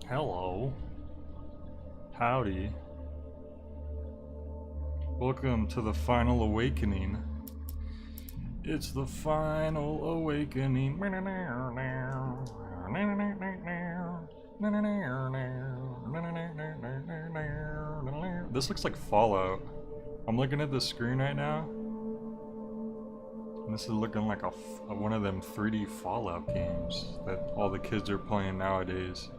Hello. Howdy. Welcome to the final awakening. It's the final awakening. This looks like Fallout. I'm looking at the screen right now. And this is looking like one of them 3D Fallout games that all the kids are playing nowadays.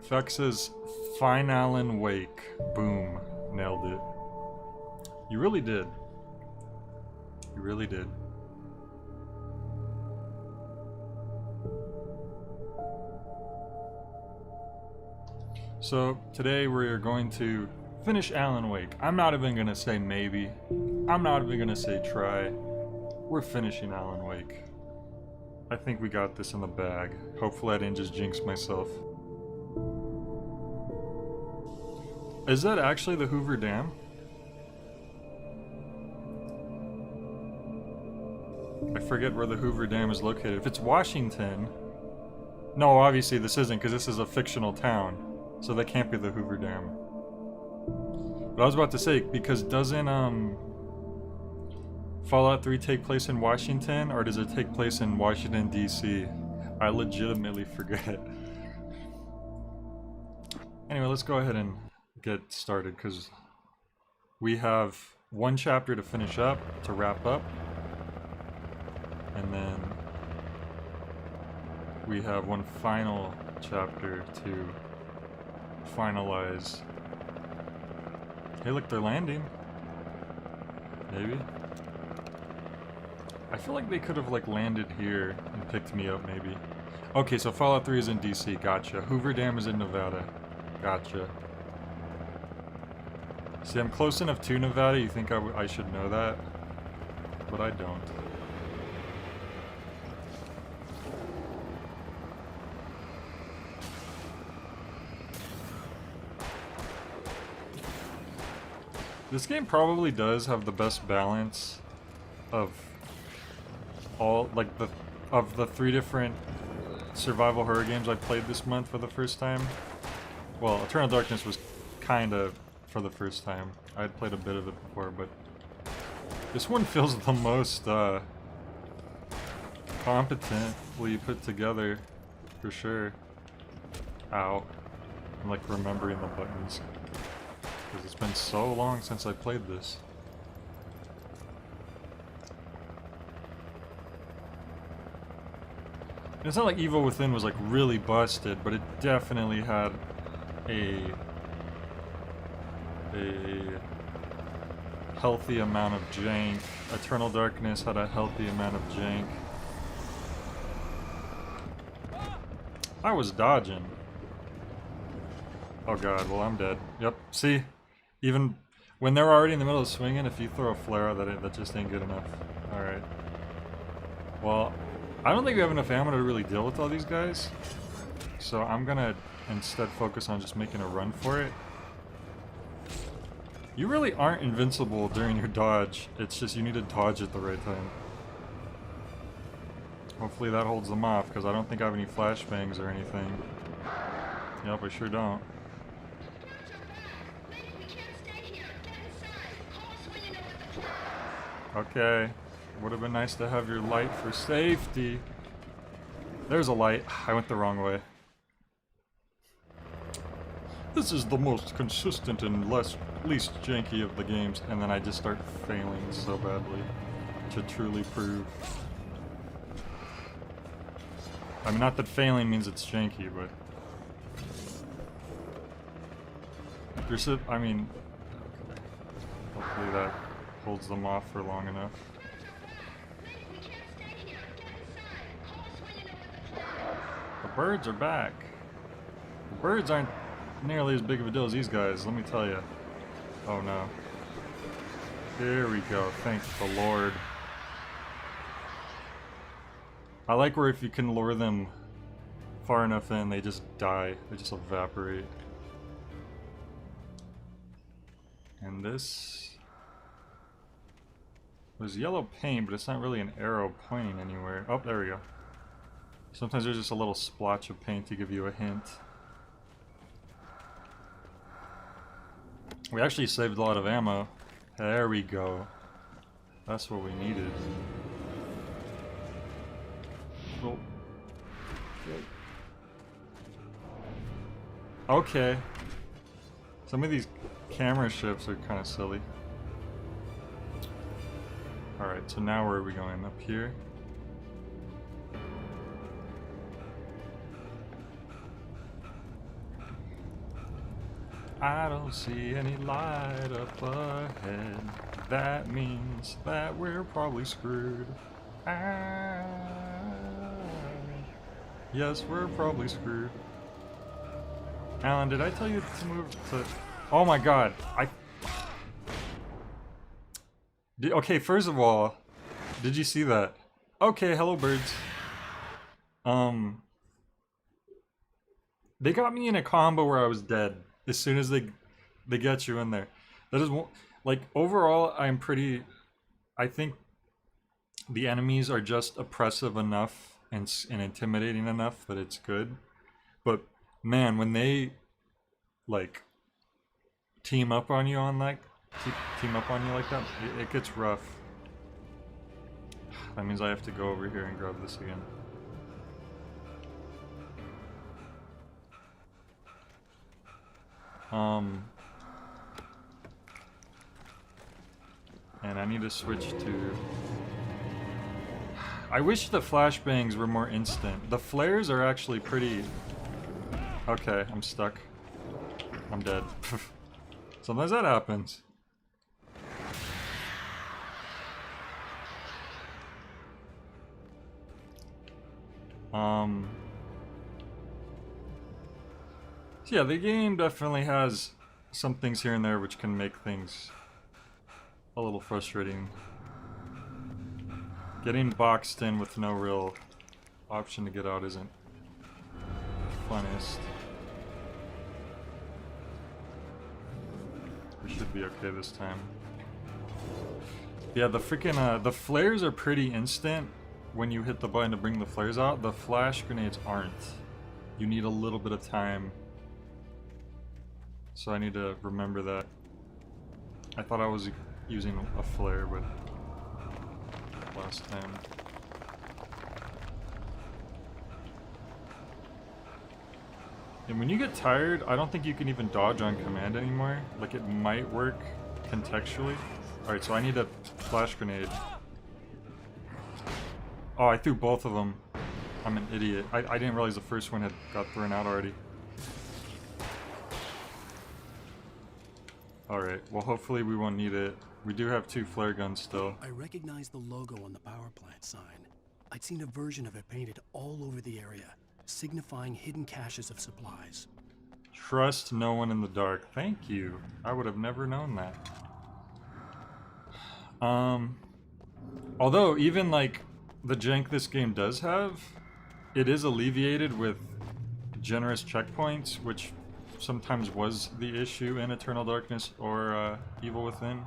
Fex says, Fine Alan Wake. Boom. Nailed it. You really did. You really did. So, today we're going to finish Alan Wake. I'm not even gonna say maybe. I'm not even gonna say try. We're finishing Alan Wake. I think we got this in the bag. Hopefully I didn't just jinx myself. Is that actually the Hoover Dam? I forget where the Hoover Dam is located. If it's Washington... No, obviously this isn't, because this is a fictional town. So that can't be the Hoover Dam. But I was about to say, because doesn't, Fallout 3 take place in Washington, or does it take place in Washington, D.C.? I legitimately forget. Anyway, let's go ahead and get started, because we have one chapter to finish up, to wrap up. And then we have one final chapter to finalize. Hey, look, they're landing. Maybe. I feel like they could have like landed here and picked me up, maybe. Okay, so Fallout 3 is in DC. Gotcha. Hoover Dam is in Nevada. Gotcha. See, I'm close enough to Nevada. You think I should know that, but I don't. This game probably does have the best balance of all, like, of the 3 different survival horror games I played this month for the first time. Well, Eternal Darkness was kinda for the first time. I had played a bit of it before, but this one feels the most competently put together, for sure. Ow. I'm like remembering the buttons. Because it's been so long since I played this. And it's not like Evil Within was like really busted, but it definitely had a healthy amount of jank. Eternal Darkness had a healthy amount of jank. I was dodging. Oh god, well I'm dead. Yep, see? Even when they're already in the middle of swinging, if you throw a flare out, that just ain't good enough. Alright. Well, I don't think we have enough ammo to really deal with all these guys. So I'm gonna instead focus on just making a run for it. You really aren't invincible during your dodge. It's just you need to dodge at the right time. Hopefully that holds them off, because I don't think I have any flashbangs or anything. Yep, I sure don't. Okay. Would have been nice to have your light for safety. There's a light. I went the wrong way. This is the most consistent and least janky of the games, and then I just start failing so badly to truly prove. I mean, not that failing means it's janky, but there's a, I mean, hopefully that holds them off for long enough. The birds are back. The birds aren't nearly as big of a deal as these guys, let me tell you. Oh no. Here we go, thank the Lord. I like where if you can lure them far enough in, they just die. They just evaporate. And this was yellow paint, but it's not really an arrow pointing anywhere. Oh, there we go. Sometimes there's just a little splotch of paint to give you a hint. We actually saved a lot of ammo. There we go. That's what we needed. Oh. Okay. Some of these camera shifts are kind of silly. Alright, so now where are we going? Up here? I don't see any light up ahead. That means that we're probably screwed. Yes, we're probably screwed. Alan, did I tell you to move to... Oh my god, okay, first of all, did you see that? Okay, hello birds. They got me in a combo where I was dead as soon as they get you in there. That is, like, overall, I think the enemies are just oppressive enough and intimidating enough that it's good. But, man, when they, like, team up on you like that, it gets rough. That means I have to go over here and grab this again. And I need to switch to... I wish the flashbangs were more instant. The flares are actually pretty... Okay, I'm stuck. I'm dead. Sometimes that happens. So yeah, the game definitely has some things here and there which can make things a little frustrating. Getting boxed in with no real option to get out isn't funnest. We should be okay this time. Yeah, the freaking the flares are pretty instant when you hit the button to bring the flares out. The flash grenades aren't. You need a little bit of time. So I need to remember that. I thought I was using a flare, but last time. And when you get tired, I don't think you can even dodge on command anymore. Like, it might work contextually. Alright, so I need a flash grenade. Oh, I threw both of them. I'm an idiot. I didn't realize the first one had got thrown out already. Alright, well hopefully we won't need it. We do have 2 flare guns still. I recognize the logo on the power plant sign. I'd seen a version of it painted all over the area, signifying hidden caches of supplies. Trust no one in the dark. Thank you. I would have never known that. Although even like the jank this game does have, it is alleviated with generous checkpoints, which sometimes was the issue in Eternal Darkness or Evil Within.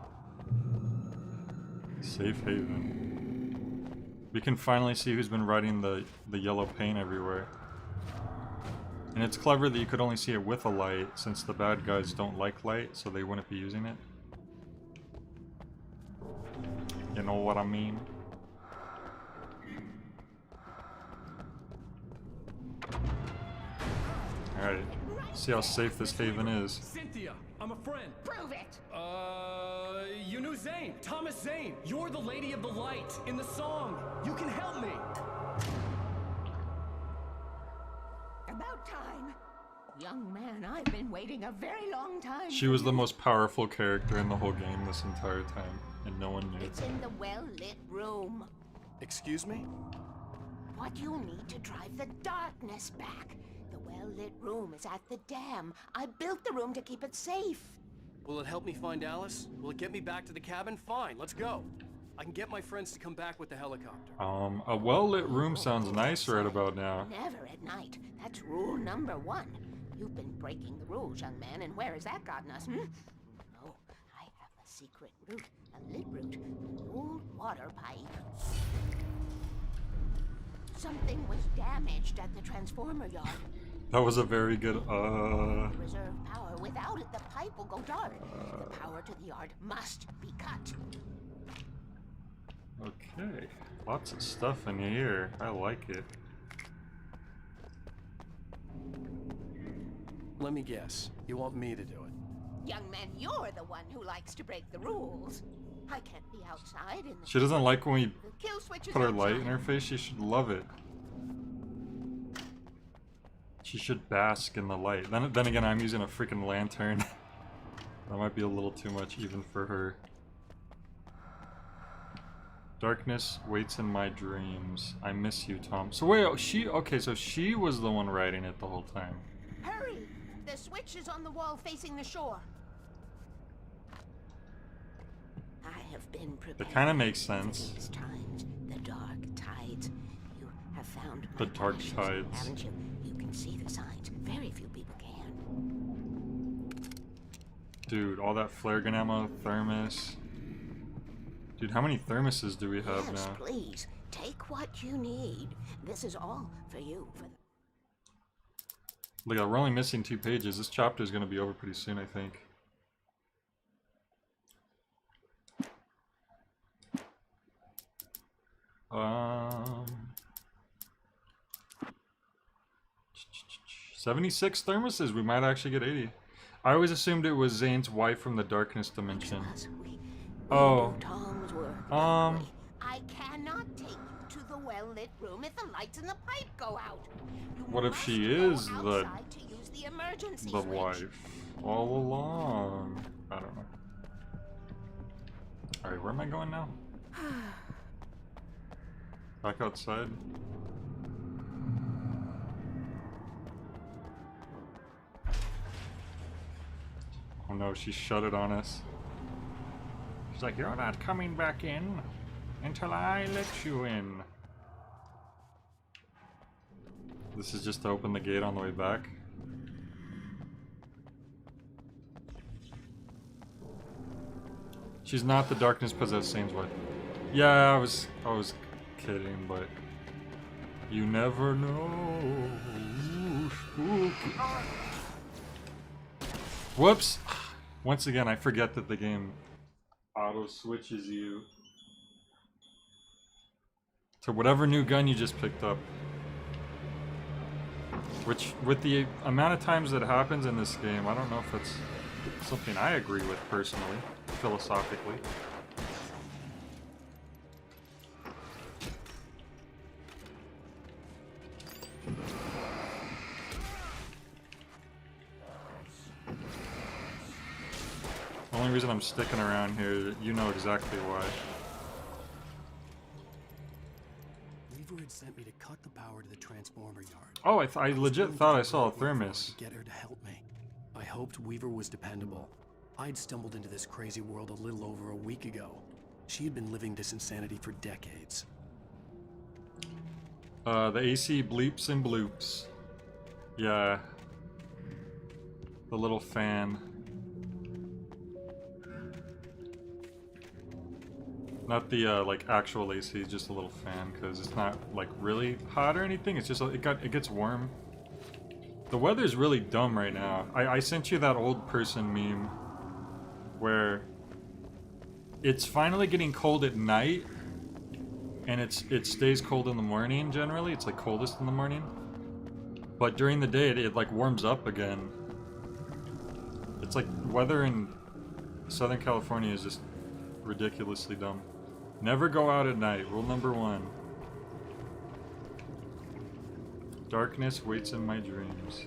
Safe haven. We can finally see who's been writing the yellow paint everywhere. And it's clever that you could only see it with a light, since the bad guys don't like light, so they wouldn't be using it. You know what I mean? Alright, see how safe this haven is. Cynthia, I'm a friend. Prove it! You knew Zane, Thomas Zane. You're the Lady of the Light in the song. You can help me. About time. Young man, I've been waiting a very long time. She was the most powerful character in the whole game this entire time, and no one knew. It's in the well-lit room. Excuse me? What you need to drive the darkness back. The well-lit room is at the dam. I built the room to keep it safe. Will it help me find Alice? Will it get me back to the cabin? Fine, let's go. I can get my friends to come back with the helicopter. A well-lit room sounds nice right about now. Never at night. That's rule number 1. You've been breaking the rules, young man, and where has that gotten us, No, I have a secret route. A lit route. An old water pipe. Something was damaged at the transformer yard. That was a very good, The reserve power. Without it, the pipe will go dark. The power to the yard must be cut. Okay. Lots of stuff in here. I like it. Let me guess. You want me to do it? Young man, you're the one who likes to break the rules. I can't be outside in the... She doesn't like when we The kill switch is put her light in outside. her face. She should love it. She should bask in the light. Then again, I'm using a freaking lantern. That might be a little too much even for her. Darkness waits in my dreams. I miss you, Tom. So wait, okay, so she was the one writing it the whole time. Hurry! The switch is on the wall facing the shore. I have been prepared. That kind of makes sense. For these times, the dark tides. You have found The my dark ashes, tides. haven't you? You can see the signs. Very few people can. Dude, all that flare gun ammo, thermos. Dude, how many thermoses do we have Yes, now? please. Take what you need. This is all for you. Look, we're only missing 2 pages. This chapter is going to be over pretty soon, I think. Um, 76 thermoses. We might actually get 80. I always assumed it was Zane's wife from the darkness dimension. We Oh. do Tom's work, Um. don't we? I cannot take you to the well-lit room if the lights in the pipe go out. You What if must she go is the outside to use the emergency switch. wife all along? I don't know. All right, where am I going now? Back outside. Oh no, she shut it on us. She's like, you're not coming back in until I let you in. This is just to open the gate on the way back. She's not the darkness possessed Sane's wife. Yeah, I was kidding, but you never know. Ooh, spooky. Whoops! Once again, I forget that the game auto switches you to whatever new gun you just picked up. Which, with the amount of times that happens in this game, I don't know if it's something I agree with personally, philosophically. The only reason I'm sticking around here, you know exactly why. Weaver had sent me to cut the power to the transformer yard. Oh, I was legit willing to thought I do saw a whatever it thermos. would Get her to help me. I hoped Weaver was dependable. I'd stumbled into this crazy world a little over a week ago. She had been living this insanity for decades. The AC bleeps and bloops. Yeah. The little fan. Not the like actual AC, just a little fan, because it's not like really hot or anything. It's just it gets warm. The weather's really dumb right now. I sent you that old person meme where it's finally getting cold at night, and it stays cold in the morning generally. It's like coldest in the morning, but during the day it like warms up again. It's like weather in Southern California is just ridiculously dumb. Never go out at night. Rule number 1. Darkness waits in my dreams.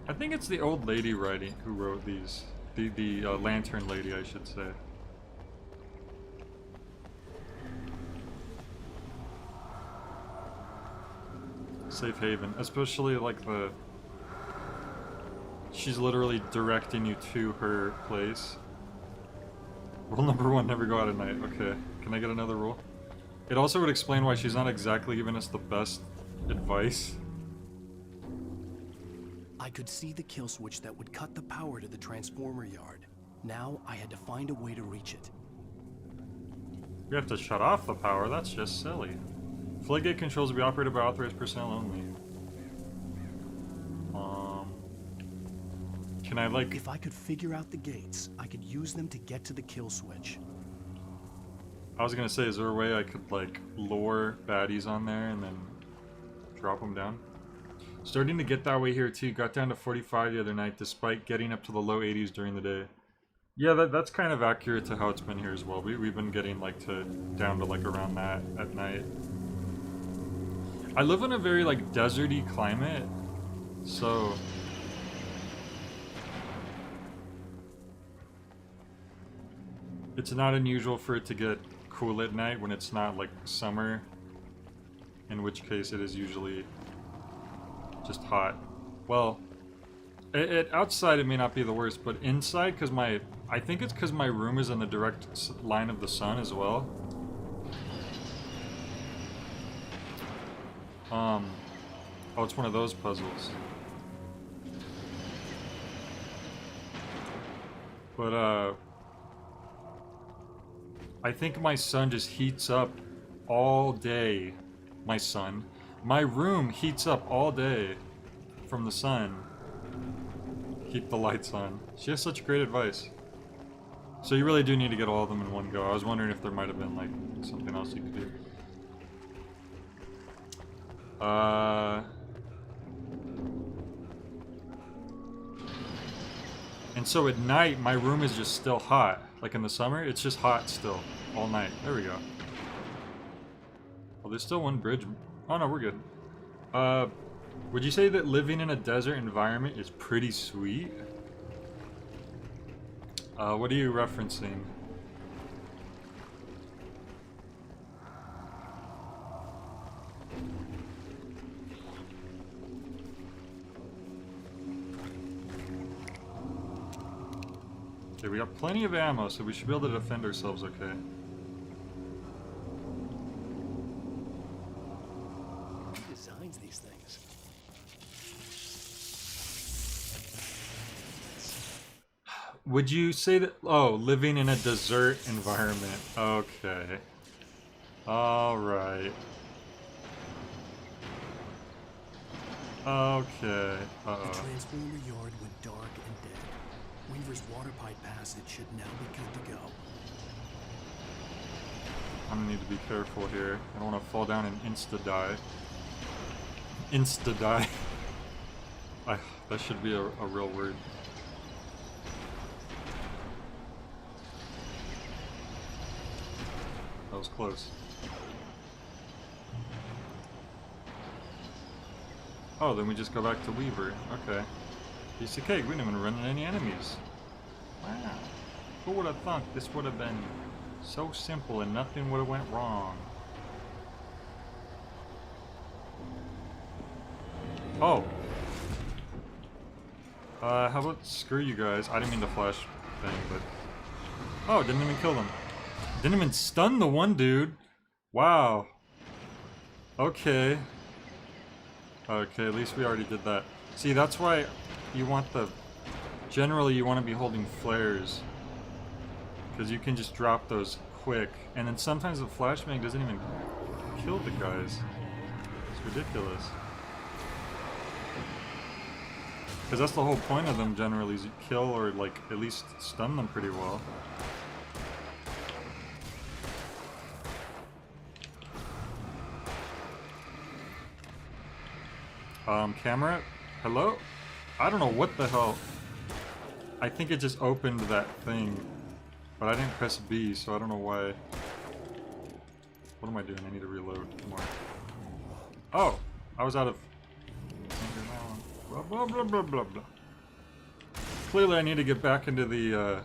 I think it's the old lady who wrote these. The lantern lady, I should say. Safe haven, especially like the. She's literally directing you to her place. Rule number 1, never go out at night. Okay, can I get another rule? It also would explain why she's not exactly giving us the best advice. I could see the kill switch that would cut the power to the transformer yard. Now I had to find a way to reach it. We have to shut off the power. That's just silly. Floodgate controls will be operated by authorized personnel only. Can I like... If I could figure out the gates, I could use them to get to the kill switch. I was gonna say, is there a way I could like lure baddies on there and then drop them down? Starting to get that way here too. Got down to 45 the other night despite getting up to the low 80s during the day. Yeah, that's kind of accurate to how it's been here as well. We've been getting like down to like around that at night. I live in a very like deserty climate, so it's not unusual for it to get cool at night when it's not like summer, in which case it is usually just hot. Well, outside it may not be the worst, but inside, because I think it's because my room is in the direct line of the sun as well. Oh, it's one of those puzzles. But, I think my sun just heats up all day. My room heats up all day from the sun. Keep the lights on. She has such great advice. So you really do need to get all of them in one go. I was wondering if there might have been, like, something else you could do. And so at night, my room is just still hot. Like in the summer, it's just hot still. All night. There we go. Oh, there's still one bridge. Oh no, we're good. Would you say that living in a desert environment is pretty sweet? What are you referencing? Okay, we got plenty of ammo, so we should be able to defend ourselves okay. Who designs these things? Would you say that... Oh, living in a desert environment. Okay. Alright. Okay. The transformer yard went dark and dead. Weaver's water pipe passage should now be good to go. I'm gonna need to be careful here. I don't want to fall down and insta-die. Insta-die. That should be a real word. That was close. Oh, then we just go back to Weaver. Okay. Piece of cake. We didn't even run into any enemies. Wow. Who would have thought this would have been so simple and nothing would have went wrong? Oh. How about screw you guys? I didn't mean to flash thing, but... Oh, didn't even kill them. Didn't even stun the one dude. Wow. Okay. Okay, at least we already did that. See, that's why you want the... Generally, you want to be holding flares. Because you can just drop those quick. And then sometimes the flashbang doesn't even kill the guys. It's ridiculous. Because that's the whole point of them generally, is you kill or like at least stun them pretty well. Camera? Hello? I don't know what the hell. I think it just opened that thing. But I didn't press B, so I don't know why. What am I doing? I need to reload more. Oh! I was out of... Blah, blah, blah, blah, blah, blah. Clearly I need to get back into the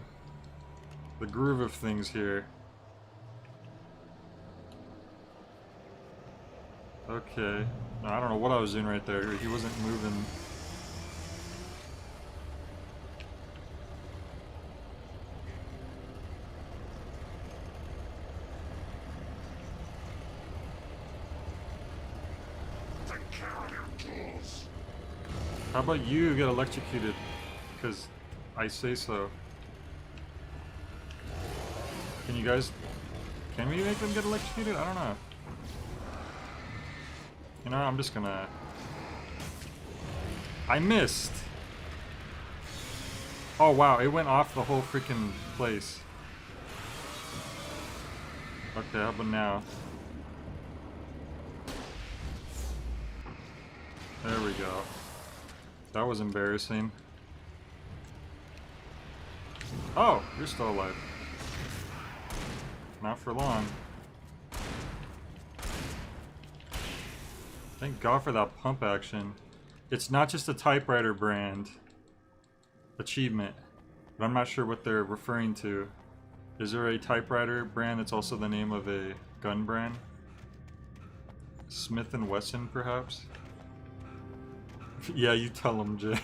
groove of things here. Okay. No, I don't know what I was doing right there. He wasn't moving. How about you get electrocuted? Because I say so. Can you guys Can we make them get electrocuted? I don't know. You know, I'm just gonna... I missed! Oh wow, it went off the whole freaking place. Okay, how about now? There we go. That was embarrassing. Oh, you're still alive. Not for long. Thank God for that pump action. It's not just a typewriter brand achievement, but I'm not sure what they're referring to. Is there a typewriter brand that's also the name of a gun brand? Smith & Wesson, perhaps? Yeah, you tell them, Jay.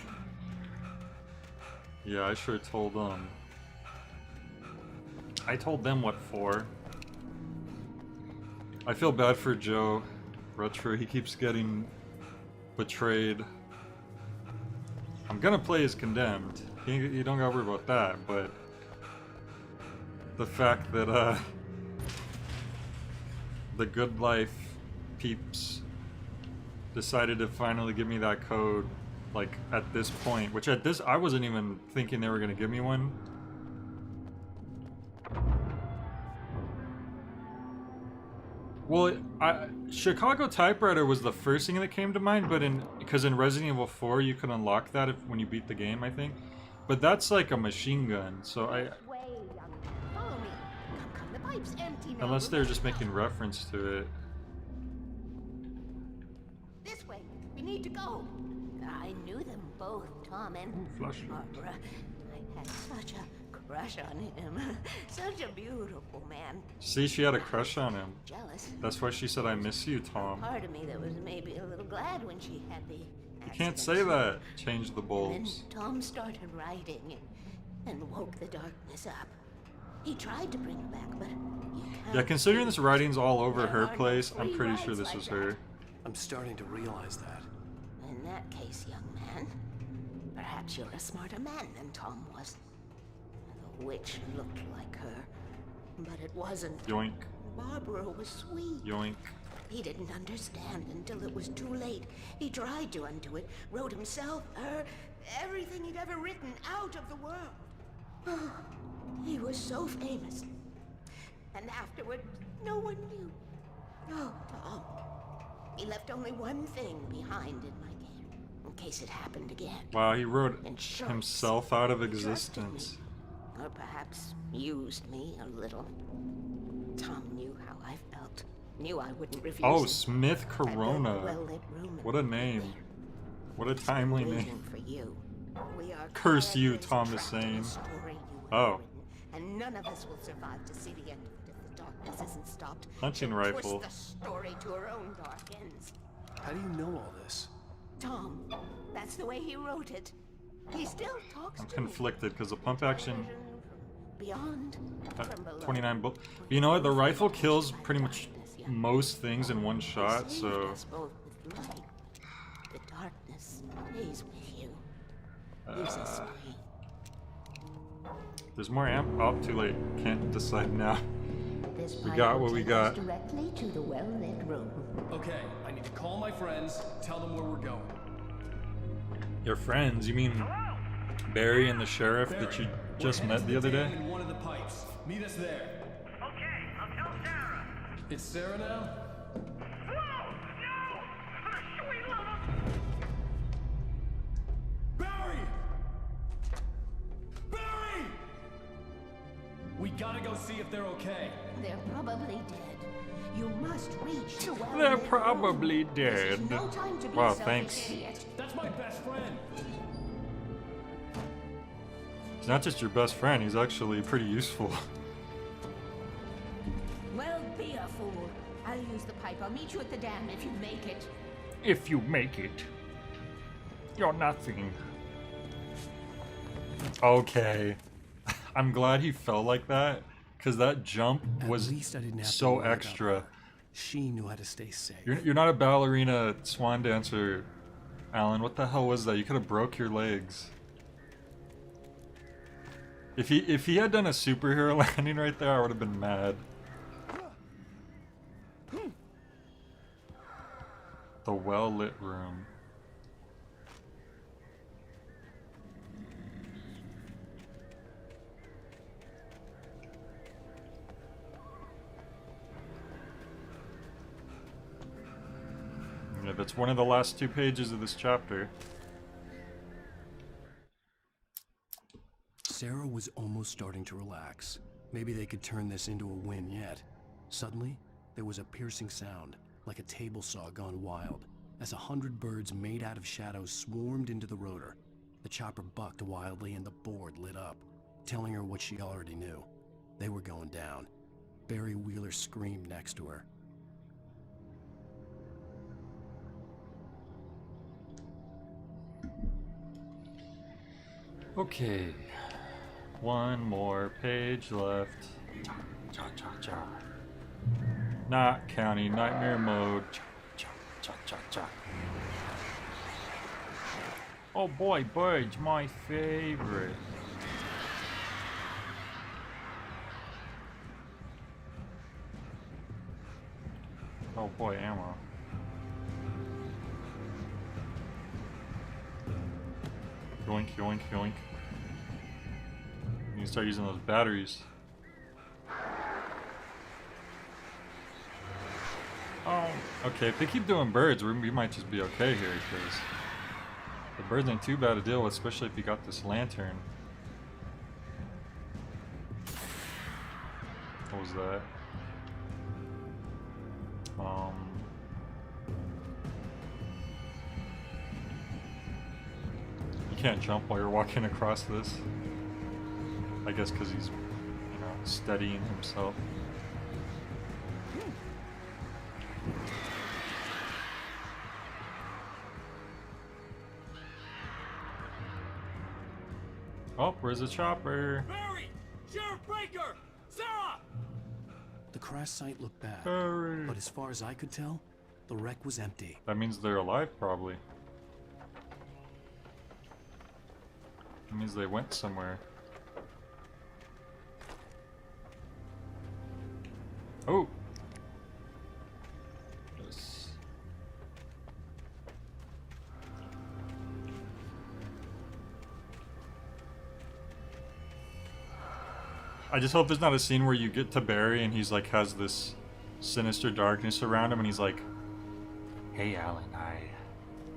Yeah, I sure told them. I told them what for. I feel bad for Joe Retro. He keeps getting betrayed. I'm gonna play as Condemned. You don't gotta worry about that, but the fact that the Good Life peeps decided to finally give me that code, like at this point, which at this I wasn't even thinking they were gonna give me one. Well, Chicago Typewriter was the first thing that came to mind, but because in Resident Evil 4 you could unlock that when you beat the game, I think. But that's like a machine gun, so Way, young man. Follow me. Come, the pipe's empty now. unless they're just making reference to it. This way. We need to go. I knew them both, Tom and Flashlight. Barbara. I had such a crush on him. Such a beautiful man. See, she had a crush on him. Jealous. That's why she said, "I miss you, Tom." Part of me that was maybe a little glad when she had the You can't say that. Change the And then bulbs. Tom started writing and woke the darkness up. He tried to bring her back, but you can't. Yeah, considering this writing's all over There her are no place, I'm free pretty rides sure this like was that. her. I'm starting to realize that. In that case, young man, perhaps you're a smarter man than Tom was. The witch looked like her, but it wasn't. Yoink, Barbara was sweet. yoink. He didn't understand until it was too late. He tried to undo it, wrote himself, her, everything he'd ever written out of the world. He was so famous. And afterward, no one knew. Oh, Tom. He left only one thing behind in my game, in case it happened again. Wow, he wrote Insurance. himself out of He trusted existence. me. Or perhaps used me a little. Tom knew how I felt. Knew I wouldn't refuse Oh, him. Smith I built a Corona. well-lit room What a and name. there, What a timely waiting name. for you. We are Curse you, characters Tom is trapped in a saying. story you have Oh. written, and none of us will survive to see the end of it if the darkness isn't stopped. Hunting She'll rifle. Twist the story to her own dark ends. How do you know all this? Tom, that's the way he wrote it. He still talks I'm to conflicted because the pump action, me. Beyond, from below. 29 bullets. You know what? The rifle kills pretty much most things in one shot, Saved so us both with light. The darkness stays with you. Gives us strength. there's more amp. Oh, too late. Can't decide now. This We pipe got will what we take got. us directly to the well-lit room. Okay, I need to call my friends, tell them where we're going. Your friends? You mean Barry and the sheriff that Barry, you we're just headed met to the other dam day? in one of the pipes. Meet us there. Okay, I'll tell Sarah. It's Sarah now? Whoa! No! For the sweet love of... Barry! Barry! We gotta go see if they're okay. They're probably dead. You must reach the well. They're probably dead. No time to be Wow, selfish, thanks. idiot. That's my best friend. He's not just your best friend, he's actually pretty useful. Well, be a fool. I'll use the pipe. I'll meet you at the dam if you make it. If you make it, you're nothing. Okay. I'm glad he fell like that, because that jump At was least I didn't have to so worry about extra. her. She knew how to stay safe. You're not a ballerina swan dancer, Alan. What the hell was that? You could have broke your legs. If he had done a superhero landing right there, I would have been mad. well-lit room. Yeah, that's one of the last 2 pages of this chapter. Sarah was almost starting to relax. Maybe they could turn this into a win yet. Suddenly, there was a piercing sound, like a table saw gone wild, as 100 birds made out of shadows swarmed into the rotor. The chopper bucked wildly and the board lit up, telling her what she already knew. They were going down. Barry Wheeler screamed next to her. Okay. One more page left. Cha cha cha. Not county nightmare mode. Cha cha cha cha cha. Oh boy, birds, my favorite. Oh boy, ammo. Yoink, yoink, yoink. You need to start using those batteries. Oh, okay, if they keep doing birds, we might just be okay here, because the birds ain't too bad to deal with, especially if you got this lantern. What was that? You can't jump while you're walking across this. I guess because he's, you know, steadying himself. Oh, where's the chopper? Barry! Sheriff Breaker! Sarah! The crash site looked bad, Barry. but as far as I could tell, the wreck was empty. That means they're alive, probably. That means they went somewhere. Oh! Yes. I just hope there's not a scene where you get to Barry and he's like has this sinister darkness around him and he's like, "Hey Alan, I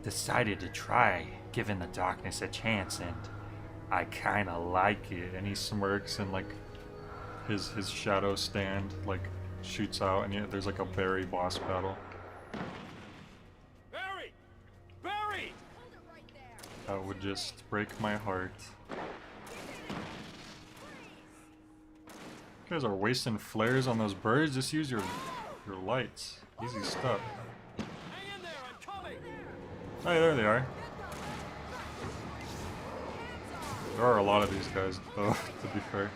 decided to try giving the darkness a chance and I kinda like it," and he smirks and like his shadow stand like shoots out and there's like a Barry boss battle. Barry! Barry! That would just break my heart. You guys are wasting flares on those birds. Just use your lights. Easy stuff. Hang in there, I'm coming! Hey, there they are. There are a lot of these guys, though, to be fair.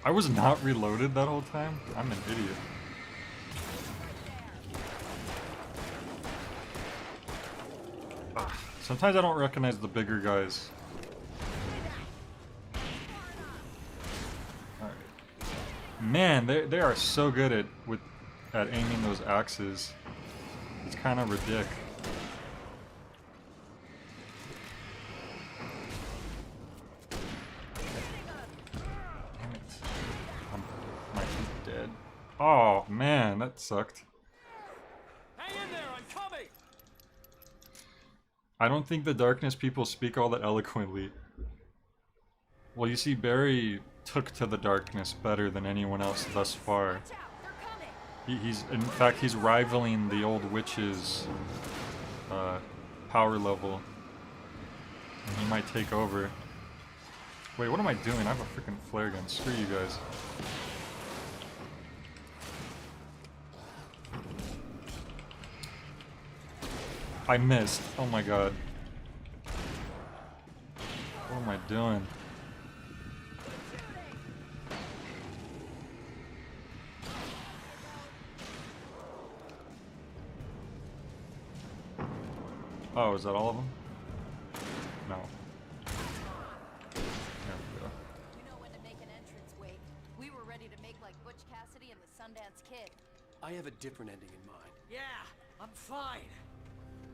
I was not reloaded that whole time. I'm an idiot. Sometimes I don't recognize the bigger guys. Alright. Man, they are so good at aiming those axes. It's kind of ridiculous. Damn it. Might be dead. Oh man, that sucked. Hang in there, I'm coming! I don't think the darkness people speak all that eloquently. Well, you see, Barry took to the darkness better than anyone else thus far. He's in fact, he's rivaling the old witch's power level. And he might take over. Wait, what am I doing? I have a freaking flare gun. Screw you guys. I missed. Oh my god. What am I doing? Oh, is that all of them? No. There we go. You know when to make an entrance, Wade. We were ready to make like Butch Cassidy and the Sundance Kid. I have a different ending in mind. Yeah, I'm fine.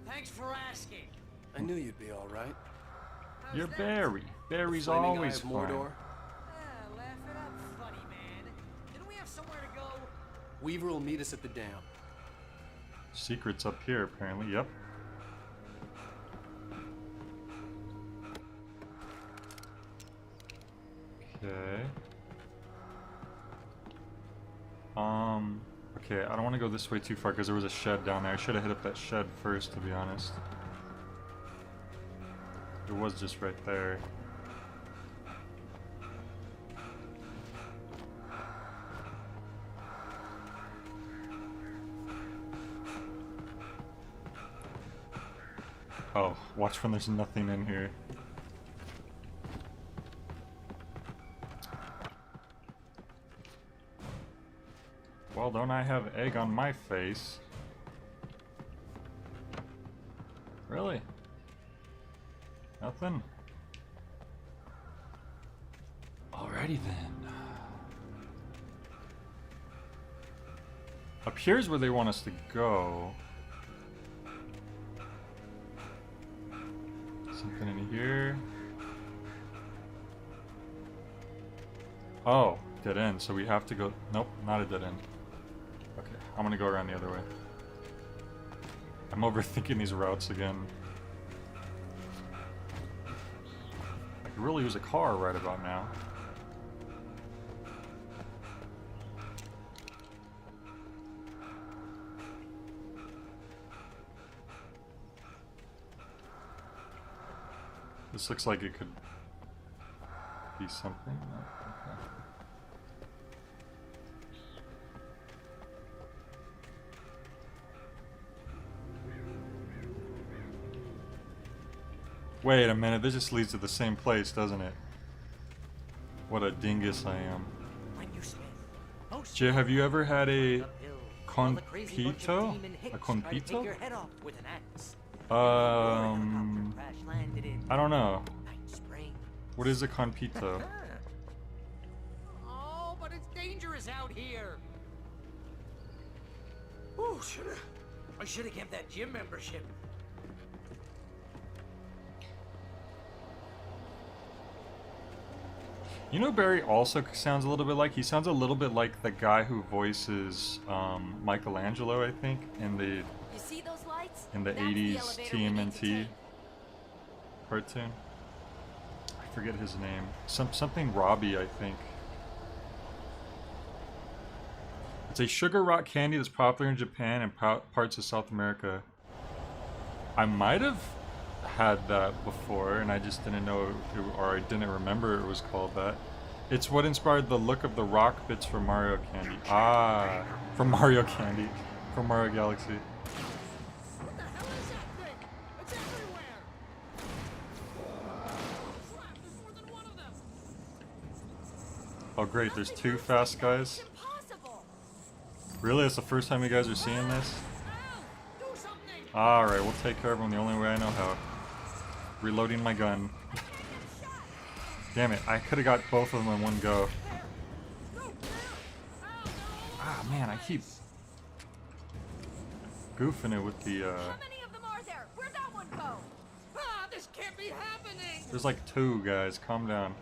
Thanks for asking. I knew you'd be all right. You're Barry. Barry's Flaming Eye always of fine. Mordor. Laugh it up, funny man. Didn't we have somewhere to go? Weaver will meet us at the dam. Secrets up here, apparently. Yep. Okay. Okay, I don't want to go this way too far because there was a shed down there. I should have hit up that shed first, to be honest. It was just right there. Oh, watch when there's nothing in here. Well, don't I have egg on my face? Really? Nothing? Alrighty then. Up here's where they want us to go. Something in here. Oh, dead end. So we have to go. Nope, not a dead end. Okay, I'm gonna go around the other way. I'm overthinking these routes again. I could really use a car right about now. This looks like it could be something. Okay. Wait a minute, this just leads to the same place, doesn't it? What a dingus I am. Jay, have you ever had a compito? A compito? I don't know. What is a compito? Oh, but it's dangerous out here. Ooh, I should have kept that gym membership. You know, Barry also sounds a little bit like, he sounds a little bit like the guy who voices Michelangelo, I think, in the You see those lights? in the That's 80s elevator we need to TMNT take. cartoon. I forget his name. Something Robbie, I think. It's a sugar rock candy that's popular in Japan and parts of South America. I might have had that before and I just didn't know or I didn't remember it was called that. It's what inspired the look of the rock bits from Mario Candy. Ah, from Mario Candy. From Mario Galaxy. What the hell is that thing? It's everywhere. Crap, there's more than one of them. Oh great, there's two fast guys. Impossible. Really? It's the first time you guys are seeing this? Do something. Alright, we'll take care of them the only way I know how. Reloading my gun. Damn it, I could have got both of them in one go. Ah man, I keep goofing it with the How many of them are there? Where'd that one go? Ah, this can't be happening. There's like two guys, calm down.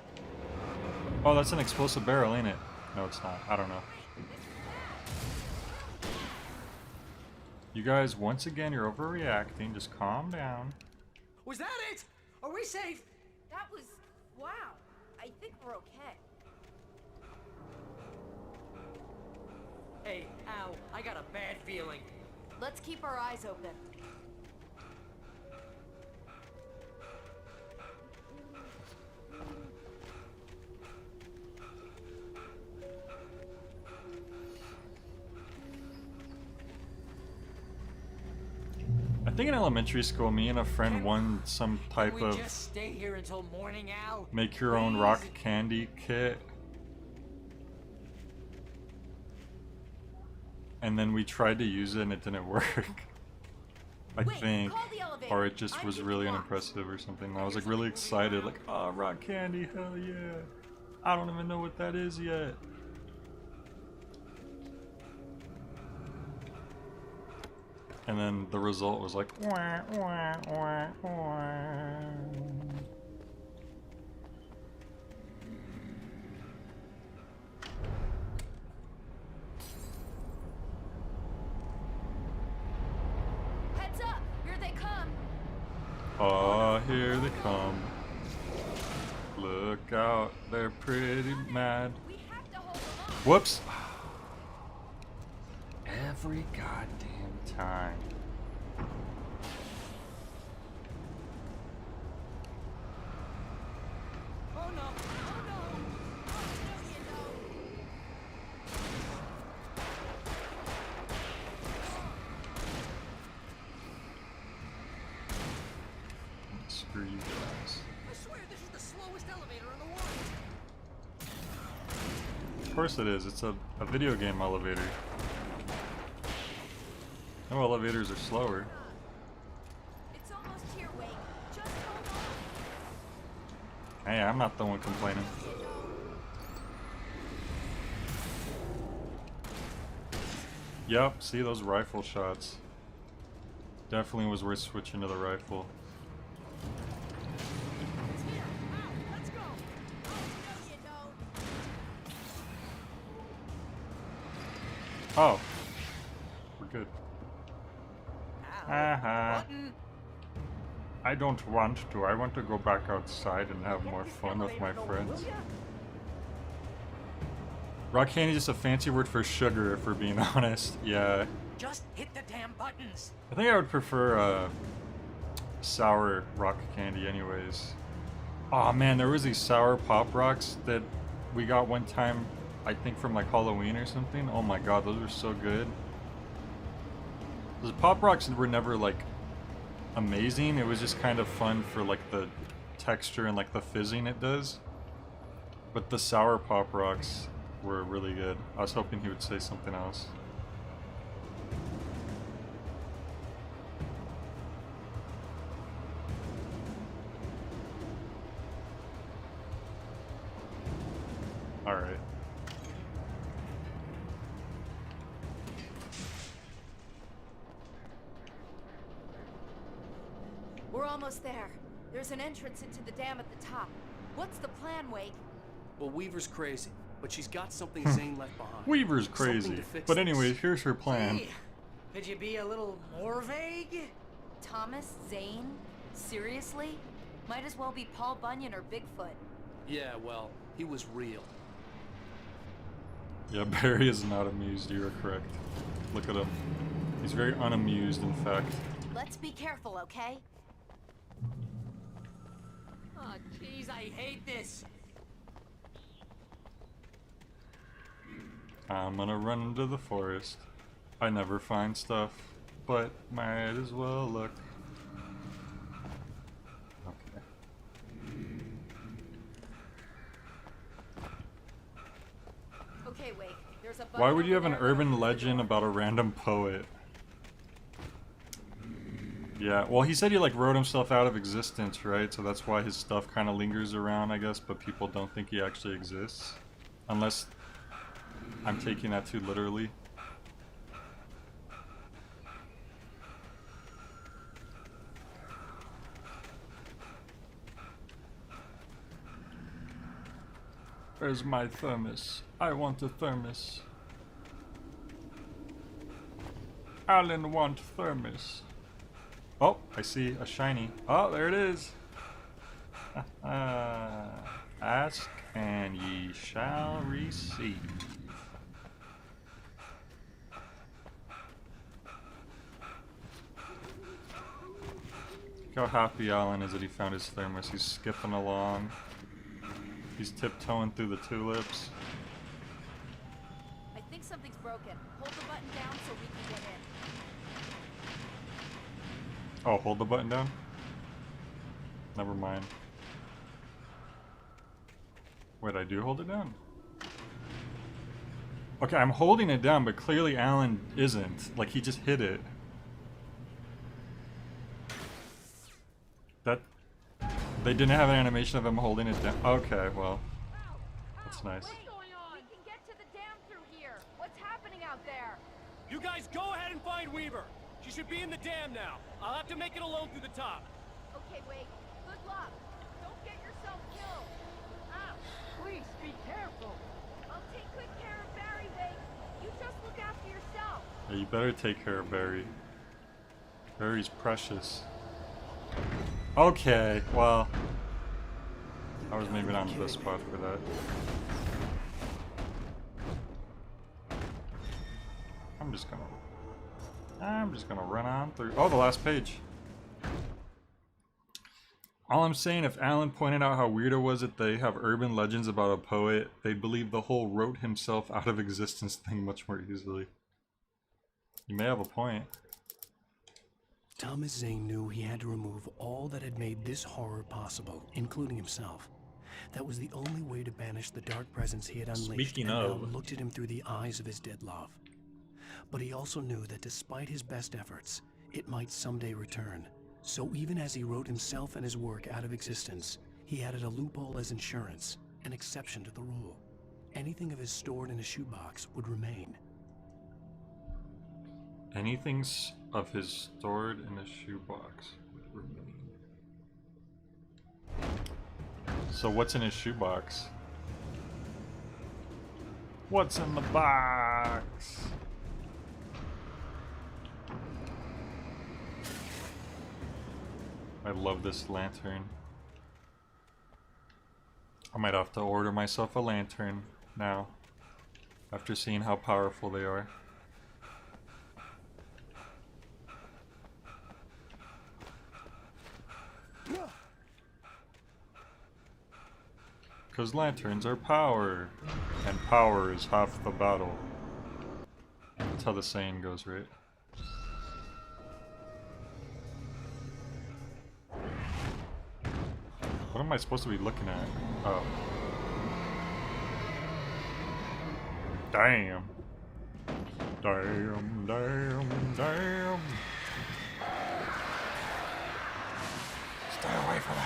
Oh, that's an explosive barrel, ain't it? No, it's not. I don't know. You guys, once again, you're overreacting. Just calm down. Was that it? Are we safe? That was... wow. I think we're okay. Hey, ow, I got a bad feeling. Let's keep our eyes open. I think in elementary school, me and a friend won some type Can we of just stay here until morning, Al? make your own rock candy kit. And then we tried to use it and it didn't work. I Wait, think. call the elevator. Or it just I'm was keeping really watch. unimpressive or something. I was like really excited, like, oh, rock candy, hell yeah. I don't even know what that is yet. And then the result was like, wah, wah, wah, wah. Heads up! Here they come! Oh, here they come. Look out, they're pretty mad. We have to hold them off! Whoops. Every goddamn time. Oh no! Oh no! Oh no, you know! Screw you guys. I swear this is the slowest elevator in the world! Of course it is. It's a video game elevator. No elevators are slower. It's almost here, Wake. Just hold on. Hey, I'm not the one complaining. Yep, see those rifle shots. Definitely was worth switching to the rifle. It's here! Ow! Let's go! Oh no, you know! Oh. We're good. Ow! Haha. Button! I don't want to. I want to go back outside and have more fun with my friends. Rock candy is just a fancy word for sugar, if we're being honest. Yeah. Just hit the damn buttons! I think I would prefer sour rock candy anyways. Oh man, there was these sour pop rocks that we got one time, I think from like Halloween or something. Oh my god, those were so good. Those pop rocks were never like amazing. It was just kind of fun for like the texture and like the fizzing it does. But the sour pop rocks were really good. I was hoping he would say something else. Alright. We're almost there. There's an entrance into the dam at the top. What's the plan, Wake? Well, Weaver's crazy, but she's got something Zane left behind. Weaver's Something crazy. to fix But this. anyway, here's her plan. Hey, could you be a little more vague? Thomas Zane? Seriously? Might as well be Paul Bunyan or Bigfoot. Yeah, well, he was real. Yeah, Barry is not amused, you are correct. Look at him. He's very unamused, in fact. Let's be careful, okay? Oh, jeez, I hate this. I'm gonna run into the forest. I never find stuff, but might as well look. Okay. Okay, Wake. There's a Why would you have button an over there urban across the legend door. about a random poet? Yeah, well, he said he like wrote himself out of existence, right? So that's why his stuff kind of lingers around, I guess, but people don't think he actually exists. Unless I'm taking that too literally. Where's my thermos? I want a thermos. Alan want thermos. Oh, I see a shiny. Oh, there it is. Ask and ye shall receive. Look how happy Alan is that he found his thermos. He's skipping along. He's tiptoeing through the tulips. I think something's broken. Hold the button down so we can get in. Oh, hold the button down? Never mind. Wait, I do hold it down? Okay, I'm holding it down, but clearly Alan isn't. Like, he just hit it. That... They didn't have an animation of him holding it down. Okay, well. That's nice. Wait! We can get to the dam through here. What's happening out there? You guys go ahead and find Weaver. She should be in the dam now. I'll have to make it alone through the top. Okay, wait. Good luck. Don't get yourself killed. Ow! Please, be careful. I'll take good care of Barry, Wake. You just look after yourself. Yeah, you better take care of Barry. Barry's precious. Okay, well, I was maybe not in the best spot for that. I'm just gonna run on through. Oh, the last page. All I'm saying, if Alan pointed out how weird it was that they have urban legends about a poet, they'd believe the whole wrote himself out of existence thing much more easily. You may have a point. Thomas Zane knew he had to remove all that had made this horror possible, including himself. That was the only way to banish the dark presence he had unleashed. Speaking and of, now looked at him through the eyes of his dead love. But he also knew that despite his best efforts, it might someday return. So even as he wrote himself and his work out of existence, he added a loophole as insurance, an exception to the rule. Anything of his stored in a shoebox would remain. anything of his stored in a shoebox would remain. So what's in his shoebox? What's in the box? I love this lantern. I might have to order myself a lantern now, after seeing how powerful they are. Because lanterns are power, and power is half the battle. That's how the saying goes, right? What am I supposed to be looking at? Oh. Damn. Damn, damn, damn. Stay away from me.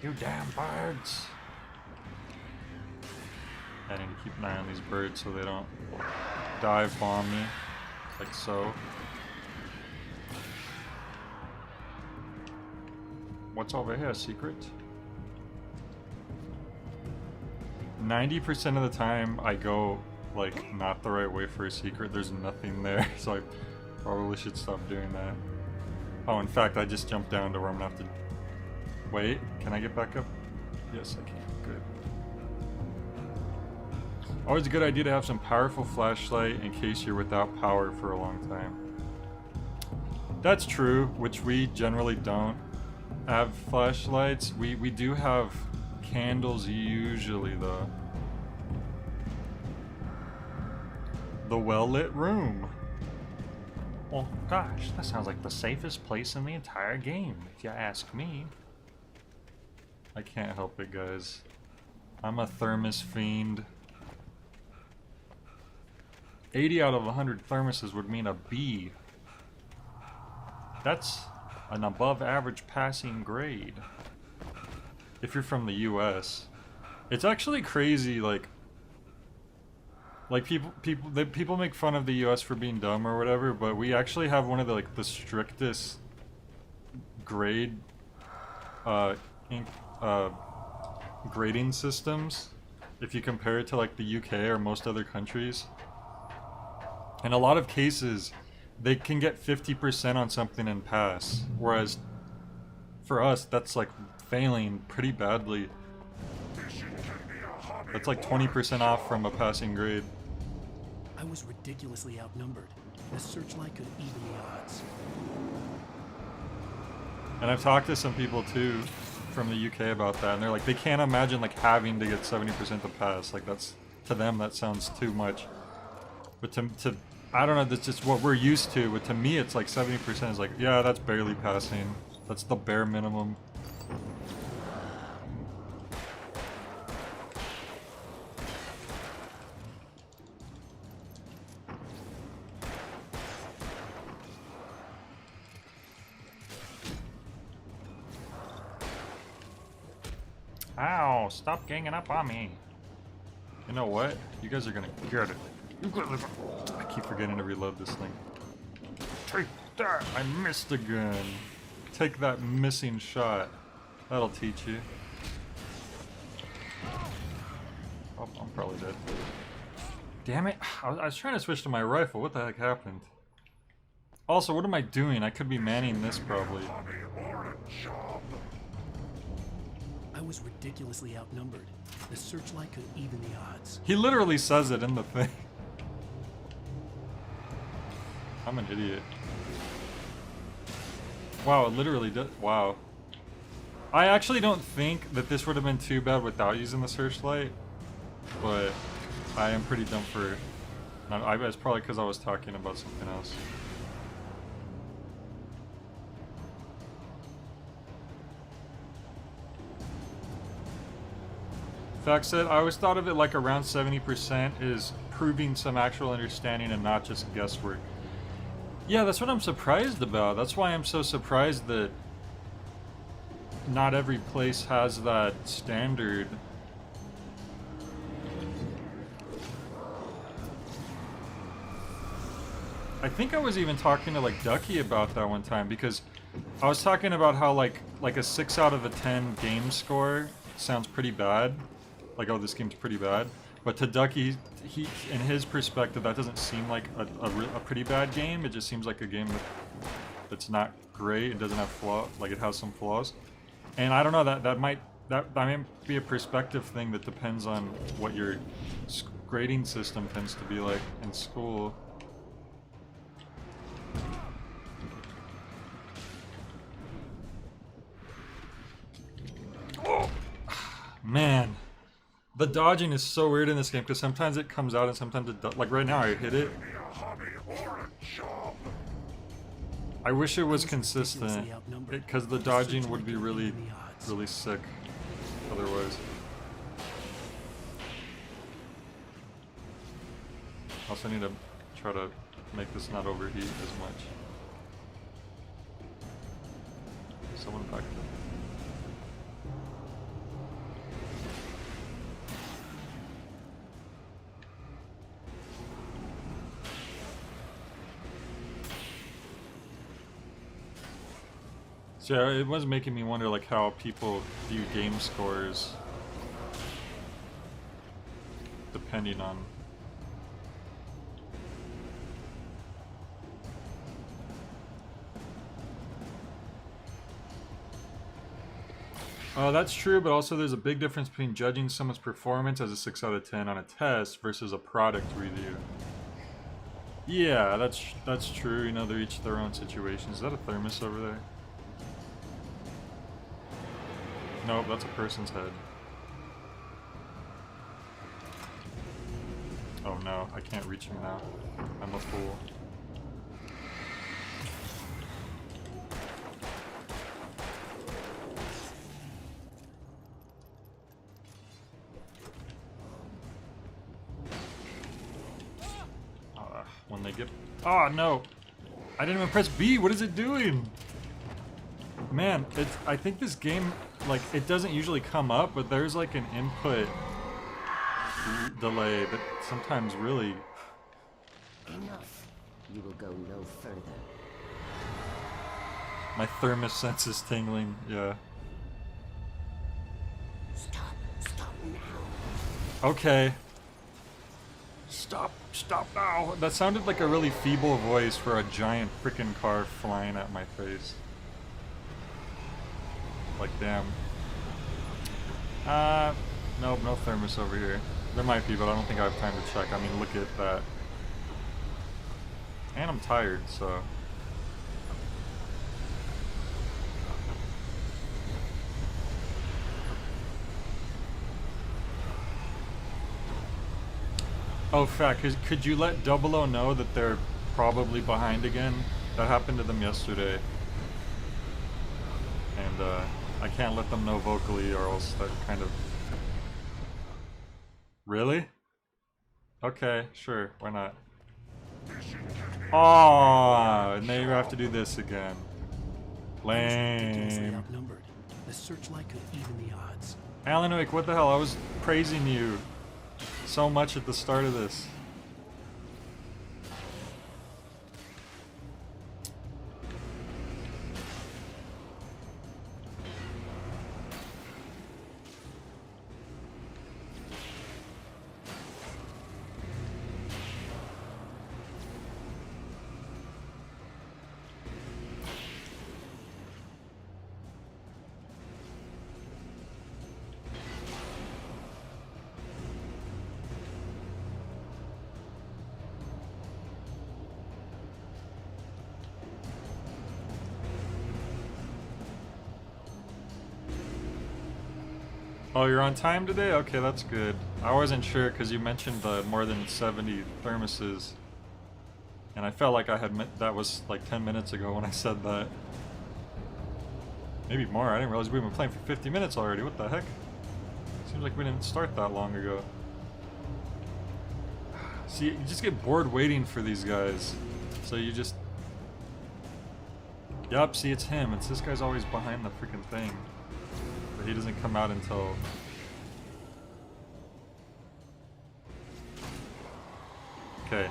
You damn birds. I need to keep an eye on these birds so they don't dive bomb me, like so. What's over here, secret? 90% of the time I go like not the right way for a secret, there's nothing there, so I probably should stop doing that. Oh, in fact, I just jumped down to where I'm gonna have to... Wait, can I get back up? Yes, I can. Good. Always a good idea to have some powerful flashlight in case you're without power for a long time. That's true, which we generally don't have flashlights. We do have candles usually, though. The well-lit room. Well, gosh, that sounds like the safest place in the entire game, if you ask me. I can't help it, guys. I'm a thermos fiend. 80 out of 100 thermoses would mean a B. That's an above average passing grade. If you're from the US. It's actually crazy, like people make fun of the US for being dumb or whatever, but we actually have one of the the strictest grade grading systems if you compare it to like the UK or most other countries. In a lot of cases, they can get 50% on something and pass, whereas for us, that's like failing pretty badly. That's like 20% off from a passing grade. I was ridiculously outnumbered. The searchlight could even the odds. And I've talked to some people too from the UK about that, and they're like, they can't imagine like having to get 70% to pass. Like that's, to them, that sounds too much. But to I don't know, that's just what we're used to, but to me it's like 70% is like, yeah, that's barely passing. That's the bare minimum. Ow, stop ganging up on me. You know what? You guys are gonna get it. I keep forgetting to reload this thing. Take that! I missed again. Take that missing shot. That'll teach you. Oh, I'm probably dead. Damn it! I was trying to switch to my rifle. What the heck happened? Also, what am I doing? I could be manning this probably. I was ridiculously outnumbered. The searchlight could even the odds. He literally says it in the thing. I'm an idiot. Wow, it literally does. Wow. I actually don't think that this would have been too bad without using the searchlight, but I am pretty dumb for. It's probably because I was talking about something else. Fact said, I always thought of it like around 70% is proving some actual understanding and not just guesswork. Yeah, that's what I'm surprised about. That's why I'm so surprised that not every place has that standard. I think I was even talking to like Ducky about that one time because I was talking about how like a 6 out of a 10 game score sounds pretty bad. Like, oh, this game's pretty bad. But to Ducky, he in his perspective, that doesn't seem like a pretty bad game. It just seems like a game that's not great. It doesn't have flaw, like it has some flaws. And I don't know, that might be a perspective thing that depends on what your grading system tends to be like in school. Oh, man. The dodging is so weird in this game because sometimes it comes out and sometimes it like right now I hit it. I wish it was consistent because the dodging would be really sick otherwise. Also need to try to make this not overheat as much. Someone back there. So yeah, it was making me wonder like how people view game scores depending on that's true, but also there's a big difference between judging someone's performance as a 6 out of 10 on a test versus a product review. Yeah, that's true, you know, they're each their own situation. Is that a thermos over there? Nope, that's a person's head. Oh no, I can't reach him now. I'm a fool. When they get... Oh no! I didn't even press B! What is it doing? Man, I think this game, like, it doesn't usually come up, but there's like an input delay that sometimes really... Enough. You will go no further. My thermos sense is tingling, yeah. Stop now. Okay. Stop now! That sounded like a really feeble voice for a giant frickin' car flying at my face. Like, damn. Nope, no thermos over here. There might be, but I don't think I have time to check. I mean, look at that. And I'm tired, so... Oh, fact, could you let 00 know that they're probably behind again? That happened to them yesterday. And, I can't let them know vocally or else that kind of... Really? Okay, sure, why not? Oh, and now you have to do this again. Lame. The searchlight could even the odds. Alan Wake, what the hell? I was praising you so much at the start of this. Oh, you're on time today? Okay, that's good. I wasn't sure because you mentioned the more than 70 thermoses. And I felt like I had that was like 10 minutes ago when I said that. Maybe more. I didn't realize we've been playing for 50 minutes already. What the heck? Seems like we didn't start that long ago. See, you just get bored waiting for these guys. So you just... Yup, see, it's him. It's this guy's always behind the freaking thing. But he doesn't come out until... Okay.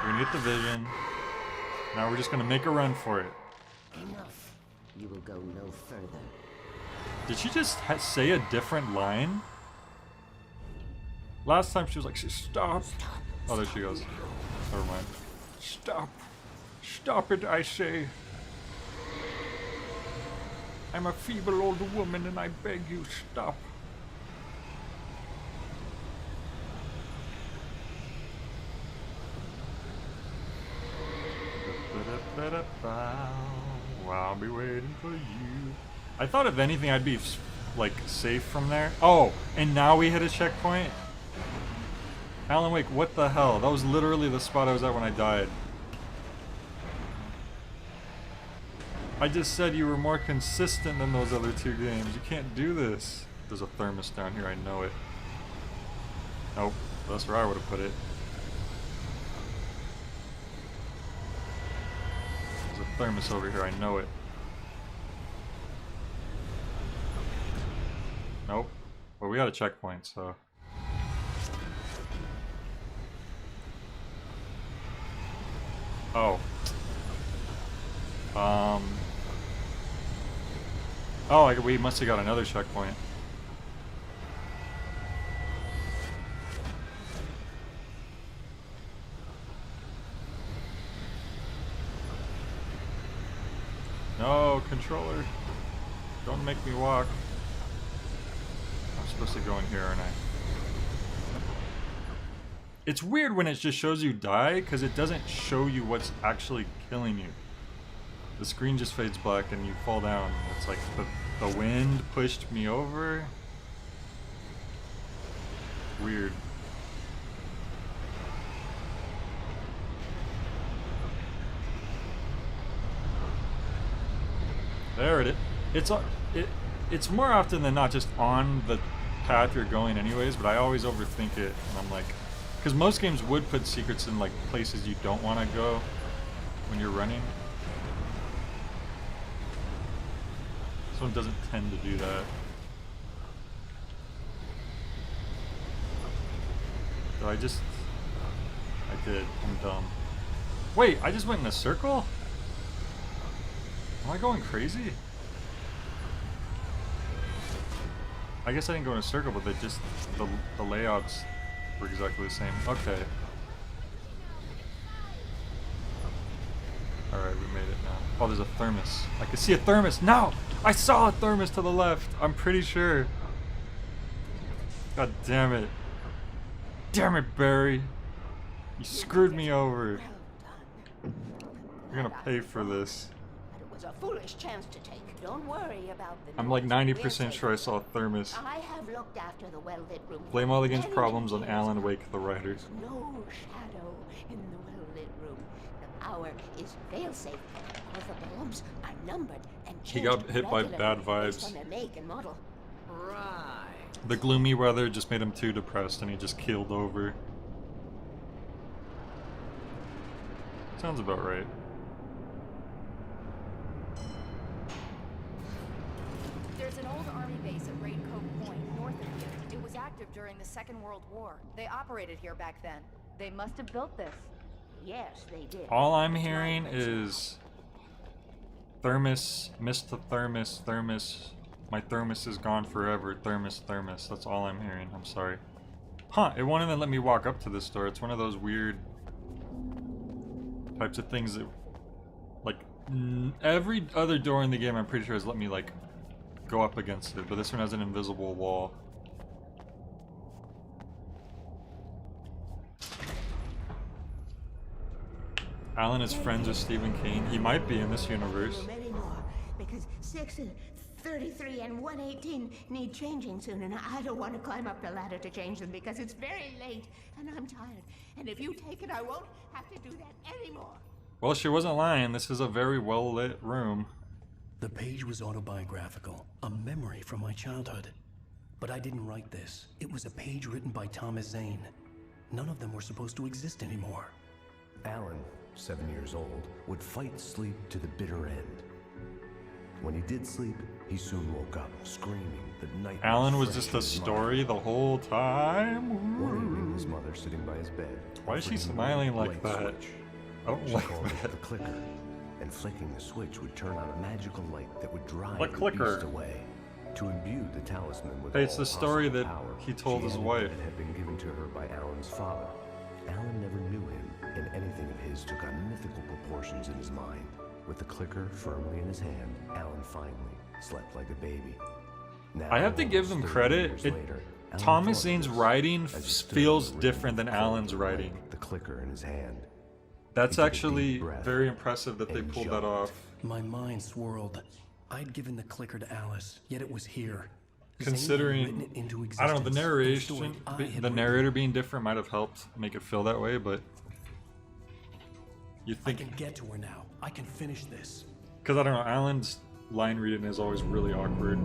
We're gonna get the vision. Now we're just gonna make a run for it. Enough. You will go no further. Did she just say a different line? Last time she was like, stop. Oh, there she goes. Never mind. Stop. Stop it, I say. I'm a feeble old woman and I beg you, stop. I'll be waiting for you. I thought if anything I'd be like safe from there. Oh, and now we hit a checkpoint. Alan Wake, what the hell? That was literally the spot I was at when I died. I just said you were more consistent than those other two games. You can't do this. There's a thermos down here, I know it. Nope, that's where I would have put it. There's a thermos over here, I know it. Nope. Well, we got a checkpoint, so... Oh. Oh, we must have got another checkpoint. No, controller. Don't make me walk. I'm supposed to go in here, aren't I? It's weird when it just shows you die, because it doesn't show you what's actually killing you. The screen just fades black and you fall down. It's like the wind pushed me over. Weird. There it is. It's more often than not just on the path you're going anyways, but I always overthink it and I'm like, because most games would put secrets in like places you don't want to go when you're running. This one doesn't tend to do that. So I did. I'm dumb. Wait, I just went in a circle? Am I going crazy? I guess I didn't go in a circle, but the layouts were exactly the same. Okay. Alright, we made it now. Oh, there's a thermos. I can see a thermos. No! I saw a thermos to the left. I'm pretty sure. God damn it. Damn it, Barry. You screwed me over. You're gonna pay for this. But it was a foolish chance to take. Don't worry about the I'm like noise. 90% sure I saw a thermos. I have looked after the well-lit room. Blame all against Many problems on years. Alan Wake, the writer. There's no shadow in the well-lit room. The power is fail-safe. All the bulbs are numbered and He changed got hit by regularly bad based vibes. on their make and model. Right. The gloomy weather just made him too depressed and he just keeled over. Sounds about right. There's an old army base at Raincoat Point, north of here. It was active during the Second World War. They operated here back then. They must have built this. Yes, they did. All I'm hearing is thermos, missed the thermos, thermos, my thermos is gone forever, thermos, thermos. That's all I'm hearing. I'm sorry. Huh, it won't even let me walk up to this door. It's one of those weird types of things that, like, every other door in the game I'm pretty sure has let me, like, go up against it, but this one has an invisible wall. Alan is friends with Stephen King. He might be in this universe. Many more, because 6, 33, and 118 need changing soon, and I don't want to climb up the ladder to change them because it's very late, and I'm tired. And if you take it, I won't have to do that anymore. Well, she wasn't lying. This is a very well-lit room. The page was autobiographical, a memory from my childhood. But I didn't write this. It was a page written by Thomas Zane. None of them were supposed to exist anymore. Alan, 7 years old, would fight sleep to the bitter end. When he did sleep, he soon woke up, screaming that night. Alan was just a story the whole time. One evening, his mother sitting by his bed. Why is she smiling like that? I don't like that. The clicker, and flicking the switch would turn on a magical light that would drive The clicker. beast away. To imbue the talisman with Hey, it's all the story possible that power, he told she his added wife. that it had been given to her by Alan's father. Alan never knew him, and anything of his took on mythical proportions in his mind. With the clicker firmly in his hand, Alan finally slept like a baby. Now, I have to give them almost 30 credit. years later, Alan Thomas thought Zane's of this writing as he stood feels in the different room, than cold Alan's and writing. light, the clicker in his hand. That's He took a actually deep breath very impressive that they and pulled that jumped. off. My mind swirled. I'd given the clicker to Alice, yet it was here. Zane had Considering, written it into I don't know, the existence, narration, story I had the written. narrator being different might have helped make it feel that way, but you I think, can get to her now. I can finish this. because I don't know, Alan's line reading is always really awkward.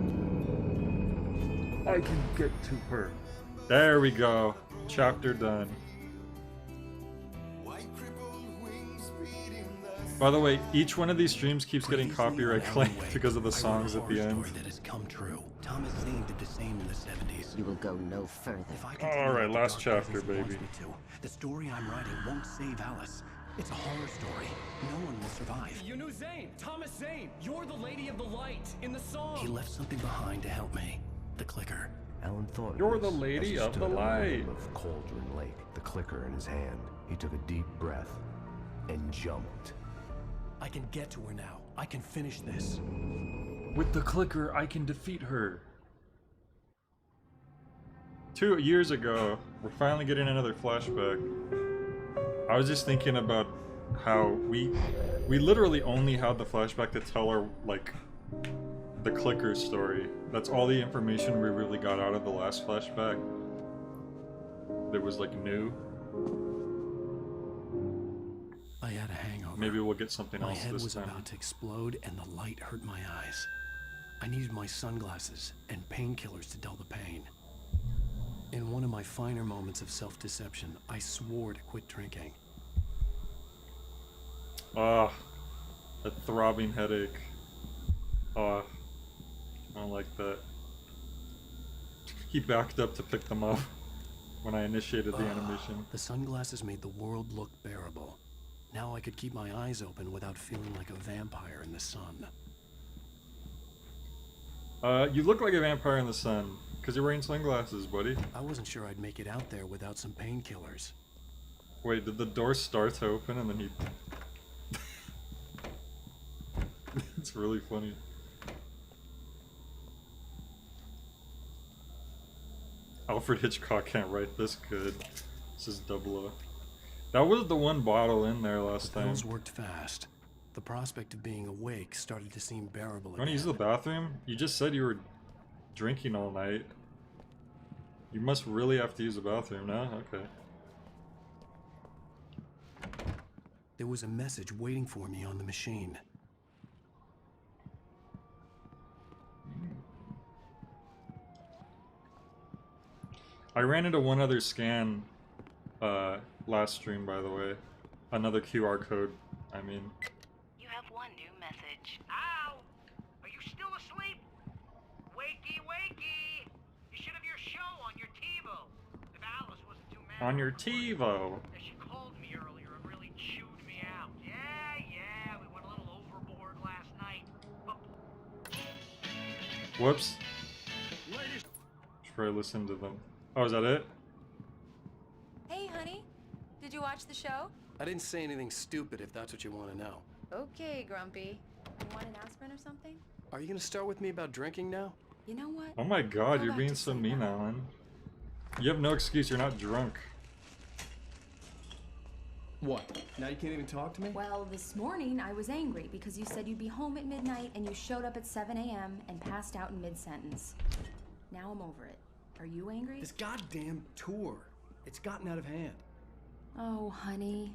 I can get to her. There we go. Chapter done. By the way, each one of these streams keeps getting copyright claimed because of the songs at the end. That has come true. Thomas Zane did the same in the 70s. You will go no further. If I can All tell you right, what the last dark chapter, presence wants baby. me to, the story I'm writing won't save Alice. It's a horror story. No one will survive. You knew Zane, Thomas Zane. You're the lady of the light in the song. He left something behind to help me. The clicker. Alan thought of You're this the lady as he of stood the on the light. rim of Cauldron Lake, the clicker in his hand. He took a deep breath and jumped. I can get to her now. I can finish this. With the clicker, I can defeat her. 2 years ago, we're finally getting another flashback. I was just thinking about how we literally only had the flashback to tell our, like, the clicker story. That's all the information we really got out of the last flashback. That was, like, new. I had a hangover. Maybe we'll get something My else head this was time. about to explode and the light hurt my eyes. I needed my sunglasses and painkillers to dull the pain. In one of my finer moments of self-deception, I swore to quit drinking. Ah, that throbbing headache. Ah, I don't like that. He backed up to pick them up when I initiated the animation. The sunglasses made the world look bearable. Now I could keep my eyes open without feeling like a vampire in the sun. You look like a vampire in the sun, because you're wearing sunglasses, buddy. I wasn't sure I'd make it out there without some painkillers. Wait, did the door start to open and then he... It's really funny. Alfred Hitchcock can't write this good. This is 00. That was the one bottle in there last The time. pills worked fast. The prospect of being awake started to seem bearable You wanna again. use the bathroom? You just said you were drinking all night. You must really have to use the bathroom now? Okay. There was a message waiting for me on the machine. I ran into one other scan last stream, by the way. Another QR code, I mean. You have one new message. Ow! Are you still asleep? Wakey, wakey! You should have your show on your TiVo. If Alice wasn't too mad. On your TiVo. Yeah, she called me earlier and really chewed me out. Yeah, we went a little overboard last night. But Whoops. Should probably listen to them. Oh, is that it? Hey, honey. Did you watch the show? I didn't say anything stupid if that's what you want to know. Okay, Grumpy. You want an aspirin or something? Are you going to start with me about drinking now? You know what? Oh my god, Go you're back being to so sleep mean, now. Alan. You have no excuse, you're not drunk. What? Now you can't even talk to me? Well, this morning I was angry because you said you'd be home at midnight and you showed up at 7 a.m. and passed out in mid-sentence. Now I'm over it. Are you angry? This goddamn tour. It's gotten out of hand. Oh, honey.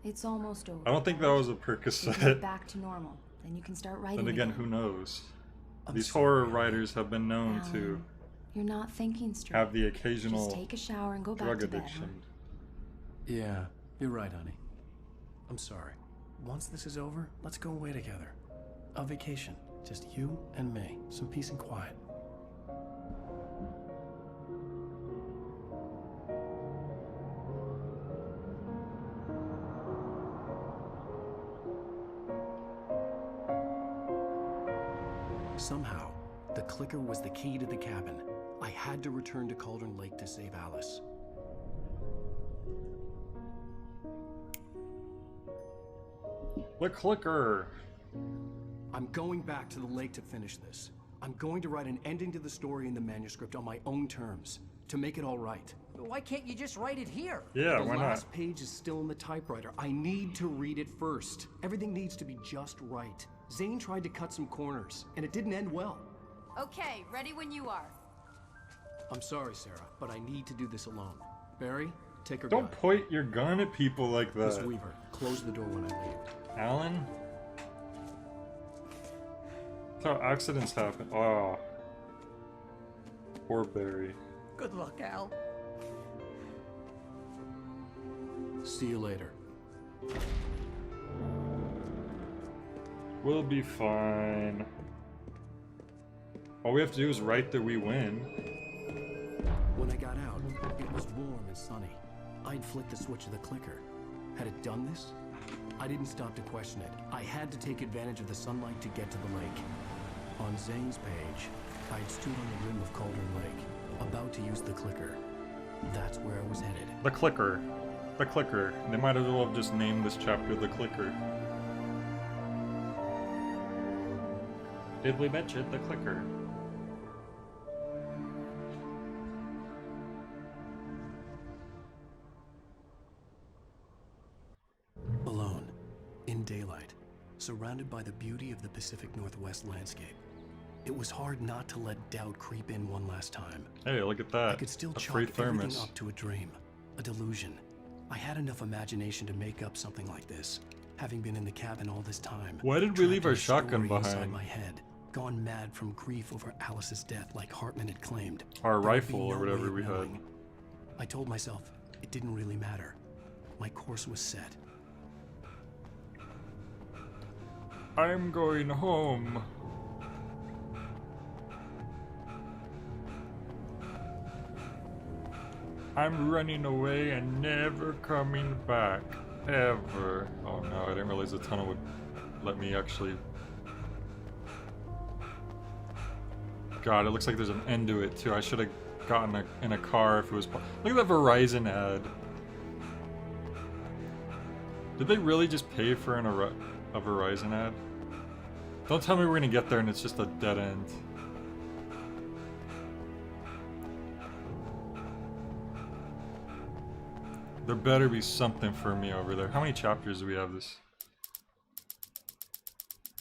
It's almost over. I don't think that was a You can Percocet. get back to normal. Then you can start writing Then again, again. who knows? I'm These sorry, horror Alan. writers have been known to Alan, you're not thinking straight. have the occasional Just take a shower and go back drug to bed, addiction. Yeah, you're right, honey. I'm sorry. Once this is over, let's go away together. A vacation. Just you and me. Some peace and quiet. Somehow, the clicker was the key to the cabin. I had to return to Cauldron Lake to save Alice. The clicker! I'm going back to the lake to finish this. I'm going to write an ending to the story in the manuscript on my own terms, to make it all right. Why can't you just write it here? Yeah, The why not? last page is still in the typewriter. I need to read it first. Everything needs to be just right. Zane tried to cut some corners, and it didn't end well. Okay, ready when you are. I'm sorry, Sarah, but I need to do this alone. Barry, take her Don't gun. point your gun at people like Miss that. Weaver, close the door when I leave. Alan? That's how accidents happen. Oh. Poor Barry. Good luck, Al. See you later. We'll be fine. All we have to do is write that we win. When I got out, it was warm and sunny. I'd flicked the switch of the clicker. Had it done this? I didn't stop to question it. I had to take advantage of the sunlight to get to the lake. On Zane's page, I'd stood on the rim of Cauldron Lake, about to use the clicker. That's where I was headed. The clicker. The clicker. They might as well have just named this chapter The Clicker. Did we mention the clicker? Alone, in daylight, surrounded by the beauty of the Pacific Northwest landscape. It was hard not to let doubt creep in one last time. Hey, look at that. I could still A chalk free everything thermos. up to a dream, a delusion. I had enough imagination to make up something like this, having been in the cabin all this time. Why did we trapped leave in our a shotgun story inside behind? my head, gone mad from grief over Alice's death like Hartman had claimed. Our There would be rifle or no whatever way of we had. knowing. I told myself it didn't really matter. My course was set. I'm going home. I'm running away and never coming back. Ever. Oh no, I didn't realize the tunnel would let me actually... God, it looks like there's an end to it too. I should have gotten in a car if it was... Look at that Verizon ad. Did they really just pay for a Verizon ad? Don't tell me we're gonna get there and it's just a dead end. There better be something for me over there. How many chapters do we have this?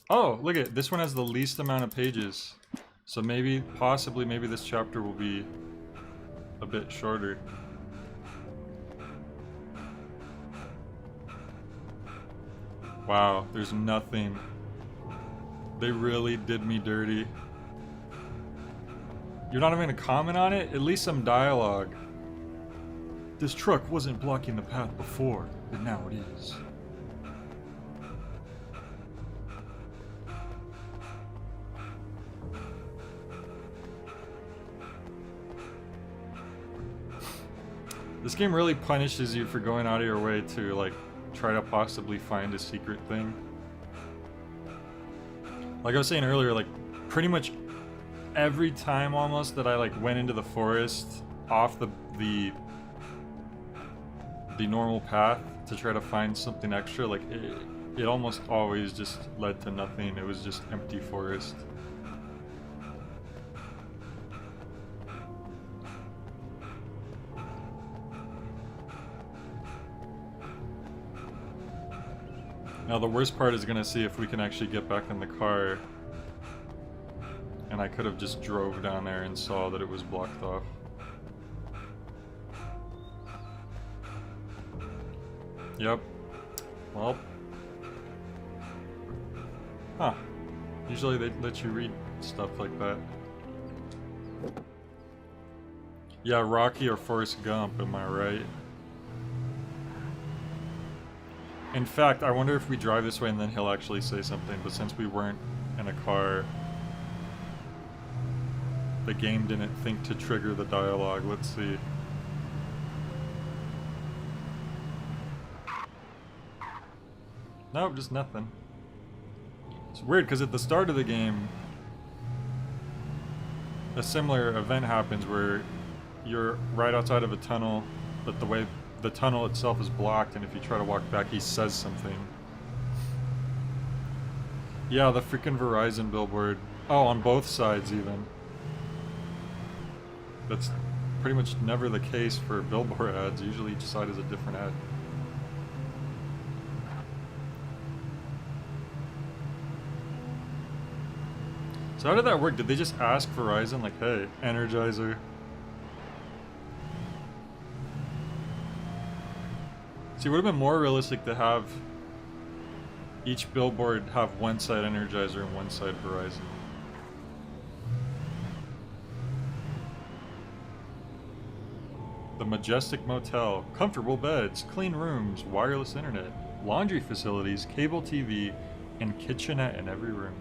Oh, look at it. This one has the least amount of pages. So maybe, possibly, maybe this chapter will be a bit shorter. Wow, there's nothing. They really did me dirty. You're not even gonna comment on it? At least some dialogue. This truck wasn't blocking the path before, but now it is. This game really punishes you for going out of your way to, like, try to possibly find a secret thing. Like I was saying earlier, like, pretty much every time almost that I, like, went into the forest off the normal path to try to find something extra, like, it almost always just led to nothing. It was just empty forest. Now the worst part is gonna see if we can actually get back in the car. And I could have just drove down there and saw that it was blocked off. Yep. Well. Huh. Usually they let you read stuff like that. Yeah, Rocky or Forrest Gump, am I right? In fact, I wonder if we drive this way and then he'll actually say something, but since we weren't in a car, the game didn't think to trigger the dialogue. Let's see. Nope, just nothing. It's weird because at the start of the game, a similar event happens where you're right outside of a tunnel, but the tunnel itself is blocked, and if you try to walk back, he says something. Yeah, the freaking Verizon billboard. Oh, on both sides even. That's pretty much never the case for billboard ads. Usually each side is a different ad. So how did that work? Did they just ask Verizon, like, hey, Energizer? See, it would have been more realistic to have each billboard have one side Energizer and one side Verizon. The Majestic Motel, comfortable beds, clean rooms, wireless internet, laundry facilities, cable TV, and kitchenette in every room.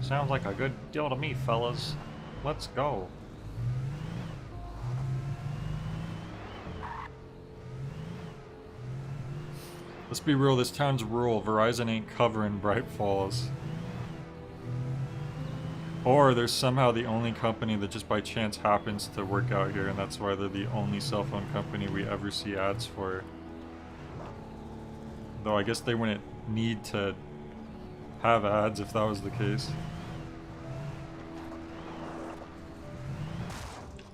Sounds like a good deal to me, fellas. Let's go. Let's be real, this town's rural. Verizon ain't covering Bright Falls. Or they're somehow the only company that just by chance happens to work out here, and that's why they're the only cell phone company we ever see ads for. Though I guess they wouldn't need to have ads if that was the case.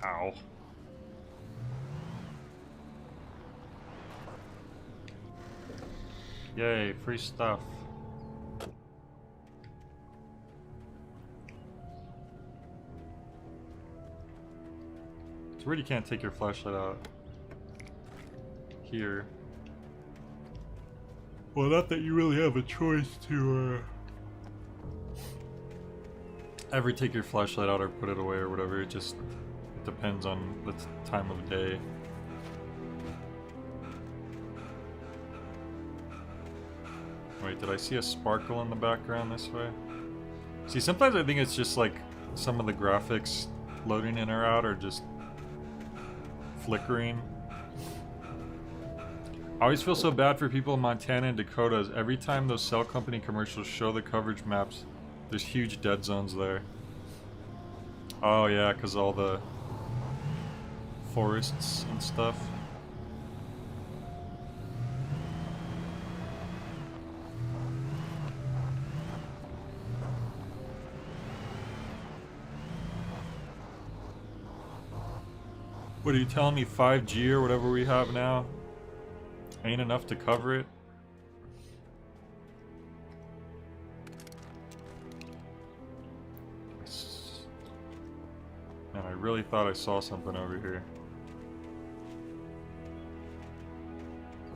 Ow. Yay, free stuff. It's weird you can't take your flashlight out here. Well, not that you really have a choice to ever take your flashlight out or put it away or whatever. It just depends on the time of day. Wait, did I see a sparkle in the background this way? See, sometimes I think it's just like some of the graphics loading in or out are just flickering. I always feel so bad for people in Montana and Dakotas. Every time those cell company commercials show the coverage maps, there's huge dead zones there. Oh yeah, because all the forests and stuff. What are you telling me, 5G or whatever we have now ain't enough to cover it? Man, I really thought I saw something over here.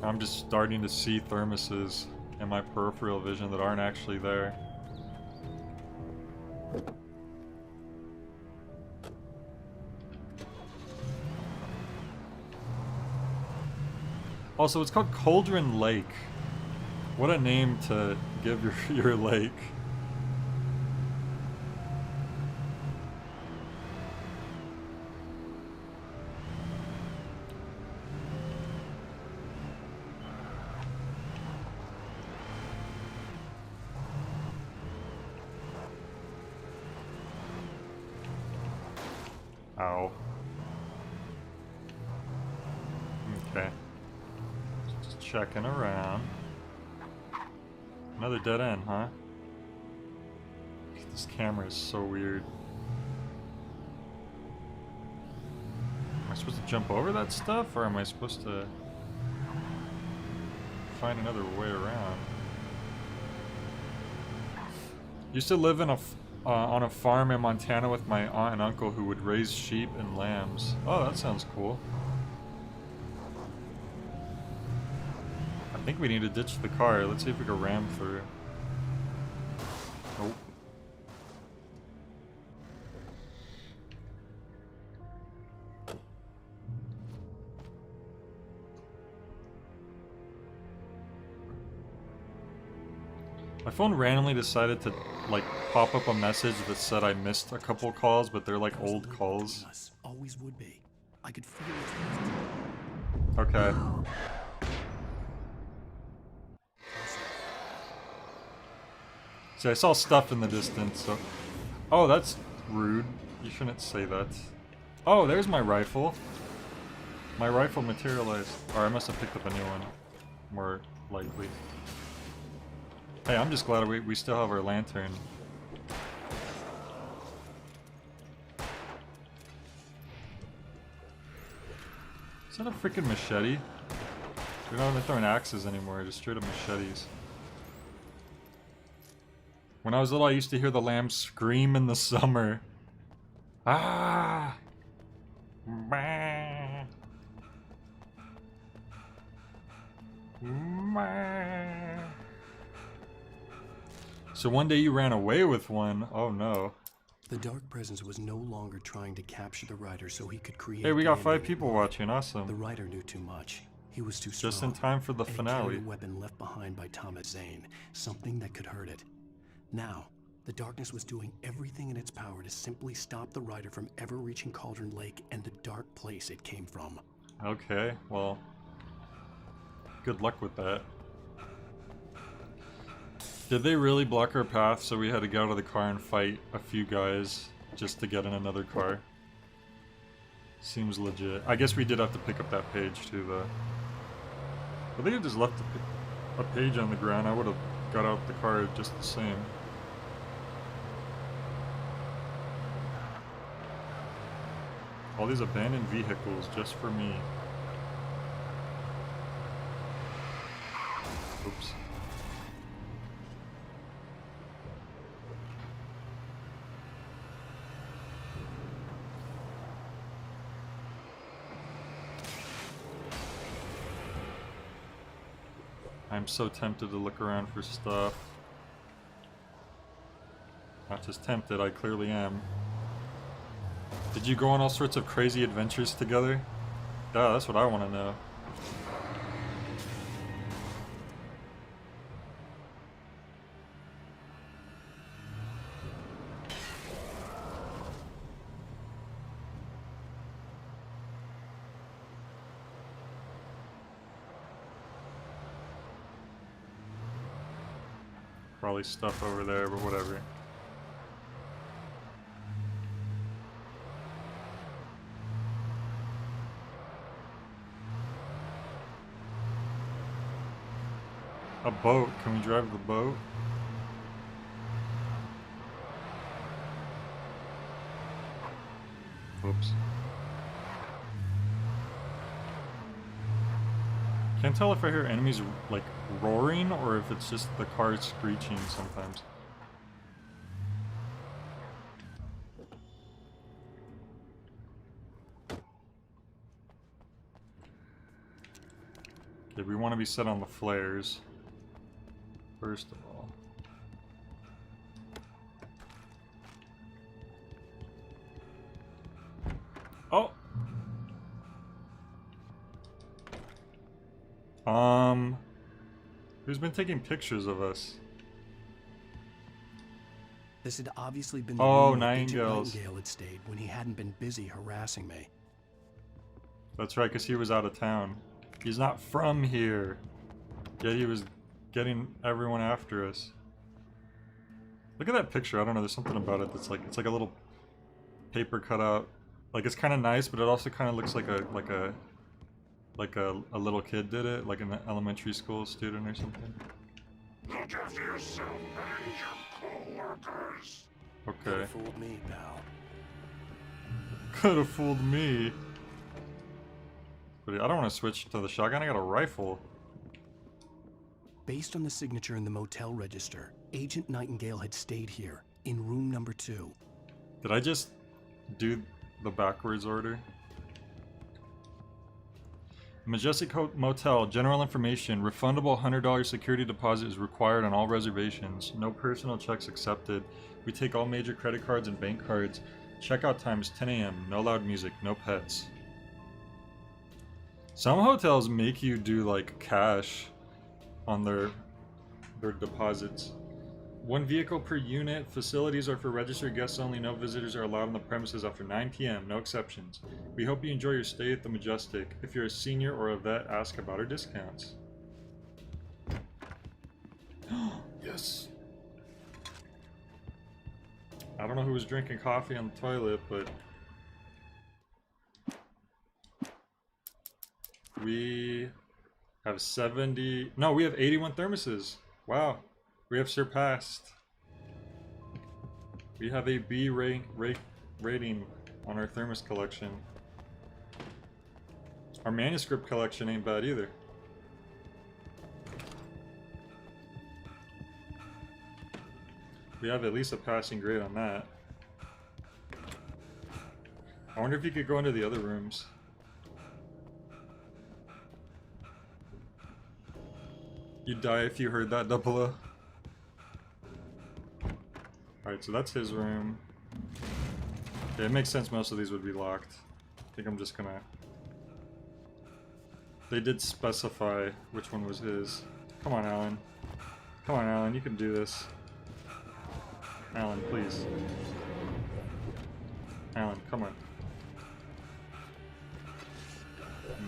I'm just starting to see thermoses in my peripheral vision that aren't actually there. Also, it's called Cauldron Lake. What a name to give your lake. Ow. Okay. Just checking around. Another dead end, huh? This camera is so weird. Am I supposed to jump over that stuff, or am I supposed to find another way around. Used to live in on a farm in Montana with my aunt and uncle who would raise sheep and lambs. Oh, that sounds cool. I think we need to ditch the car. Let's see if we can ram through. Nope. My phone randomly decided to, like, pop up a message that said I missed a couple calls, but they're like old calls. Always would be. I could feel it. Okay. See, I saw stuff in the distance, so... Oh, that's rude. You shouldn't say that. Oh, there's my rifle. My rifle materialized. Or I must have picked up a new one. More likely. Hey, I'm just glad we still have our lantern. Is that a freaking machete? We're not even throwing axes anymore, just straight up machetes. When I was little, I used to hear the lambs scream in the summer. Ah! Bah. Bah. So one day you ran away with one. Oh no. The dark presence was no longer trying to capture the rider so he could create. Hey, we got 5 people watching. Awesome. The rider knew too much. He was too strong. Just in time for the finale. A weapon left behind by Thomas Zane. Something that could hurt it. Now, the darkness was doing everything in its power to simply stop the rider from ever reaching Cauldron Lake and the dark place it came from. Okay, well, good luck with that. Did they really block our path so we had to get out of the car and fight a few guys just to get in another car? Seems legit. I guess we did have to pick up that page too, though. I think I just left a page on the ground. I would have got out the car just the same. All these abandoned vehicles just for me. Oops. I'm so tempted to look around for stuff. Not just tempted, I clearly am. Did you go on all sorts of crazy adventures together? Yeah, that's what I want to know. Probably stuff over there, but whatever. A boat? Can we drive the boat? Oops. Can't tell if I hear enemies like roaring or if it's just the car screeching sometimes. Okay, we want to be set on the flares. First of all. Oh! Who's been taking pictures of us? This had obviously been the room where Nightingale had stayed when he hadn't been busy harassing me. That's right, because he was out of town. He's not from here. Yet he was getting everyone after us. Look at that picture. I don't know, there's something about it that's like, it's like a little paper cutout. Like, it's kind of nice, but it also kind of looks like a little kid did it, like an elementary school student or something. Look after yourself and your co-workers. Okay. Could've fooled me, pal. Could've fooled me. But I don't want to switch to the shotgun. I got a rifle. Based on the signature in the motel register, Agent Nightingale had stayed here, in room number 2. Did I just do the backwards order? Majestic Motel, general information, refundable $100 security deposit is required on all reservations. No personal checks accepted. We take all major credit cards and bank cards. Checkout time is 10 a.m. No loud music, no pets. Some hotels make you do like cash on their deposits. 1 vehicle per unit. Facilities are for registered guests only. No visitors are allowed on the premises after 9 p.m. No exceptions. We hope you enjoy your stay at the Majestic. If you're a senior or a vet, ask about our discounts. Yes. I don't know who was drinking coffee on the toilet, but we have 70... No, we have 81 thermoses. Wow. We have surpassed. We have a B rating on our thermos collection. Our manuscript collection ain't bad either. We have at least a passing grade on that. I wonder if you could go into the other rooms. You'd die if you heard that, Double O. Alright, so that's his room. Yeah, it makes sense most of these would be locked. I think I'm just gonna... They did specify which one was his. Come on, Alan. Come on, Alan, you can do this. Alan, please. Alan, come on.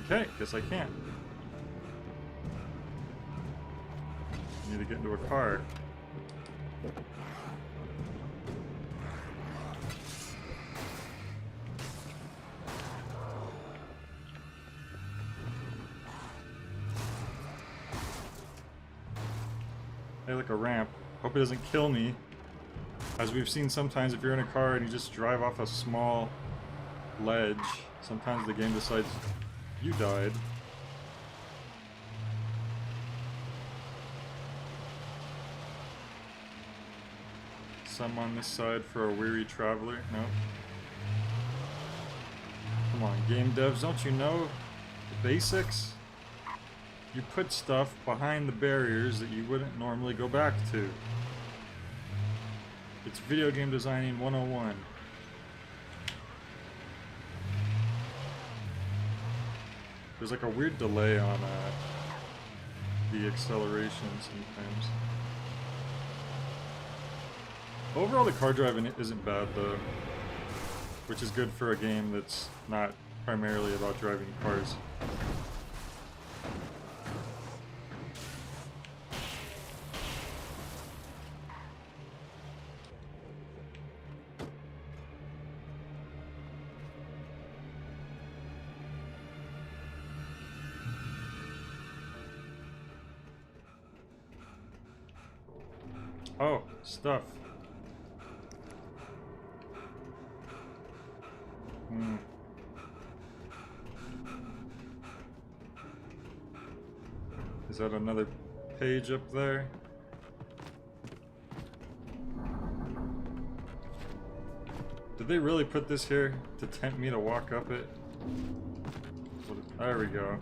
Okay, guess I can't. Need to get into a car. Hey, like a ramp. Hope it doesn't kill me. As we've seen sometimes, if you're in a car and you just drive off a small ledge, sometimes the game decides you died. Some on this side for a weary traveler. No. Come on, game devs, don't you know the basics? You put stuff behind the barriers that you wouldn't normally go back to. It's video game designing 101. There's like a weird delay on the acceleration sometimes. Overall, the car driving isn't bad though, which is good for a game that's not primarily about driving cars. Oh, stuff. Is that another page up there? Did they really put this here to tempt me to walk up it? There we go.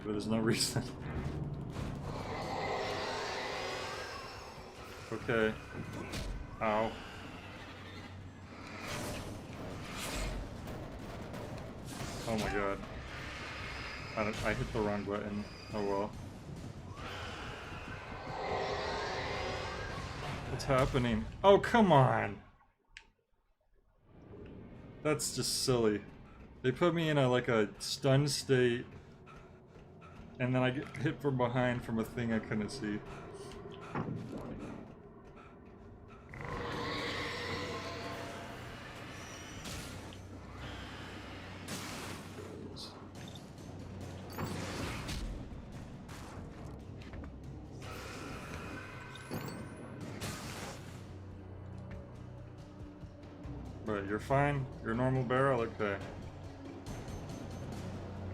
But there's no reason. Okay. Ow. Oh my god. I hit the wrong button. Oh well. What's happening? Oh, come on! That's just silly. They put me in a stunned state, and then I get hit from behind from a thing I couldn't see. But you're fine? You're a normal barrel? Okay.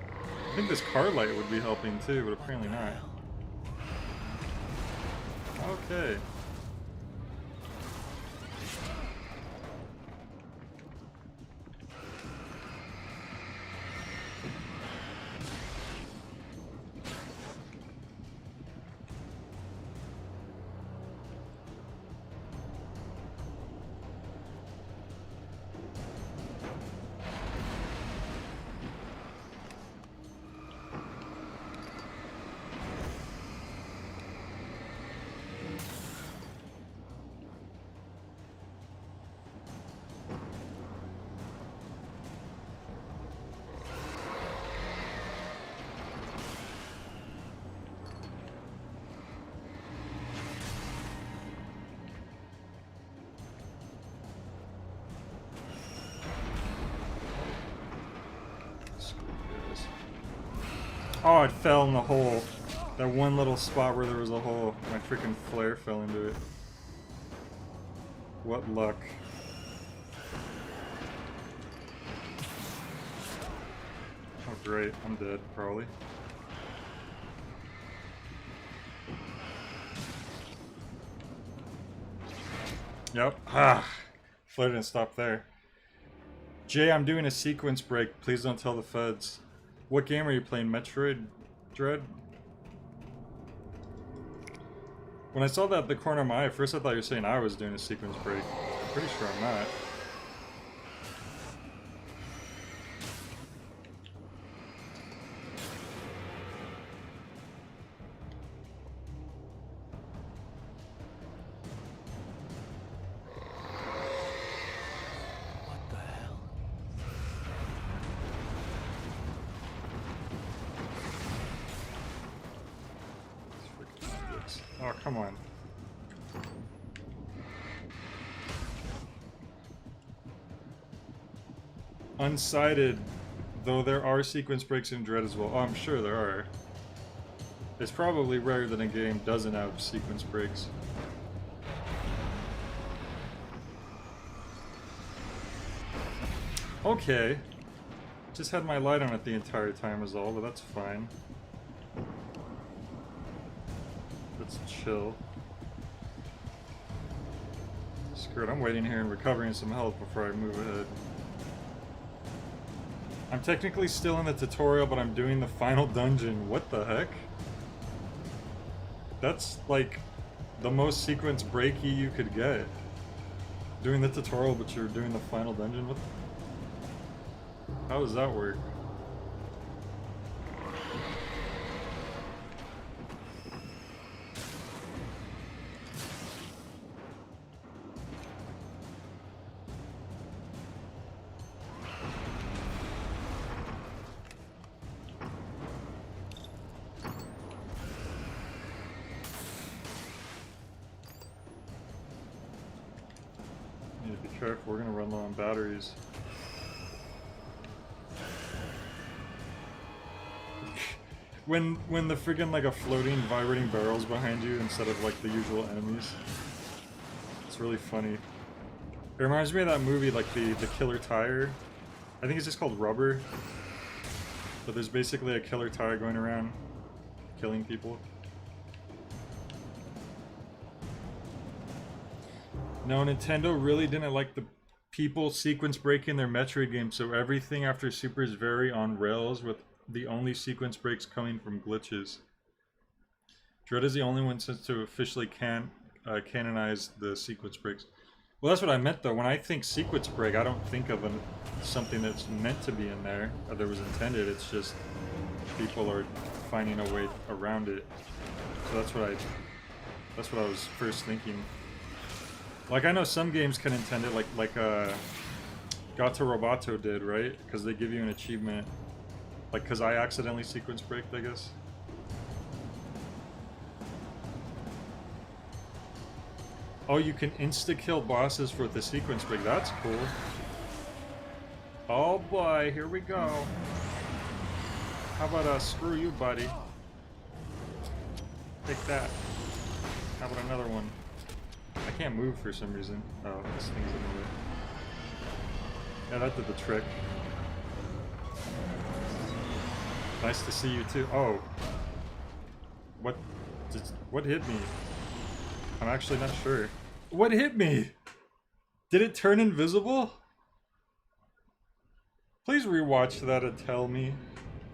I think this car light would be helping too, but apparently not. Okay. Oh, it fell in the hole. That one little spot where there was a hole. My freaking flare fell into it. What luck. Oh great, I'm dead, probably. Yep. Ah! Flare didn't stop there. Jay, I'm doing a sequence break. Please don't tell the feds. What game are you playing? Metroid Dread? When I saw that at the corner of my eye, at first I thought you were saying I was doing a sequence break. I'm pretty sure I'm not. Oh, come on. Unsighted, though there are sequence breaks in Dread as well. Oh, I'm sure there are. It's probably rare that a game doesn't have sequence breaks. Okay. Just had my light on it the entire time is all, but that's fine. Let's chill. Screw it, I'm waiting here and recovering some health before I move ahead. I'm technically still in the tutorial, but I'm doing the final dungeon. What the heck? That's like the most sequence breaky you could get. Doing the tutorial, but you're doing the final dungeon? What? How does that work? Careful, we're gonna run low on batteries. when the friggin' like a floating vibrating barrel's behind you instead of like the usual enemies. It's really funny. It reminds me of that movie, like the killer tire. I think it's just called Rubber. But there's basically a killer tire going around killing people. No, Nintendo really didn't like the people sequence breaking their Metroid games, so everything after Super is very on rails, with the only sequence breaks coming from glitches. Dread is the only one since to officially canonize the sequence breaks. Well, that's what I meant though. When I think sequence break, I don't think of something that's meant to be in there, or that was intended. It's just people are finding a way around it. So that's what I was first thinking. Like, I know some games can intend it, like Gato Roboto did, right? Because they give you an achievement. Like, because I accidentally sequence braked, I guess. Oh, you can insta-kill bosses with the sequence break. That's cool. Oh boy, here we go. How about screw you, buddy? Take that. How about another one? I can't move for some reason. Oh, this thing's in the way. Yeah, that did the trick. Nice to see you too. Oh. What hit me? I'm actually not sure. What hit me? Did it turn invisible? Please rewatch that and tell me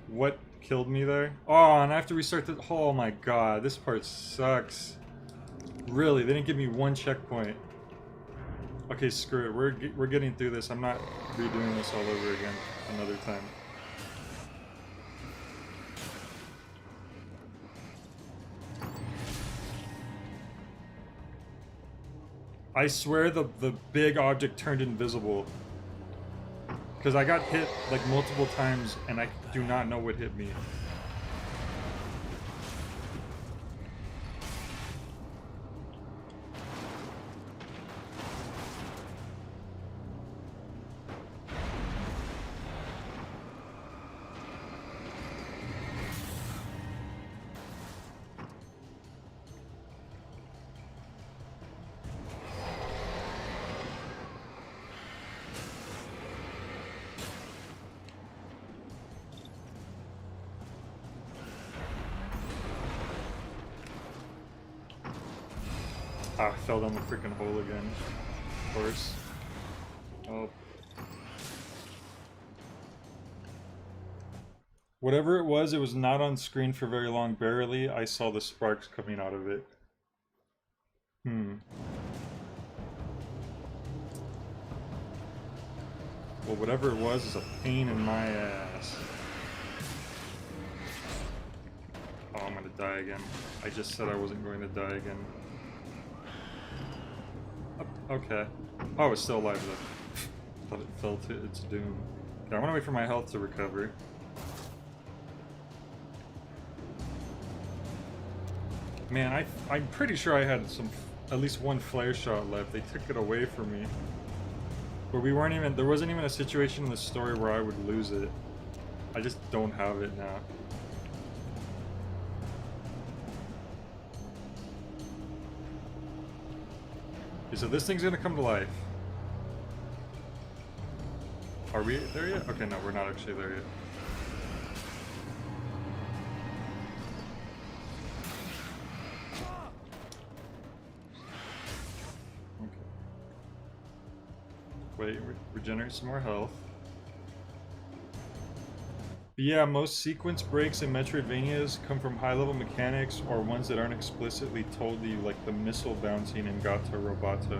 what killed me there. Oh, and I have to restart the... Oh my god, this part sucks. Really, they didn't give me one checkpoint. Okay, screw it. We're getting through this. I'm not redoing this all over again another time. I swear the big object turned invisible. Because I got hit like multiple times and I do not know what hit me. Ah, fell down the freaking hole again. Of course. Oh. Whatever it was not on screen for very long. Barely. I saw the sparks coming out of it. Well, whatever it was is a pain in my ass. Oh, I'm gonna die again. I just said I wasn't going to die again. Okay. Oh, it's still alive though. Thought it fell to its doom. Okay, I want to wait for my health to recover. Man, I'm pretty sure I had at least one flare shot left. They took it away from me. But there wasn't even a situation in the story where I would lose it. I just don't have it now. Okay, so this thing's gonna come to life. Are we there yet? Okay, no, we're not actually there yet. Okay. Wait, regenerate some more health. But yeah, most sequence breaks in Metroidvanias come from high-level mechanics or ones that aren't explicitly told to you, like the missile bouncing in Gato Roboto.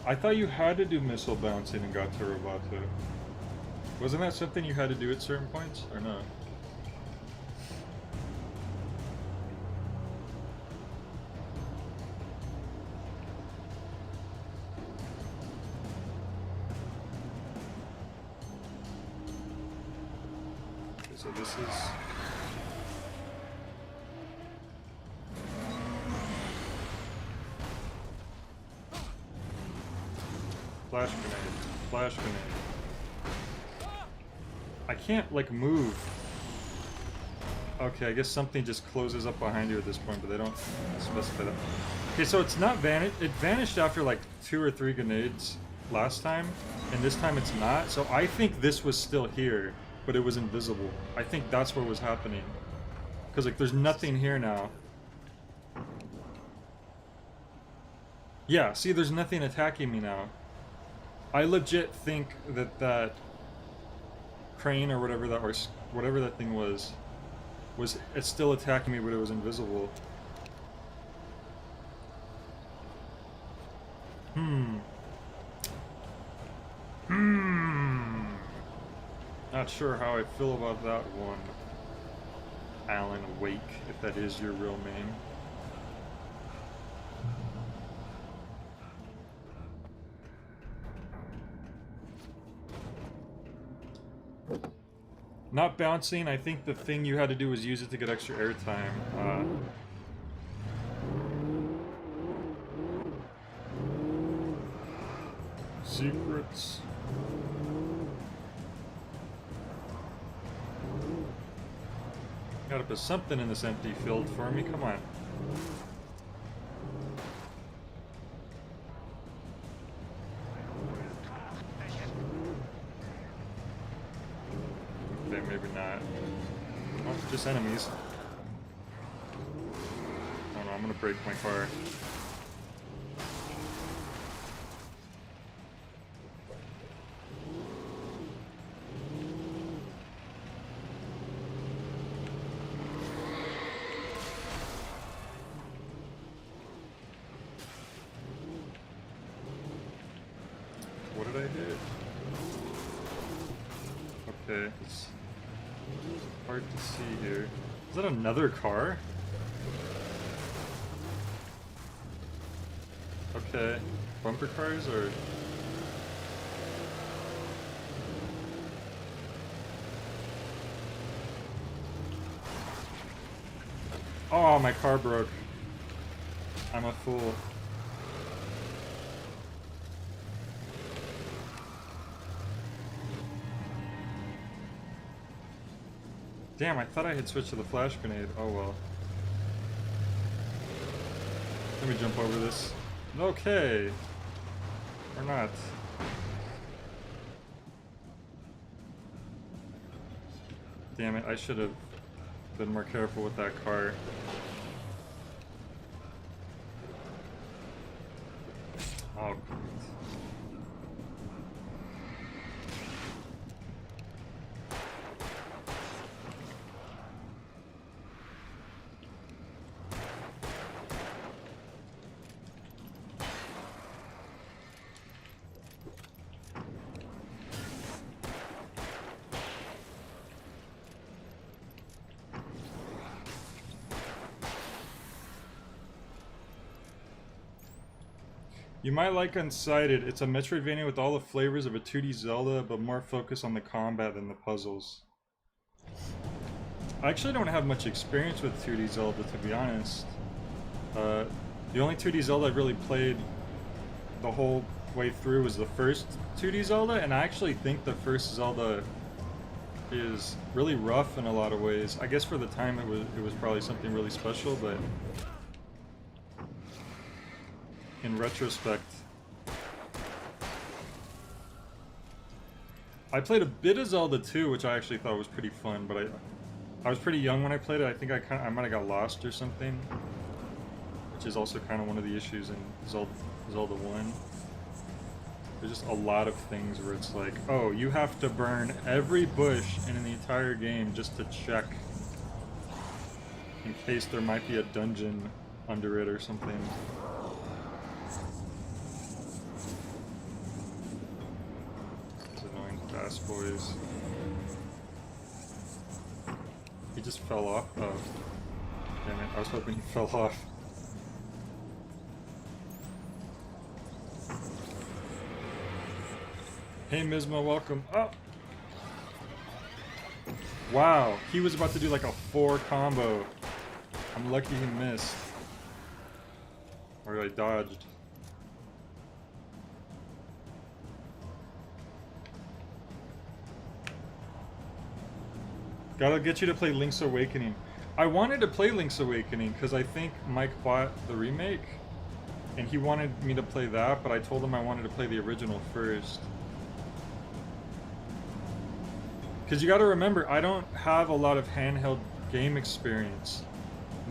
I thought you had to do missile bouncing in Gato Roboto. Wasn't that something you had to do at certain points, or not? So this is... Flash grenade. Flash grenade. I can't, like, move. Okay, I guess something just closes up behind you at this point, but they don't specify that. Okay, so it's not vanished. It vanished after, like, 2 or 3 grenades last time, and this time it's not. So I think this was still here, but it was invisible. I think that's what was happening. Because, like, there's nothing here now. Yeah, see, there's nothing attacking me now. I legit think that that crane or whatever that thing was it's still attacking me, but it was invisible. Not sure how I feel about that one. Alan Wake, if that is your real name. Not bouncing, I think the thing you had to do was use it to get extra airtime. Secrets. Gotta put something in this empty field for me, come on. Okay, maybe not. Oh, just enemies. gonna break my car. What did I hit? Okay, it's hard to see here. Is that another car? Okay, bumper cars or... Oh, my car broke. I'm a fool. Damn, I thought I had switched to the flash grenade. Oh well. Let me jump over this. Okay. Or not. Damn it, I should have been more careful with that car. Oh, great. You might like Unsighted. It's a Metroidvania with all the flavors of a 2D Zelda, but more focus on the combat than the puzzles. I actually don't have much experience with 2D Zelda, to be honest. The only 2D Zelda I've really played the whole way through was the first 2D Zelda, and I actually think the first Zelda is really rough in a lot of ways. I guess for the time it was probably something really special, but in retrospect, I played a bit of Zelda 2, which I actually thought was pretty fun, but I was pretty young when I played it. I think I might have got lost or something, which is also kind of one of the issues in Zelda 1. There's just a lot of things where it's like, oh, you have to burn every bush in the entire game just to check in case there might be a dungeon under it or something. Fast boys. He just fell off. Oh. Damn it, I was hoping he fell off. Hey Mizma, welcome. Oh! Wow, he was about to do like a 4 combo. I'm lucky he missed. Or I dodged. Gotta get you to play Link's Awakening. I wanted to play Link's Awakening because I think Mike bought the remake and he wanted me to play that, but I told him I wanted to play the original first. Because you gotta remember, I don't have a lot of handheld game experience.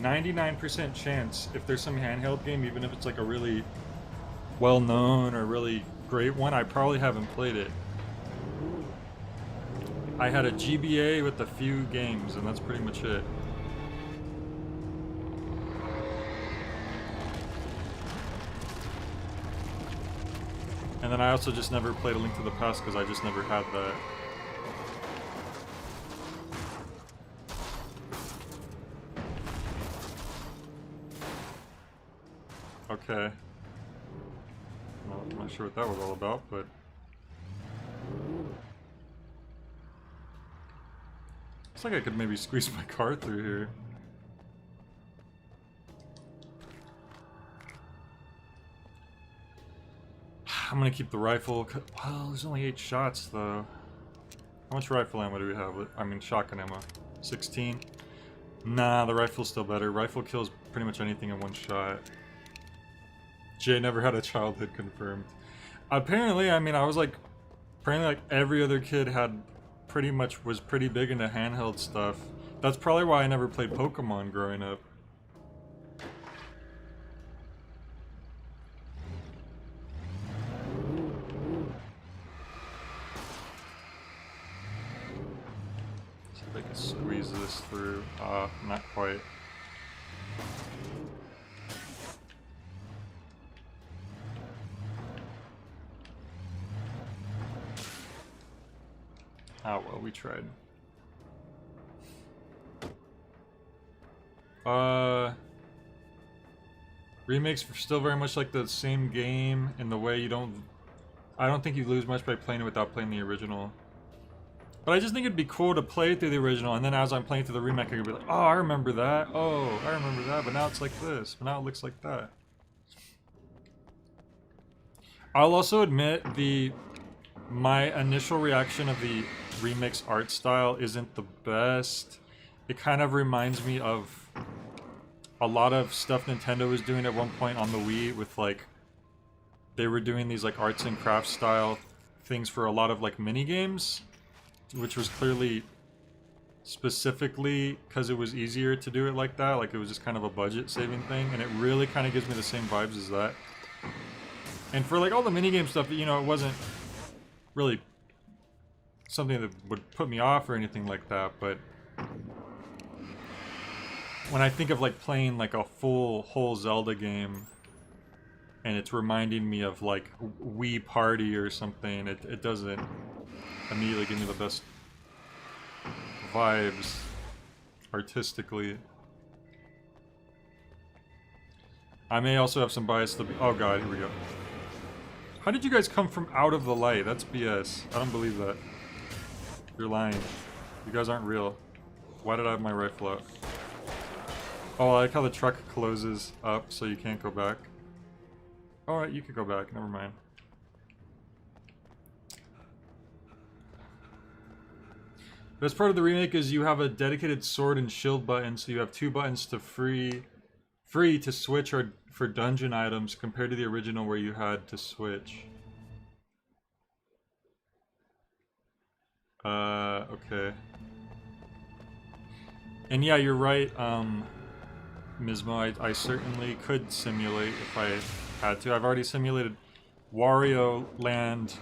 99% chance, if there's some handheld game, even if it's like a really well-known or really great one, I probably haven't played it. I had a GBA with a few games, and that's pretty much it. And then I also just never played A Link to the Past because I just never had that. Okay. Well, I'm not sure what that was all about, but... Looks like I could maybe squeeze my car through here. I'm gonna keep the rifle. Well, there's only 8 shots though. How much rifle ammo do we have? I mean, shotgun ammo. 16? Nah, the rifle's still better. Rifle kills pretty much anything in 1 shot. Jay never had a childhood confirmed. Apparently, I mean, apparently like every other kid had was pretty big into handheld stuff. That's probably why I never played Pokemon growing up. if I can squeeze this through. Not quite. Ah, well, we tried. Remakes are still very much like the same game in the way I don't think you lose much by playing it without playing the original. But I just think it'd be cool to play through the original, and then as I'm playing through the remake, I could be like, oh, I remember that. Oh, I remember that, but now it's like this. But now it looks like that. I'll also admit my initial reaction of the remix art style isn't the best. It kind of reminds me of a lot of stuff Nintendo was doing at one point on the Wii with like, they were doing these like arts and crafts style things for a lot of like mini games, which was clearly specifically because it was easier to do it like that. Like it was just kind of a budget saving thing, and it really kind of gives me the same vibes as that. And for like all the minigame stuff, you know, it wasn't really something that would put me off or anything like that, but when I think of like playing like a whole Zelda game and it's reminding me of like Wii Party or something, it doesn't immediately give me the best vibes artistically. I may also have some bias to be— oh god, here we go. How did you guys come from out of the light? That's BS. I don't believe that. You're lying. You guys aren't real. Why did I have my rifle out? Oh, I like how the truck closes up so you can't go back. Alright, you could go back. Never mind. Best part of the remake is you have a dedicated sword and shield button, so you have 2 buttons to free to switch or for dungeon items compared to the original where you had to switch. Okay. And yeah, you're right, Mismo, I certainly could simulate if I had to. I've already simulated Wario Land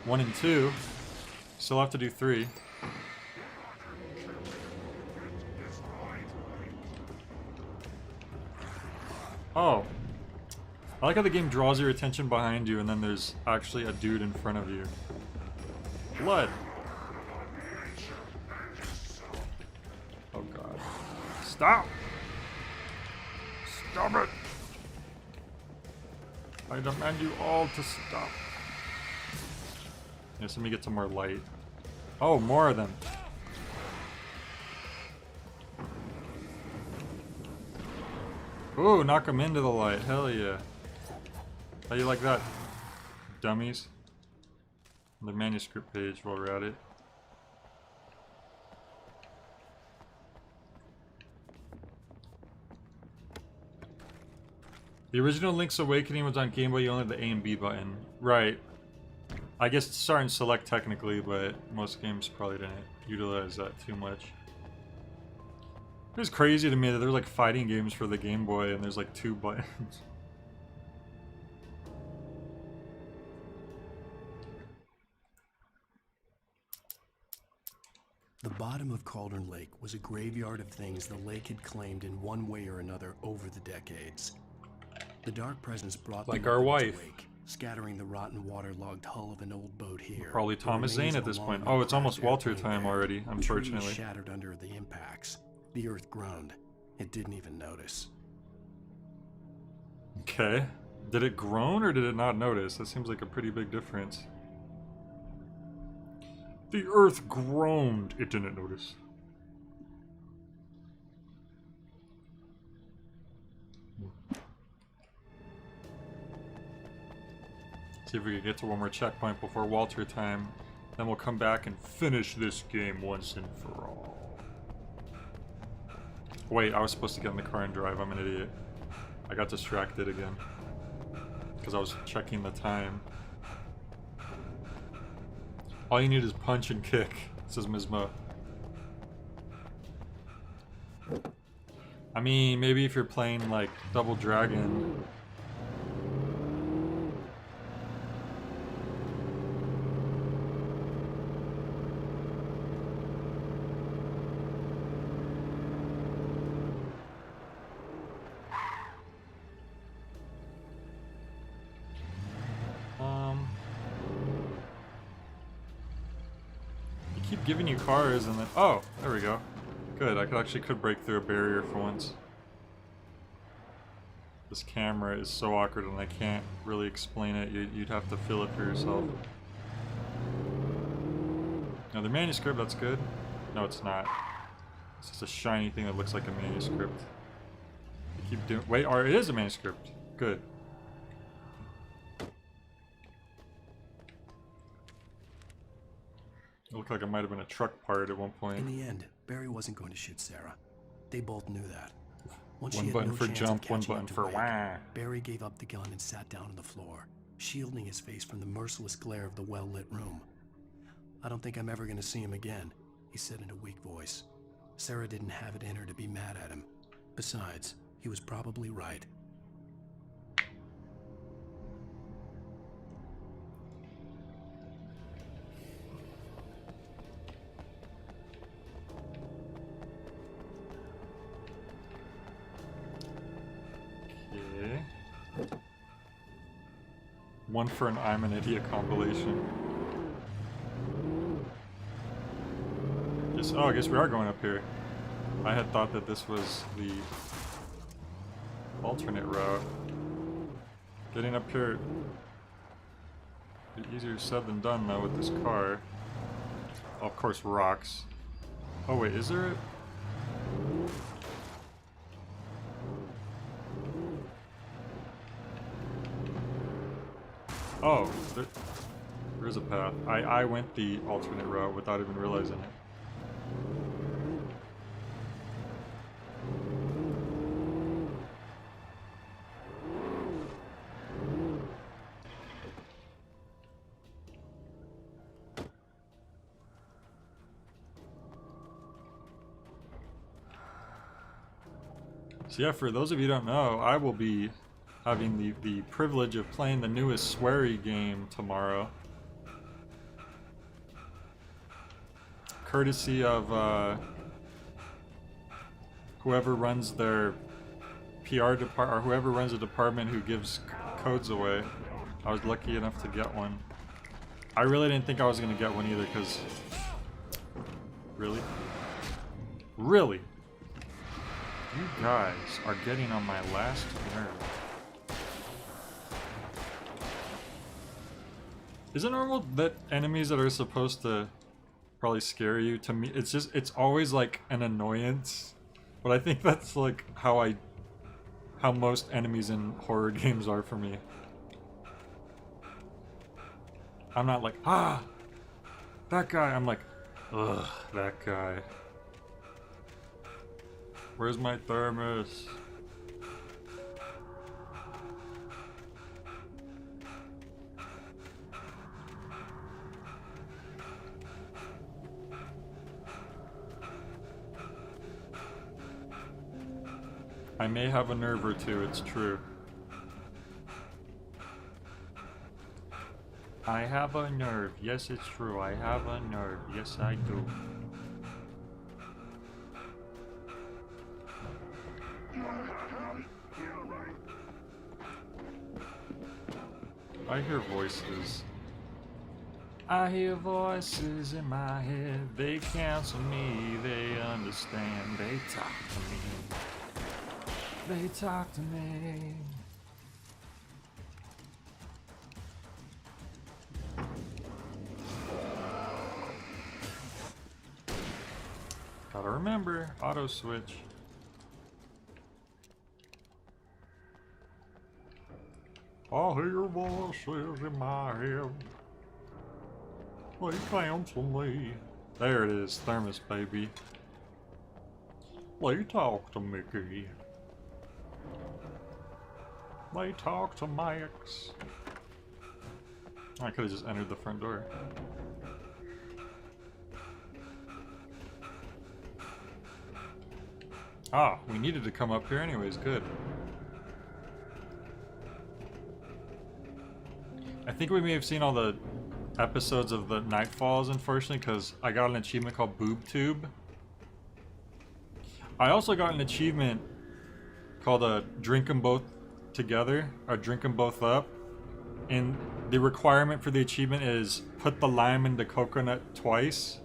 1 and 2. Still have to do 3. Oh. I like how the game draws your attention behind you and then there's actually a dude in front of you. Blood. Oh god. Stop! Stop it! I demand you all to stop. Yes, let me get some more light. Oh, more of them. Ooh, knock them into the light. Hell yeah. How you like that, dummies? The manuscript page while we're at it. The original Link's Awakening was on Game Boy, you only had the A and B button. Right. I guess it's starting to select technically, but most games probably didn't utilize that too much. It was crazy to me that there's like fighting games for the Game Boy and there's like 2 buttons. The bottom of Cauldron Lake was a graveyard of things the lake had claimed in one way or another over the decades. The dark presence brought like them our up wife, to wake, scattering the rotten waterlogged hull of an old boat here. Probably Thomas Zane at this point. Oh, it's almost Walter time already, unfortunately. Trees shattered under the impacts. The earth groaned. It didn't even notice. Okay. Did it groan or did it not notice? That seems like a pretty big difference. The earth groaned. It didn't notice. See if we can get to one more checkpoint before Walter time. Then we'll come back and finish this game once and for all. Wait, I was supposed to get in the car and drive. I'm an idiot. I got distracted again. Because I was checking the time. All you need is punch and kick, says Mismo. I mean, maybe if you're playing like Double Dragon. keep giving you cars and then... Oh, there we go. Good, I could break through a barrier for once. This camera is so awkward and I can't really explain it. You'd have to feel it for yourself. Now the manuscript, that's good. No, it's not. It's just a shiny thing that looks like a manuscript. You keep doing... Wait, or it is a manuscript. Good. It looked like it might have been a truck part at one point. In the end, Barry wasn't going to shoot Sarah. They both knew that. Once One she had button no for chance of jump, one catching button up to for Wade, wah. Barry gave up the gun and sat down on the floor, shielding his face from the merciless glare of the well-lit room. "I don't think I'm ever going to see him again," he said in a weak voice. Sarah didn't have it in her to be mad at him. Besides, he was probably right. Okay. One for an I'm an Idiot compilation. Oh, I guess we are going up here. I had thought that this was the alternate route. Getting up here be easier said than done though with this car. Oh, of course, rocks. Oh wait, is there a... Oh, there is a path. I went the alternate route without even realizing it. So yeah, for those of you who don't know, I will be having the privilege of playing the newest Swery game tomorrow. Courtesy of whoever runs their PR department, or whoever runs a department who gives codes away. I was lucky enough to get one. I really didn't think I was going to get one either, because... Really? Really? You guys are getting on my last nerve. Is it normal that enemies that are supposed to probably scare you, to me, it's always like an annoyance. But I think that's like how most enemies in horror games are for me. I'm not like, ah, that guy. I'm like, ugh, that guy. Where's my thermos? I may have a nerve or two, it's true. I have a nerve. Yes, it's true. I have a nerve. Yes, I do. I hear voices. I hear voices in my head. They counsel me. They understand. They talk to me. They talk to me. Gotta remember, auto switch. I hear voices in my head. They counsel me. There it is, thermos baby. They talk to Mickey. They talk to Max. I could have just entered the front door. Ah, we needed to come up here anyways, good. I think we may have seen all the episodes of the Nightfalls, unfortunately, because I got an achievement called Boob Tube. I also got an achievement called Drink Them Both Together, or Drink Them Both Up. And the requirement for the achievement is put the lime into coconut twice.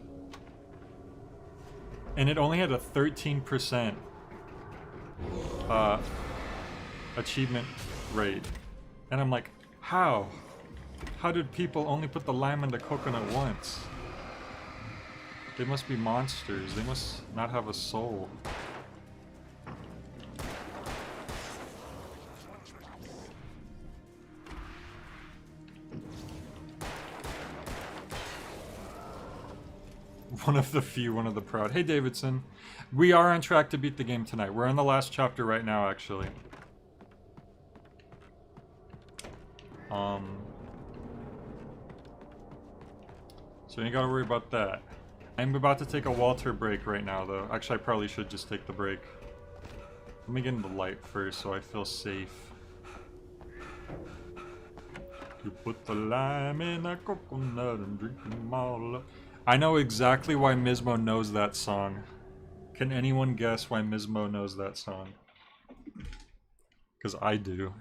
and it only had a 13% achievement rate. And I'm like, how? How did people only put the lime in the coconut once? They must be monsters. They must not have a soul. One of the few, one of the proud. Hey Davidson, we are on track to beat the game tonight. We're in the last chapter right now, actually. So you ain't gotta worry about that. I'm about to take a Walter break right now, though. Actually, I probably should just take the break. Let me get in the light first so I feel safe. You put the lime in a coconut and drink them all up. I know exactly why Mismo knows that song. Can anyone guess why Mismo knows that song? Because I do.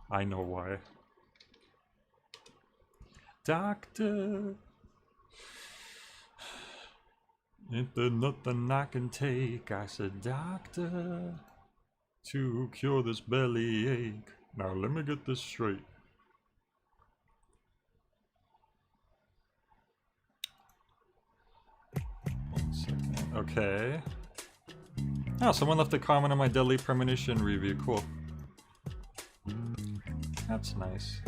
I know why. Doctor, ain't there nothing I can take? I said, doctor, to cure this bellyache. Now let me get this straight. One second. Okay. Oh, someone left a comment on my Deadly Premonition review. Cool. That's nice.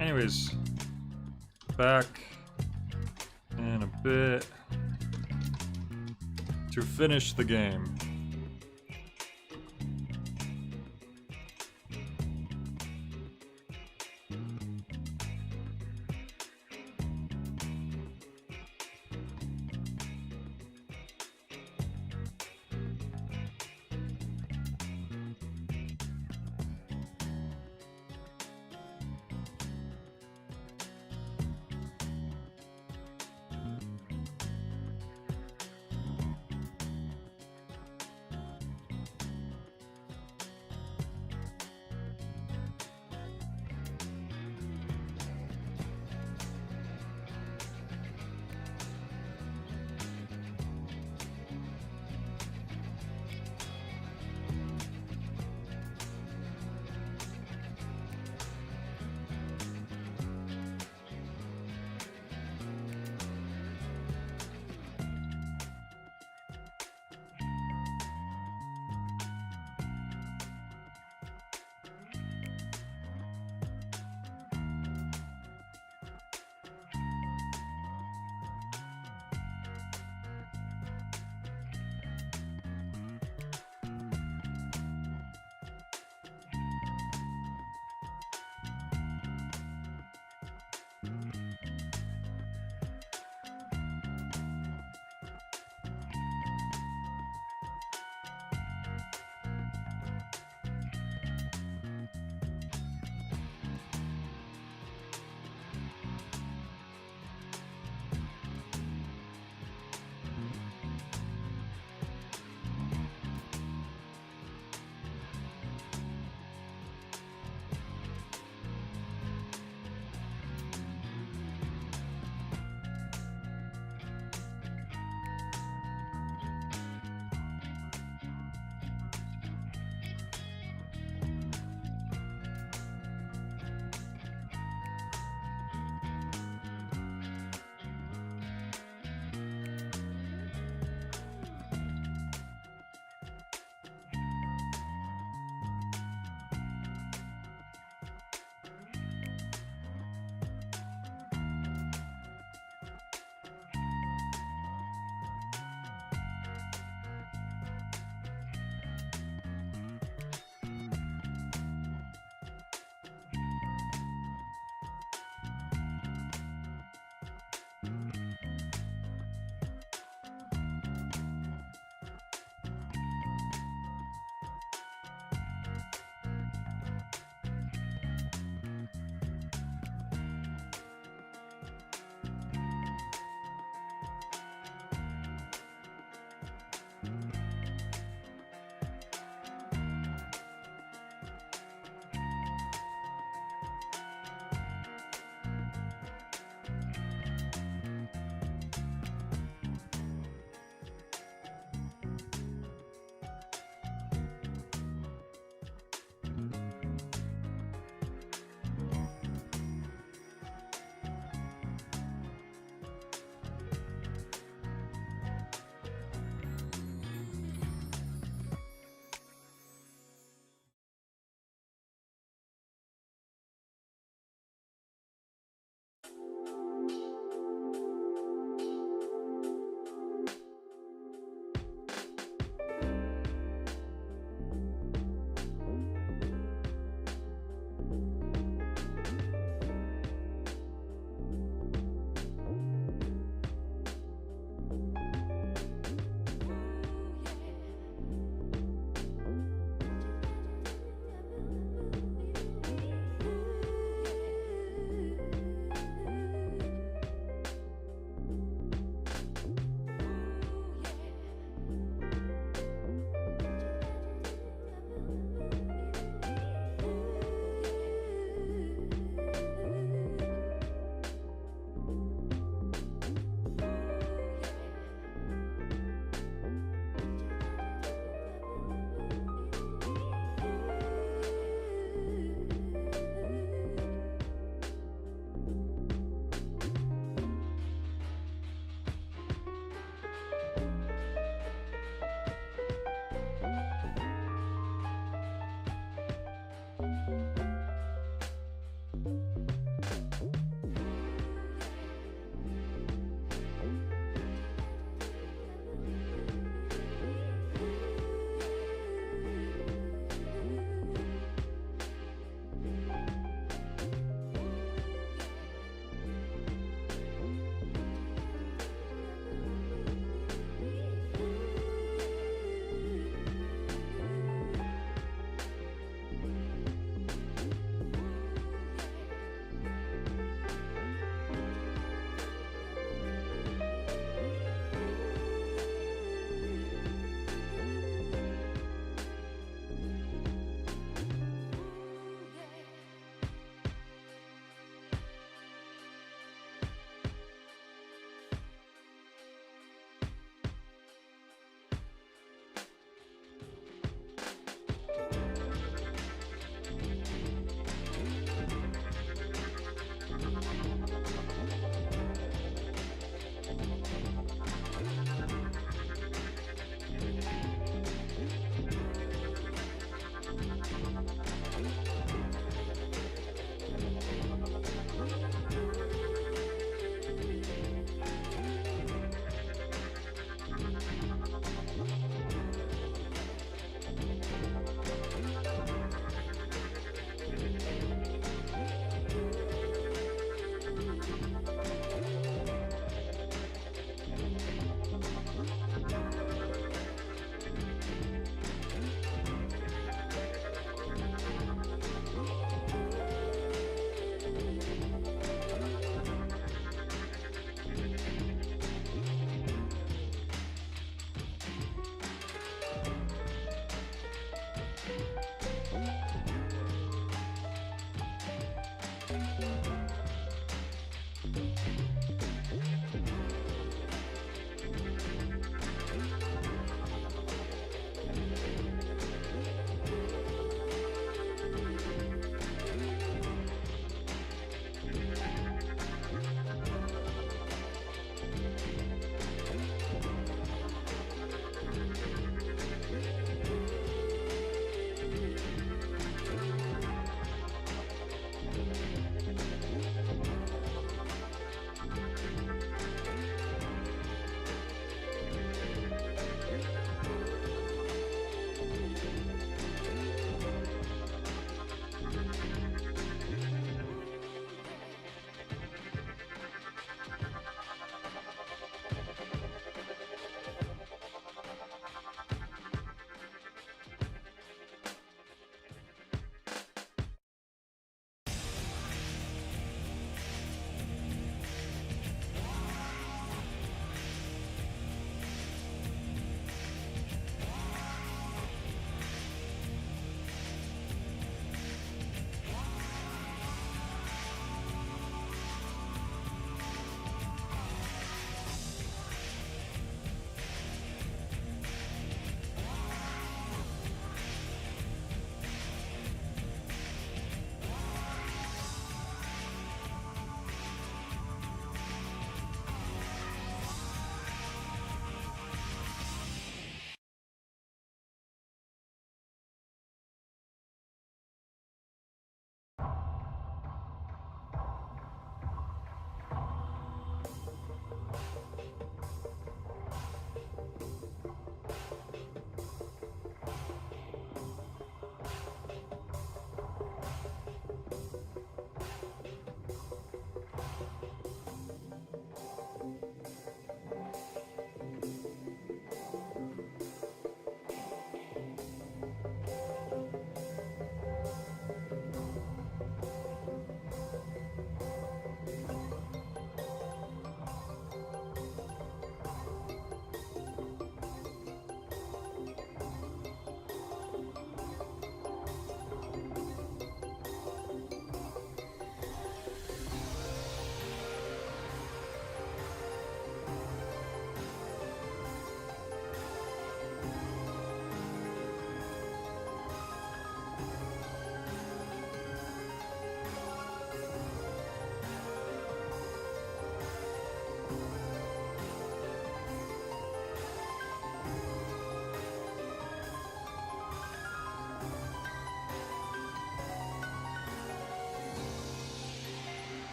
Anyways, back in a bit to finish the game.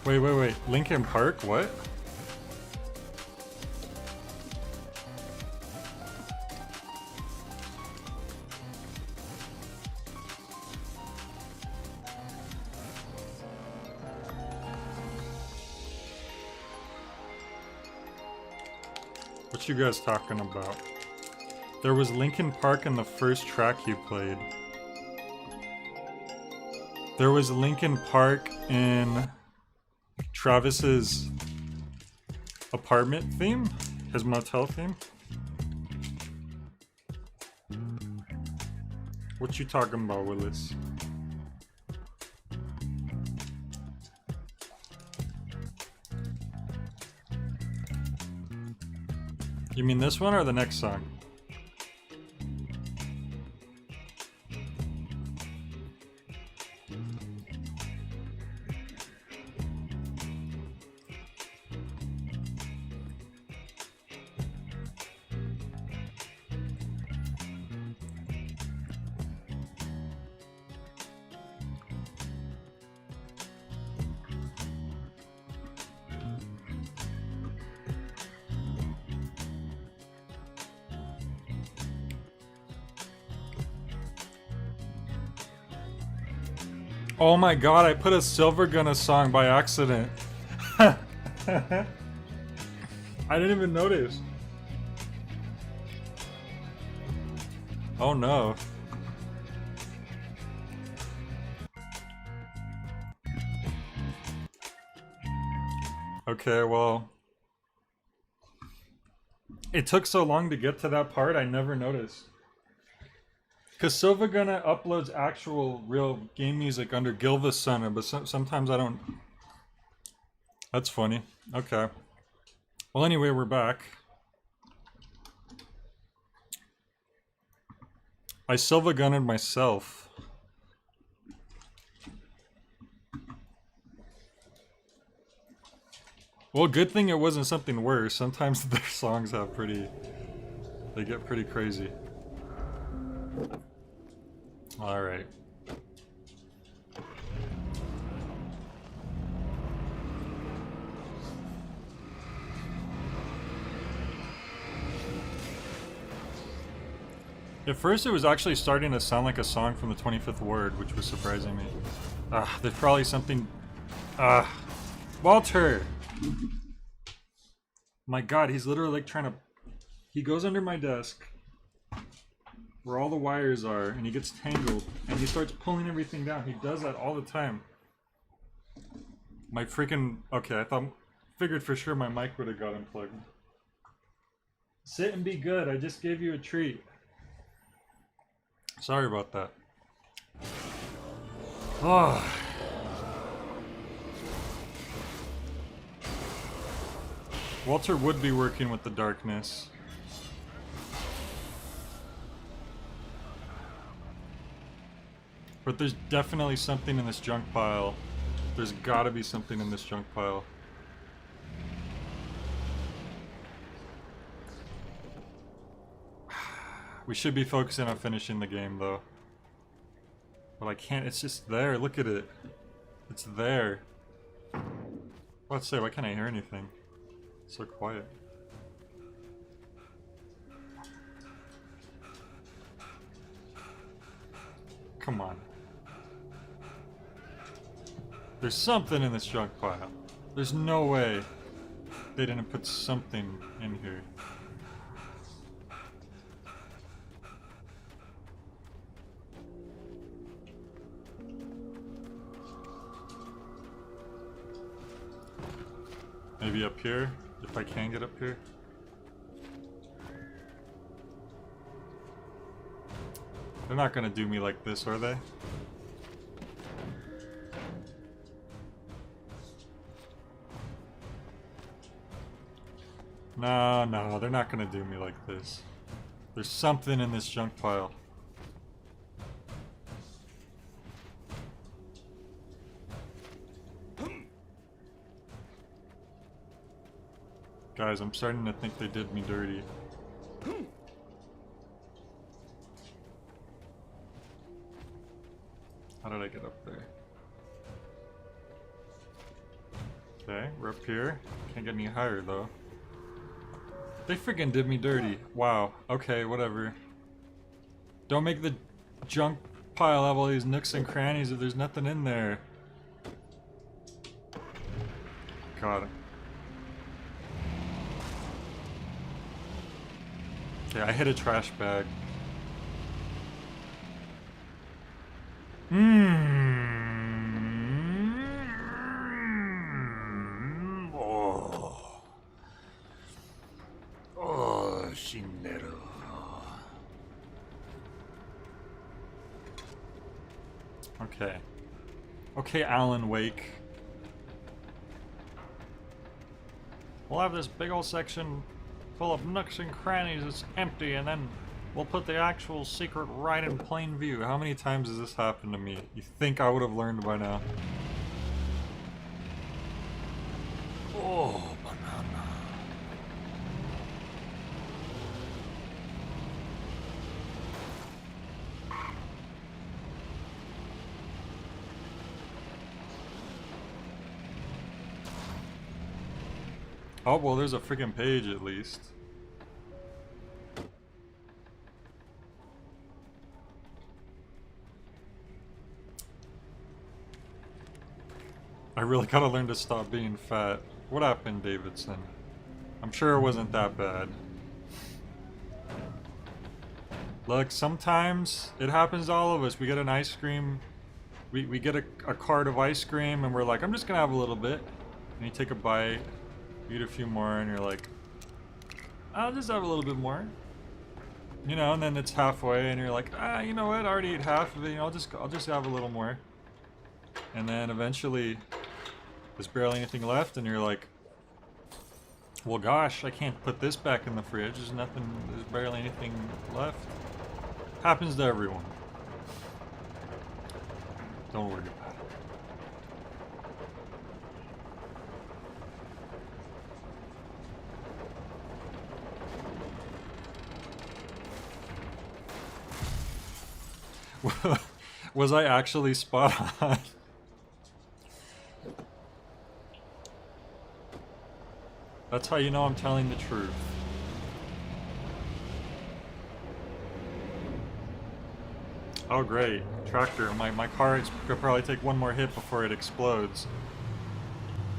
Wait. Lincoln Park? What? What you guys talking about? There was Lincoln Park in the first track you played. There was Lincoln Park in Travis's apartment theme? His motel theme? What you talking about, Willis? You mean this one or the next song? Oh my god, I put a Silver Gunna song by accident. I didn't even notice. Oh no. Okay, well. It took so long to get to that part, I never noticed. Because Silva Gunna uploads actual, real game music under Gilva's Sana, but sometimes I don't. That's funny. Okay. Well, anyway, we're back. I Silva Gunned myself. Well, good thing it wasn't something worse. Sometimes their songs have pretty. They get pretty crazy. Alright. At first it was actually starting to sound like a song from the 25th Ward, which was surprising me. There's probably something... Walter! My god, he's literally like trying to... He goes under my desk, where all the wires are, and he gets tangled, and he starts pulling everything down. He does that all the time. My freaking... Okay, figured for sure my mic would have got unplugged. Sit and be good, I just gave you a treat. Sorry about that. Oh. Walter would be working with the darkness. But there's definitely something in this junk pile. There's gotta be something in this junk pile. We should be focusing on finishing the game, though. But I can't, it's just there, look at it. It's there. Let's say, why can't I hear anything? It's so quiet. Come on. There's something in this junk pile. There's no way they didn't put something in here. Maybe up here, if I can get up here. They're not gonna do me like this, are they? No, they're not gonna do me like this. There's something in this junk pile. Guys, I'm starting to think they did me dirty. How did I get up there? Okay, we're up here. Can't get any higher though. They freaking did me dirty. Wow. Okay, whatever. Don't make the junk pile have all these nooks and crannies if there's nothing in there. Got it. Okay, I hit a trash bag. Oh, Shinero. Okay. Okay, Alan Wake. We'll have this big old section full of nooks and crannies that's empty, and then we'll put the actual secret right in plain view. How many times has this happened to me? You think I would have learned by now? Oh, banana. Oh, well, there's a freaking page at least. I really gotta learn to stop being fat. What happened, Davidson? I'm sure it wasn't that bad. Look, sometimes it happens to all of us. We get an ice cream. We get a cart of ice cream and we're like, I'm just gonna have a little bit. And you take a bite, eat a few more, and you're like, I'll just have a little bit more. You know, and then it's halfway and you're like, you know what, I already ate half of it, you know, I'll just have a little more. And then eventually there's barely anything left and you're like, well gosh, I can't put this back in the fridge, there's barely anything left. Happens to everyone. Don't worry about it. Was I actually spot on? That's how you know I'm telling the truth. Oh great, tractor. My car could probably take one more hit before it explodes.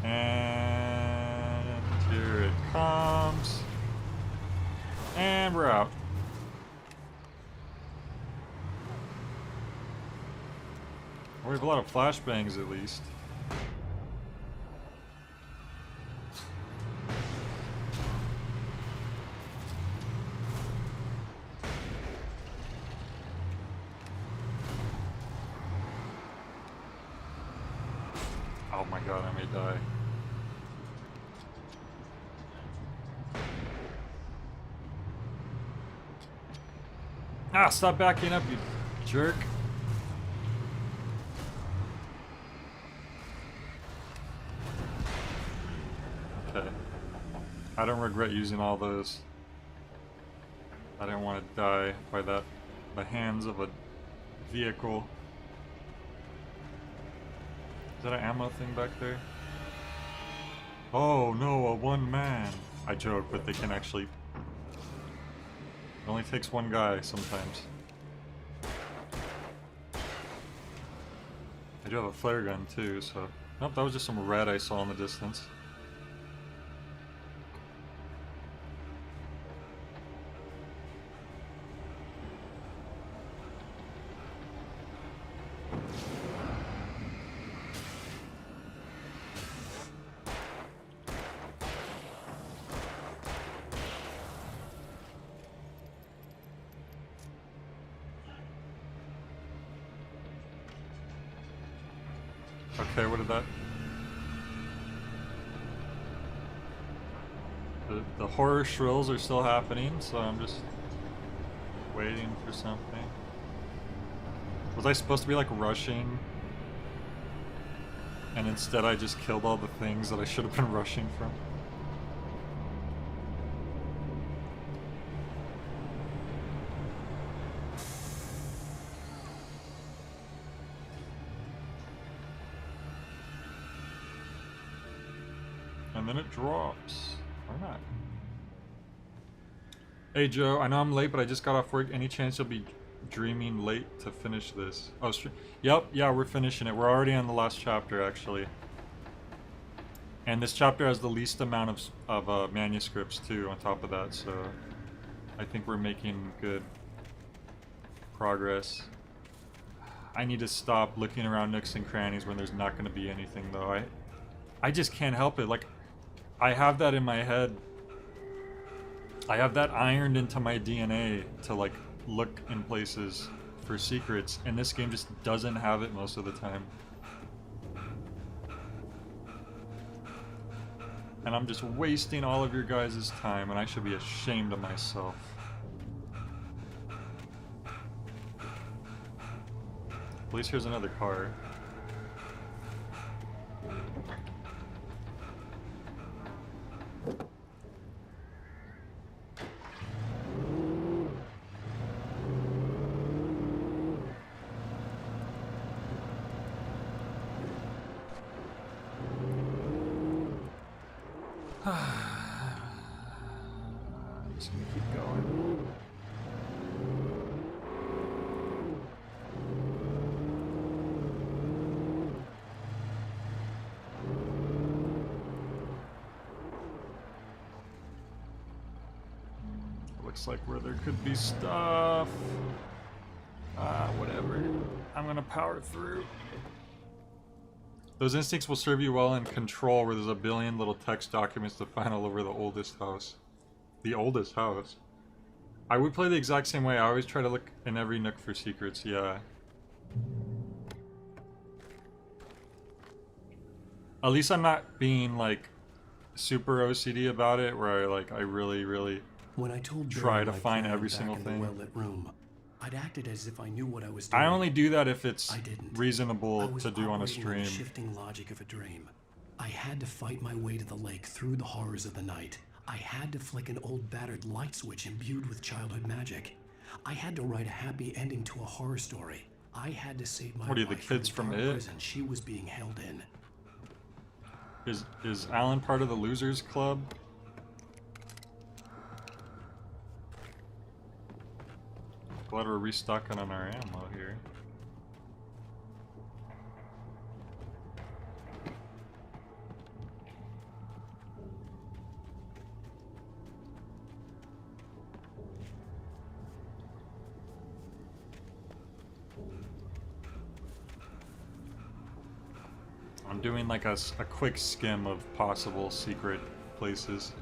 And here it comes. And we're out. We have a lot of flashbangs at least. Oh my god, I may die. Ah, stop backing up, you jerk. Okay. I don't regret using all those. I didn't want to die by the hands of a vehicle. Is that an ammo thing back there? Oh no, a one man. I joke, but they can actually... It only takes one guy sometimes. I do have a flare gun too, so... Nope, that was just some red I saw in the distance. Okay, what did that... The horror shrills are still happening, so I'm just waiting for something. Was I supposed to be like rushing? And instead I just killed all the things that I should have been rushing from? and then it drops. Or not. Hey Joe, I know I'm late, but I just got off work. Any chance you'll be dreaming late to finish this? Oh, yep, yeah, we're finishing it. We're already on the last chapter, actually. And this chapter has the least amount of manuscripts, too, on top of that, so I think we're making good progress. I need to stop looking around nooks and crannies when there's not going to be anything, though. I just can't help it. Like, I have that in my head. I have that ironed into my DNA to, like, look in places for secrets, and this game just doesn't have it most of the time. And I'm just wasting all of your guys' time, and I should be ashamed of myself. At least here's another car. I'm just gonna keep going. Looks like where there could be stuff. Whatever. I'm gonna power through. Those instincts will serve you well in Control, where there's a billion little text documents to find all over the oldest house. The oldest house? I would play the exact same way. I always try to look in every nook for secrets, yeah. At least I'm not being, like, super OCD about it, where I really when I told try Barry to my find plan every back single in thing. the well-lit room, I'd acted as if I knew what I was doing. I only do that if it's I didn't. reasonable I was to do on a operating the stream. shifting logic of a dream. I had to fight my way to the lake through the horrors of the night. I had to flick an old battered light switch imbued with childhood magic. I had to write a happy ending to a horror story. I had to save my What are you, the wife kids from from the dark It? prison she was being held in. Is Alan part of the Losers Club? Glad we're restocking on our ammo here. I'm doing like a quick skim of possible secret places.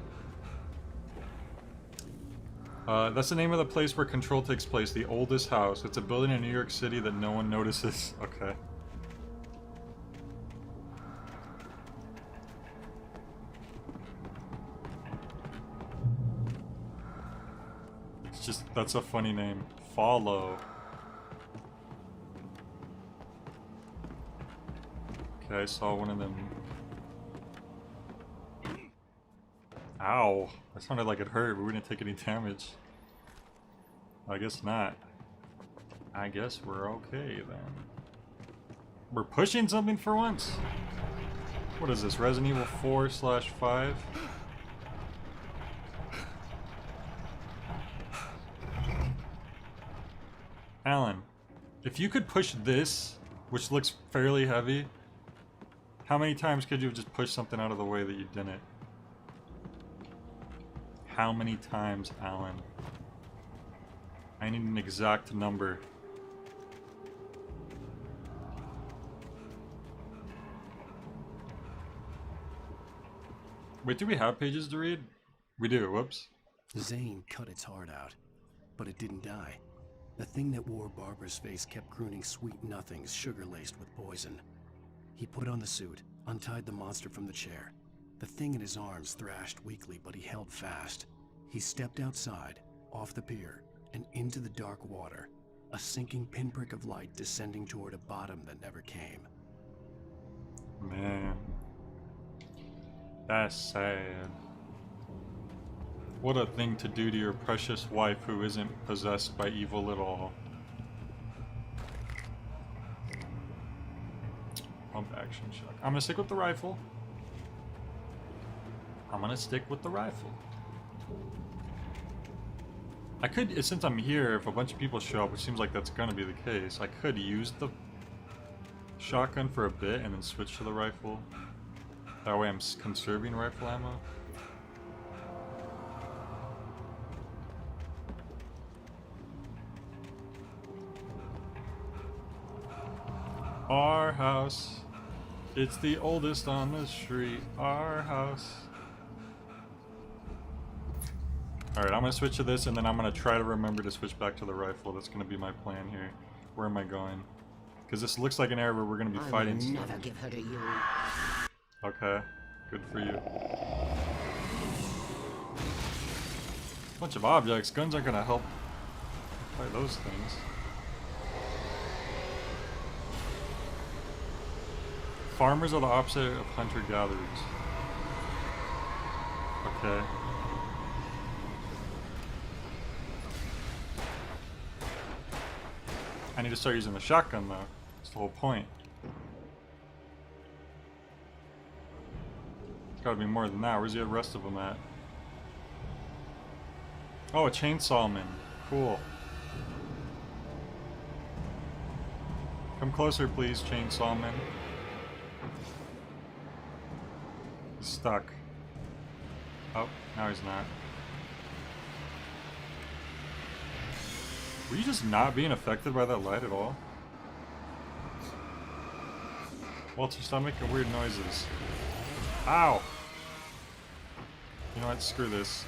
That's the name of the place where Control takes place, the oldest house. It's a building in New York City that no one notices. Okay. It's just, that's a funny name. Follow. Okay, I saw one of them. Ow. That sounded like it hurt, but we didn't take any damage. I guess not. I guess we're okay then. We're pushing something for once? What is this, Resident Evil 4/5? Alan, if you could push this, which looks fairly heavy, how many times could you have just pushed something out of the way that you didn't? How many times, Alan? I need an exact number. Wait, do we have pages to read? We do, whoops. Zane cut its heart out, but it didn't die. The thing that wore Barbara's face kept crooning sweet nothings sugar-laced with poison. He put on the suit, untied the monster from the chair. The thing in his arms thrashed weakly, but he held fast. He stepped outside, off the pier, and into the dark water, a sinking pinprick of light descending toward a bottom that never came. Man. That's sad. What a thing to do to your precious wife who isn't possessed by evil at all. Pump action shotgun. I'm gonna stick with the rifle. I'm gonna stick with the rifle. I could, since I'm here, if a bunch of people show up, which seems like that's gonna be the case, I could use the shotgun for a bit and then switch to the rifle. That way I'm conserving rifle ammo. Our house. It's the oldest on the street. Our house. Alright, I'm gonna switch to this and then I'm gonna try to remember to switch back to the rifle. That's gonna be my plan here. Where am I going? Because this looks like an area where we're gonna be fighting I will stuff. never give her to you. Okay, good for you. Bunch of objects. Guns aren't gonna help fight those things. Farmers are the opposite of hunter-gatherers. Okay. I need to start using the shotgun though. That's the whole point. It's gotta be more than that. Where's the rest of them at? Oh, a chainsawman. Cool. Come closer, please, chainsawman. He's stuck. Oh, now he's not. Were you just not being affected by that light at all? Walter, stop making weird noises. Ow! You know what? Screw this.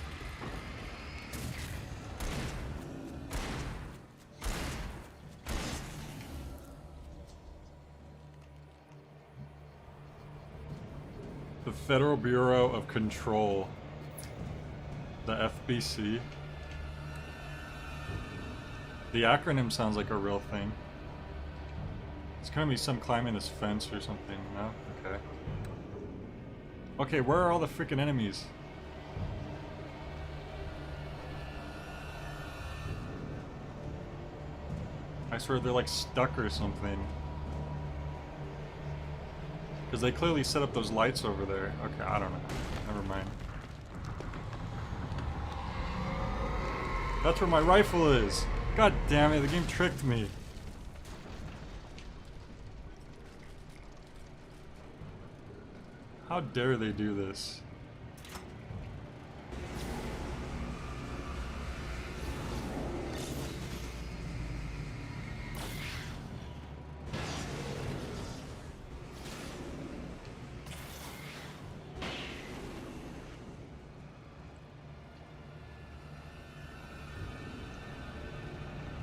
The Federal Bureau of Control. The FBC. The acronym sounds like a real thing. It's gonna be some climbing this fence or something, no? Okay. Okay, where are all the freaking enemies? I swear they're like stuck or something. Because they clearly set up those lights over there. Okay, I don't know. Never mind. That's where my rifle is! God damn it, the game tricked me. How dare they do this?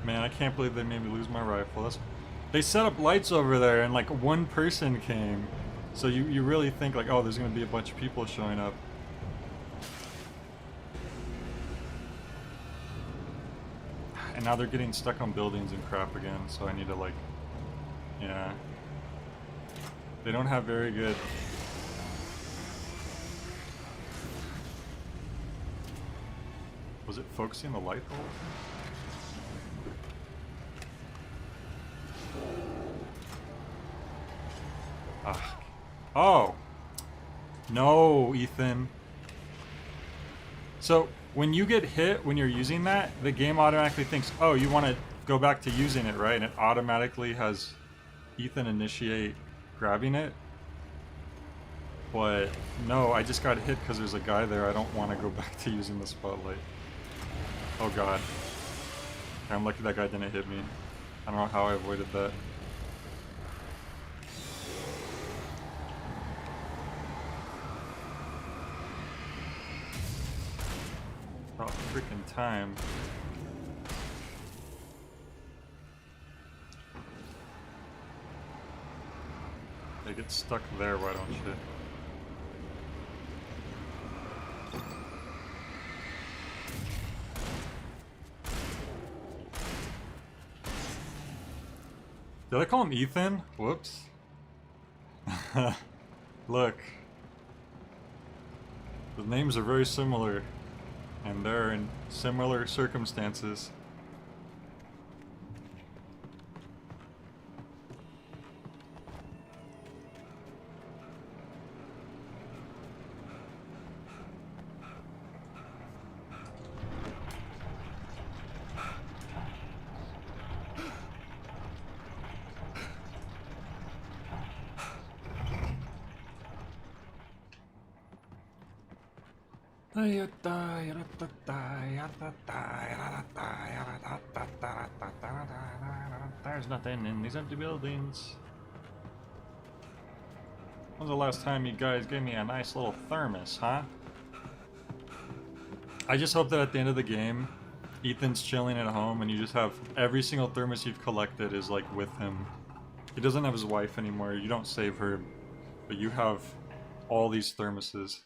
Man, I can't believe they made me lose my rifle. They set up lights over there and like one person came. So you really think like, oh, there's gonna be a bunch of people showing up. And now they're getting stuck on buildings and crap again, so I need to like, yeah. They don't have very good. Was it focusing the light the whole thing? Ah. Oh! No, Ethan. So, when you get hit when you're using that, the game automatically thinks, oh, you want to go back to using it, right? And it automatically has Ethan initiate grabbing it. But, no, I just got hit because there's a guy there. I don't want to go back to using the spotlight. Oh god. I'm lucky that guy didn't hit me. I don't know how I avoided that. Oh, freaking time. They get stuck there, why don't you? Did I call him Ethan? Whoops. Look. The names are very similar. And they're in similar circumstances. There's nothing in these empty buildings. When's the last time you guys gave me a nice little thermos, huh? I just hope that at the end of the game, Ethan's chilling at home and you just have every single thermos you've collected is like with him. He doesn't have his wife anymore, you don't save her, but you have all these thermoses.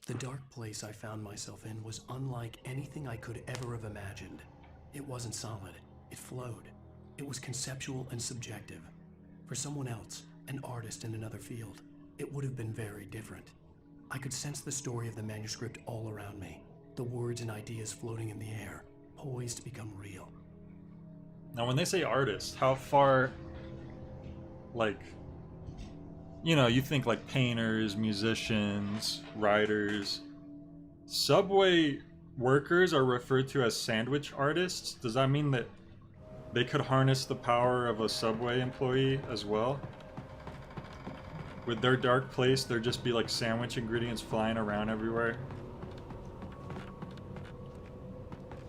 The dark place I found myself in was unlike anything I could ever have imagined. It wasn't solid, it flowed. It was conceptual and subjective. For someone else, an artist in another field, it would have been very different. I could sense the story of the manuscript all around me, the words and ideas floating in the air, poised to become real. Now when they say artist, how far, like, you know, you think like painters, musicians, writers. Subway workers are referred to as sandwich artists. Does that mean that they could harness the power of a Subway employee as well? With their dark place, there'd just be like sandwich ingredients flying around everywhere.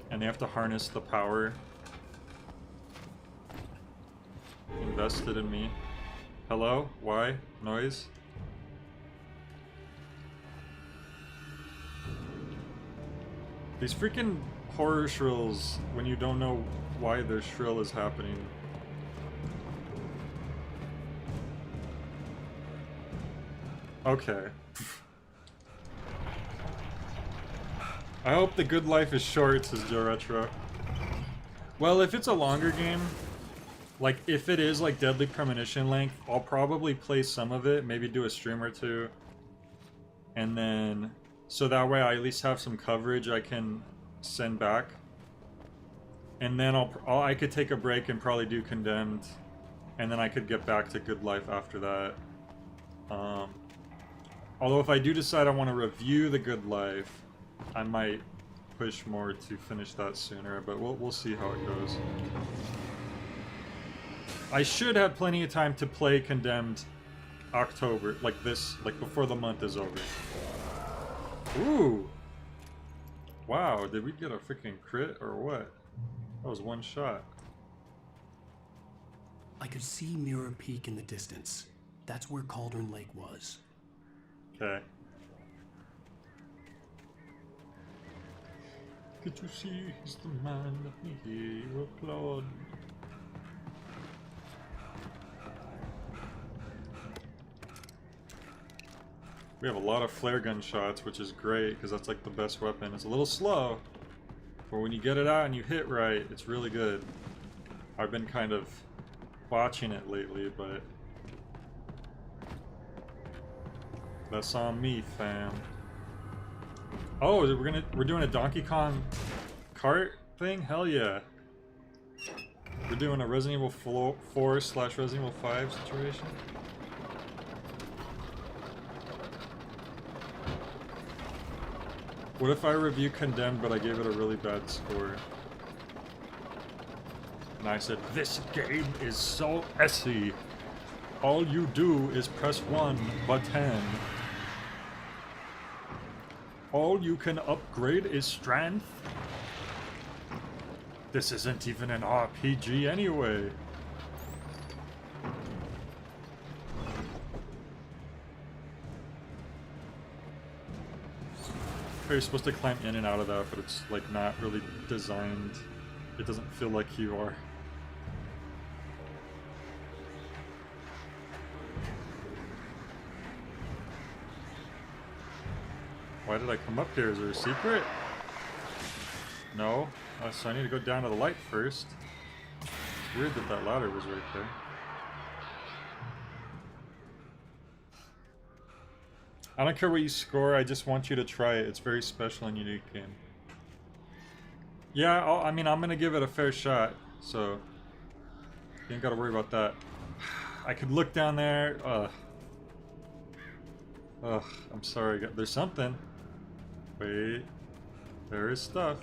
And they have to harness the power invested in me. Hello? Why? Noise? These freaking horror shrills, when you don't know why their shrill is happening. Okay. I hope the good life is short, says Joe Retro. Well, if it's a longer game, like, if it is, like, Deadly Premonition length, I'll probably play some of it, maybe do a stream or two. And then, so that way I at least have some coverage I can send back. And then I could take a break and probably do Condemned. And then I could get back to Good Life after that. Although if I do decide I want to review The Good Life, I might push more to finish that sooner, but we'll see how it goes. I should have plenty of time to play Condemned October, like before the month is over. Ooh! Wow, did we get a freaking crit or what? That was one shot. I could see Mirror Peak in the distance. That's where Cauldron Lake was. Okay. Could you see he's the man that me hear you applaud? We have a lot of flare gun shots, which is great, because that's like the best weapon. It's a little slow, but when you get it out and you hit right, it's really good. I've been kind of watching it lately, but that's on me, fam. Oh, we're doing a Donkey Kong kart thing? Hell yeah. We're doing a Resident Evil 4/Resident Evil 5 situation. What if I review Condemned, but I gave it a really bad score? And I said, this game is so essy. All you do is press 1 button. All you can upgrade is strength. This isn't even an RPG anyway. You're supposed to climb in and out of that, but it's like not really designed. It doesn't feel like you are. Why did I come up here? Is there a secret? No. So I need to go down to the light first. It's weird that that ladder was right there. I don't care what you score, I just want you to try it. It's a very special and unique game. Yeah, I mean, I'm gonna give it a fair shot, so you ain't gotta worry about that. I could look down there. Ugh, I'm sorry. There's something. Wait, there is stuff.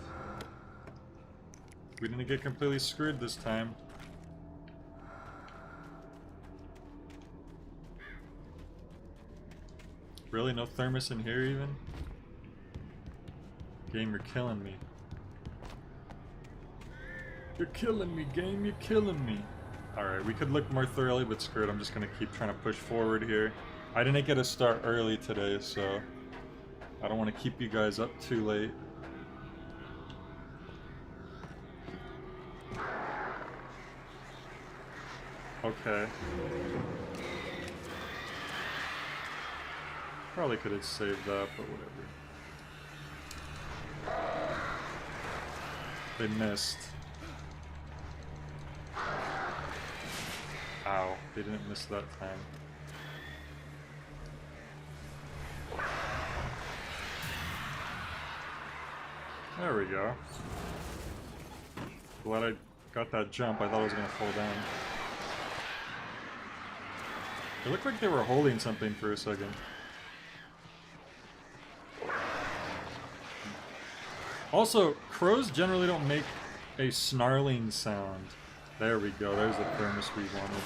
We didn't get completely screwed this time. Really? No thermos in here even? Game, you're killing me. You're killing me, game, you're killing me. Alright, we could look more thoroughly, but screw it, I'm just gonna keep trying to push forward here. I didn't get a start early today, so I don't want to keep you guys up too late. Okay. Probably could have saved that, but whatever. They missed. Ow, they didn't miss that time. There we go. Glad I got that jump. I thought I was gonna fall down. It looked like they were holding something for a second. Also, crows generally don't make a snarling sound. There we go, there's the furnace we wanted.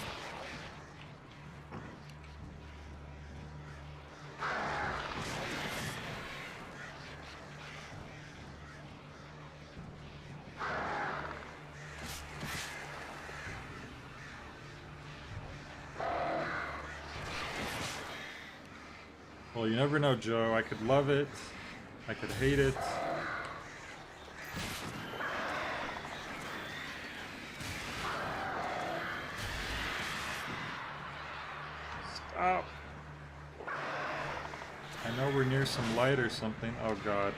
Well, you never know, Joe. I could love it. I could hate it. Stop. I know we're near some light or something. Oh god.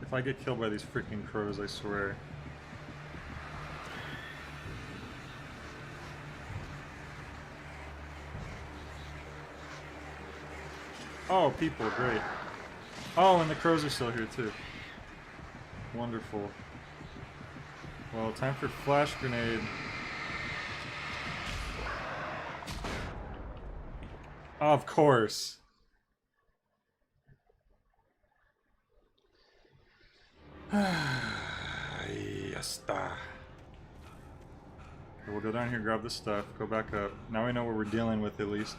If I get killed by these freaking crows, I swear. Oh, people, great. Oh, and the crows are still here too. Wonderful. Well, time for flash grenade. Of course. Yesta. We'll go down here, grab the stuff, go back up. Now we know what we're dealing with at least.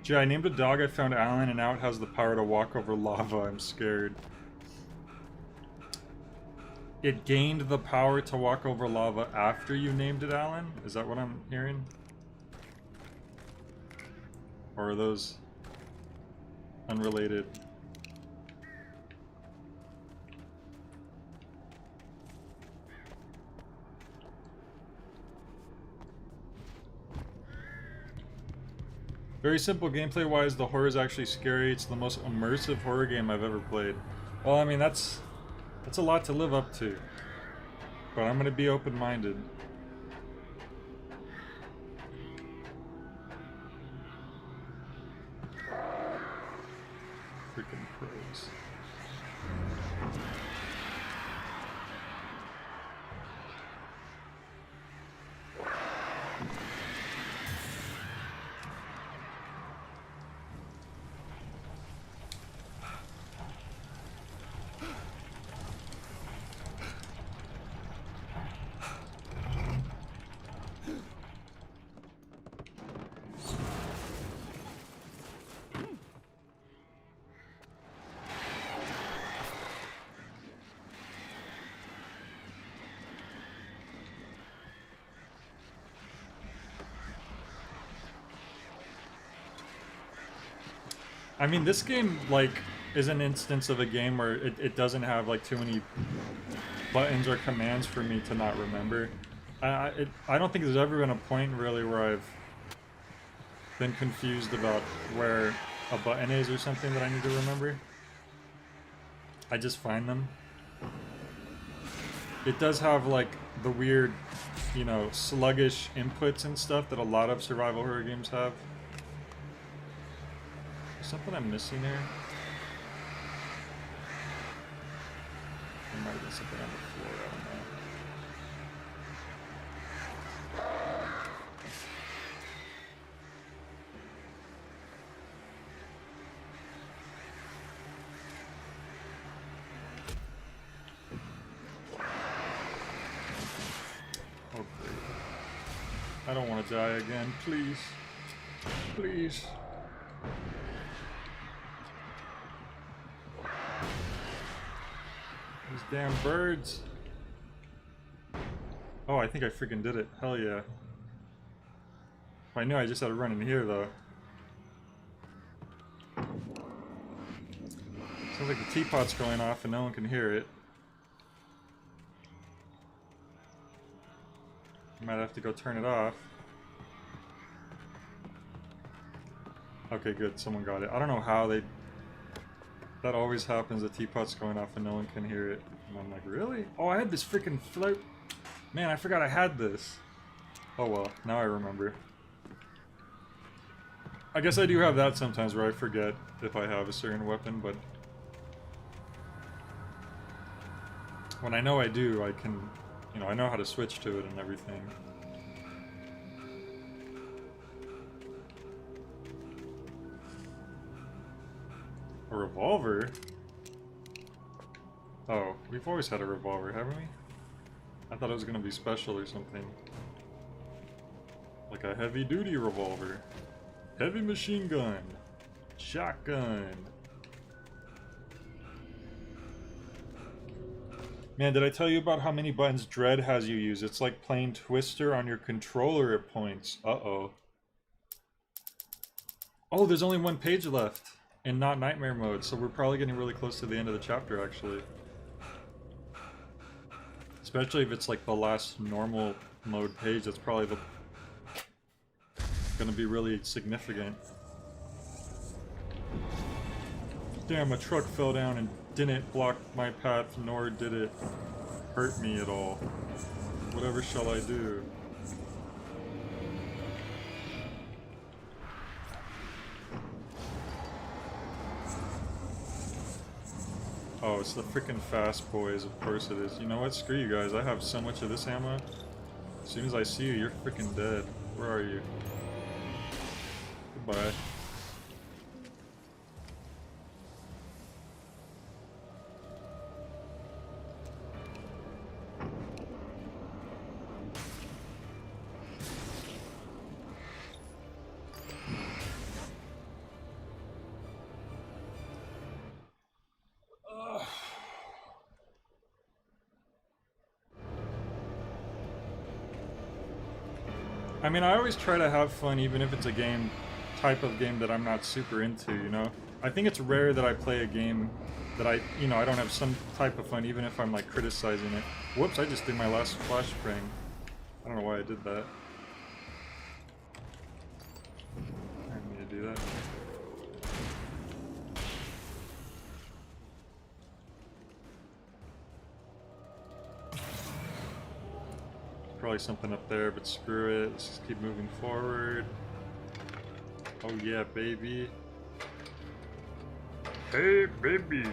Gee, I named a dog I found Alan, and now it has the power to walk over lava. I'm scared. It gained the power to walk over lava after you named it Alan? Is that what I'm hearing? Or are those unrelated? Very simple gameplay wise, the horror is actually scary. It's the most immersive horror game I've ever played. Well, I mean, that's a lot to live up to. But I'm gonna be open-minded. Freaking pros. I mean, this game, like, is an instance of a game where it doesn't have, like, too many buttons or commands for me to not remember. I don't think there's ever been a point, really, where I've been confused about where a button is or something that I need to remember. I just find them. It does have, like, the weird, you know, sluggish inputs and stuff that a lot of survival horror games have. Something I'm missing here? There might have been something on the floor, I don't know. Oh, great. I don't want to die again, please. Please. These damn birds. Oh, I think I freaking did it. Hell yeah. I knew I just had to run in here though. Sounds like the teapot's going off and no one can hear it. Might have to go turn it off. Okay, good. Someone got it. I don't know how they... That always happens. The teapot's going off and no one can hear it. And I'm like, really? Oh, I had this freaking float. Man, I forgot I had this. Oh well, now I remember. I guess I do have that sometimes where I forget if I have a certain weapon, but... When I know I do, I can... You know, I know how to switch to it and everything. A revolver? Oh, we've always had a revolver, haven't we? I thought it was gonna be special or something. Like a heavy-duty revolver. Heavy machine gun. Shotgun. Man, did I tell you about how many buttons Dread has you use? It's like playing Twister on your controller at points. Uh-oh. Oh, there's only one page left. And not nightmare mode, so we're probably getting really close to the end of the chapter, actually. Especially if it's like the last normal mode page, that's probably the... gonna be really significant. Damn, a truck fell down and didn't block my path, nor did it hurt me at all. Whatever shall I do? Oh, it's the freaking fast boys, of course it is. You know what? Screw you guys, I have so much of this ammo. As soon as I see you, you're freaking dead. Where are you? Goodbye. I mean, I always try to have fun even if it's a type of game that I'm not super into, you know? I think it's rare that I play a game that I don't have some type of fun even if I'm like criticizing it. Whoops, I just did my last flash spring. I don't know why I did that. I didn't mean to do that. Probably something up there, but screw it. Let's just keep moving forward. Oh yeah, baby. Hey, baby.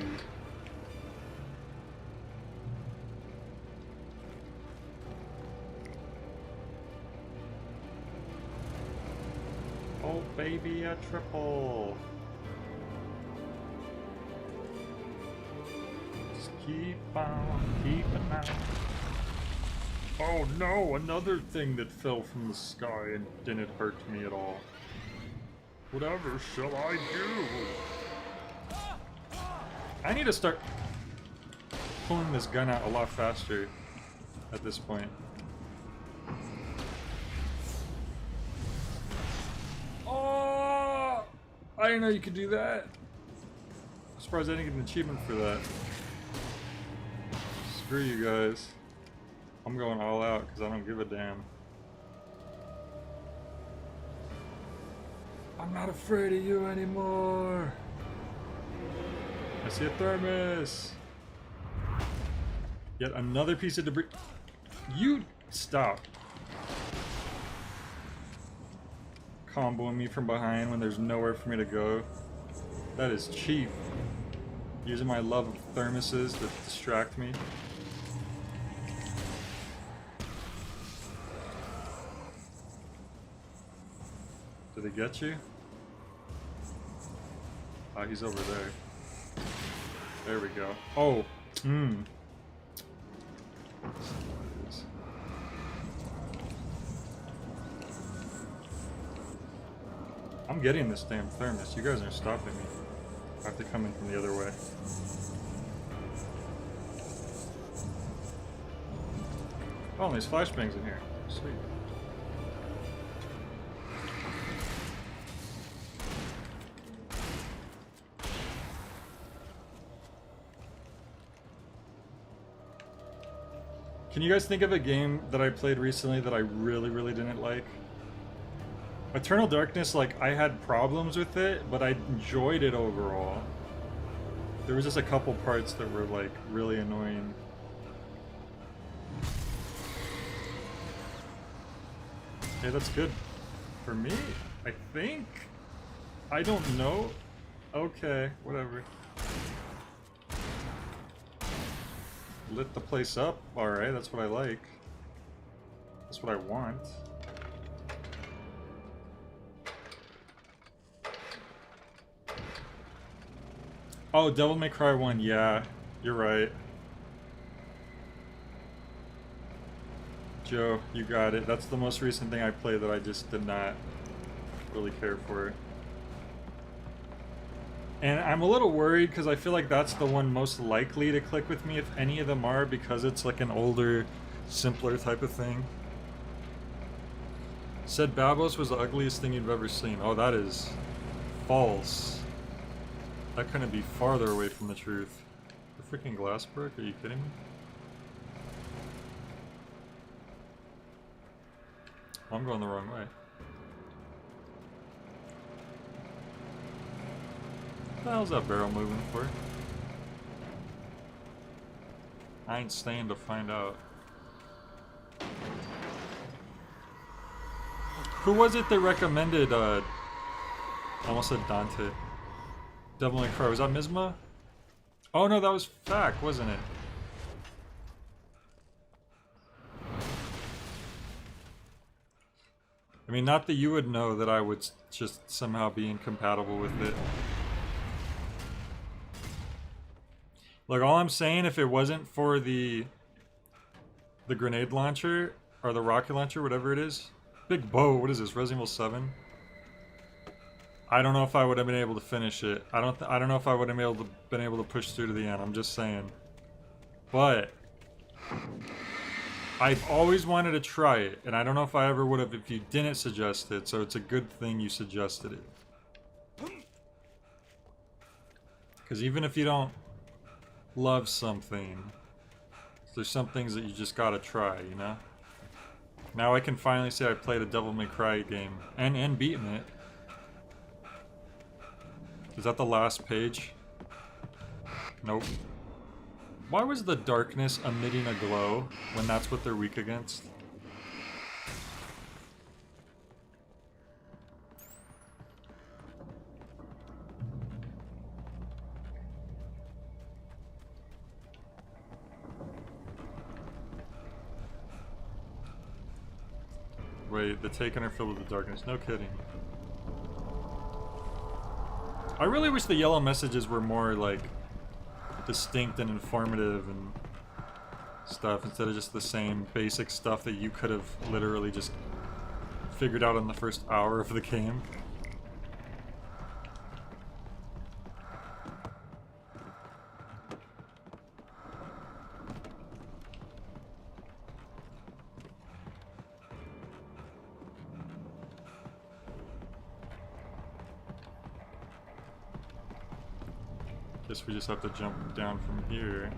Oh baby, a triple. Just keep on keeping on. Oh no, another thing that fell from the sky and didn't hurt me at all. Whatever shall I do? I need to start pulling this gun out a lot faster at this point. Oh! I didn't know you could do that. I'm surprised I didn't get an achievement for that. Screw you guys. I'm going all out because I don't give a damn. I'm not afraid of you anymore. I see a thermos. Yet another piece of debris. You stop. Comboing me from behind when there's nowhere for me to go. That is cheap. Using my love of thermoses to distract me. Did it get you? Oh, he's over there. There we go. Oh, I'm getting this damn thermos. You guys are stopping me. I have to come in from the other way. Oh, there's flashbangs in here. Sweet. Can you guys think of a game that I played recently that I really, really didn't like? Eternal Darkness, like, I had problems with it, but I enjoyed it overall. There was just a couple parts that were, like, really annoying. Okay, that's good. For me, I think? I don't know. Okay, whatever. Lit the place up. Alright, that's what I like. That's what I want. Oh, Devil May Cry 1, yeah. You're right. Joe, you got it. That's the most recent thing I played that I just did not really care for. And I'm a little worried because I feel like that's the one most likely to click with me if any of them are, because it's like an older, simpler type of thing. Said Babos was the ugliest thing you've ever seen. Oh, that is false. That couldn't be farther away from the truth. The freaking glass broke? Are you kidding me? I'm going the wrong way. What the hell's that barrel moving for? I ain't staying to find out. Who was it that recommended, I almost said Dante. Devil May Cry, was that Mizma? Oh no, that was Fack, wasn't it? I mean, not that you would know that I would just somehow be incompatible with it. Like, all I'm saying, if it wasn't for the grenade launcher, or the rocket launcher, whatever it is. Big bow, what is this, Resident Evil 7? I don't know if I would have been able to finish it. I don't know if I would have been able to push through to the end, I'm just saying. But I've always wanted to try it, and I don't know if I ever would have if you didn't suggest it, so it's a good thing you suggested it. Because even if you don't love something, there's some things that you just gotta try, you know? Now I can finally say I played a Devil May Cry game, and beaten it. Is that the last page? Nope. Why was the darkness emitting a glow when that's what they're weak against? Wait, the Taken are filled with the darkness. No kidding. I really wish the yellow messages were more, like, distinct and informative and stuff, instead of just the same basic stuff that you could have literally just figured out in the first hour of the game. Guess we just have to jump down from here.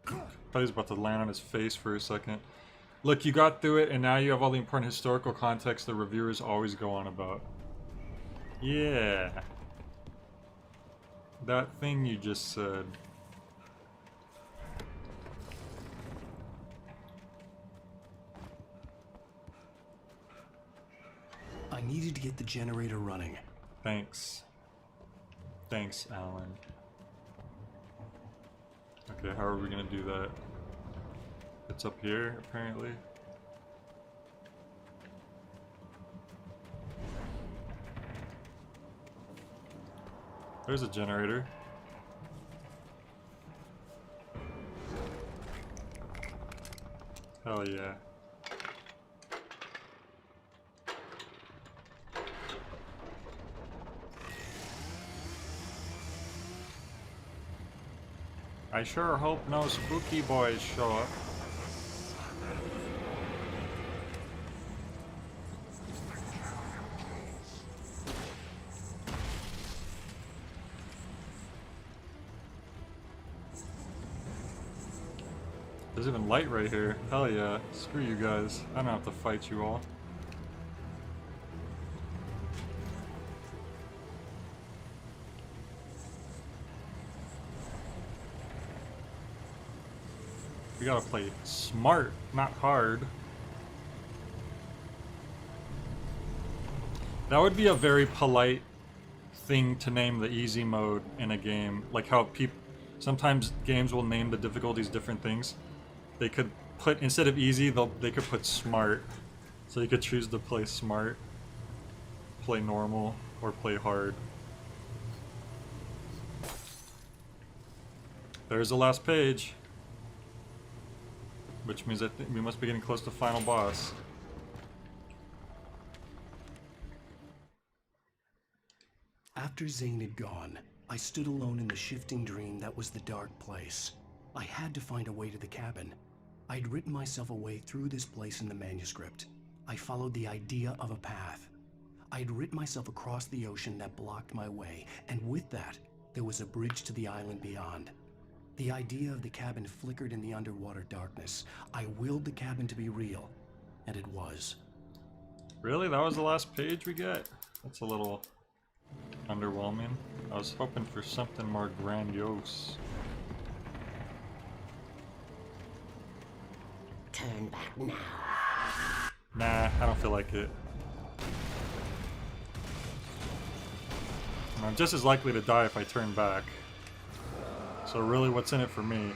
Thought he was about to land on his face for a second. Look, you got through it, and now you have all the important historical context that reviewers always go on about. Yeah. That thing you just said. I needed to get the generator running. Thanks. Thanks, Alan. Okay, how are we gonna do that? It's up here, apparently. There's a generator. Hell yeah. I sure hope no spooky boys show up. There's even light right here. Hell yeah. Screw you guys. I don't have to fight you all. We gotta play smart, not hard. That would be a very polite thing to name the easy mode in a game. Like how sometimes games will name the difficulties different things. They could put, instead of easy, they could put smart. So you could choose to play smart, play normal, or play hard. There's the last page. Which means that we must be getting close to final boss. After Zane had gone, I stood alone in the shifting dream that was the dark place. I had to find a way to the cabin. I'd written myself a way through this place in the manuscript. I followed the idea of a path. I'd written myself across the ocean that blocked my way, and with that, there was a bridge to the island beyond. The idea of the cabin flickered in the underwater darkness. I willed the cabin to be real, and it was. Really? That was the last page we get? That's a little underwhelming. I was hoping for something more grandiose. Turn back now. Nah, I don't feel like it. I'm just as likely to die if I turn back. So really, what's in it for me?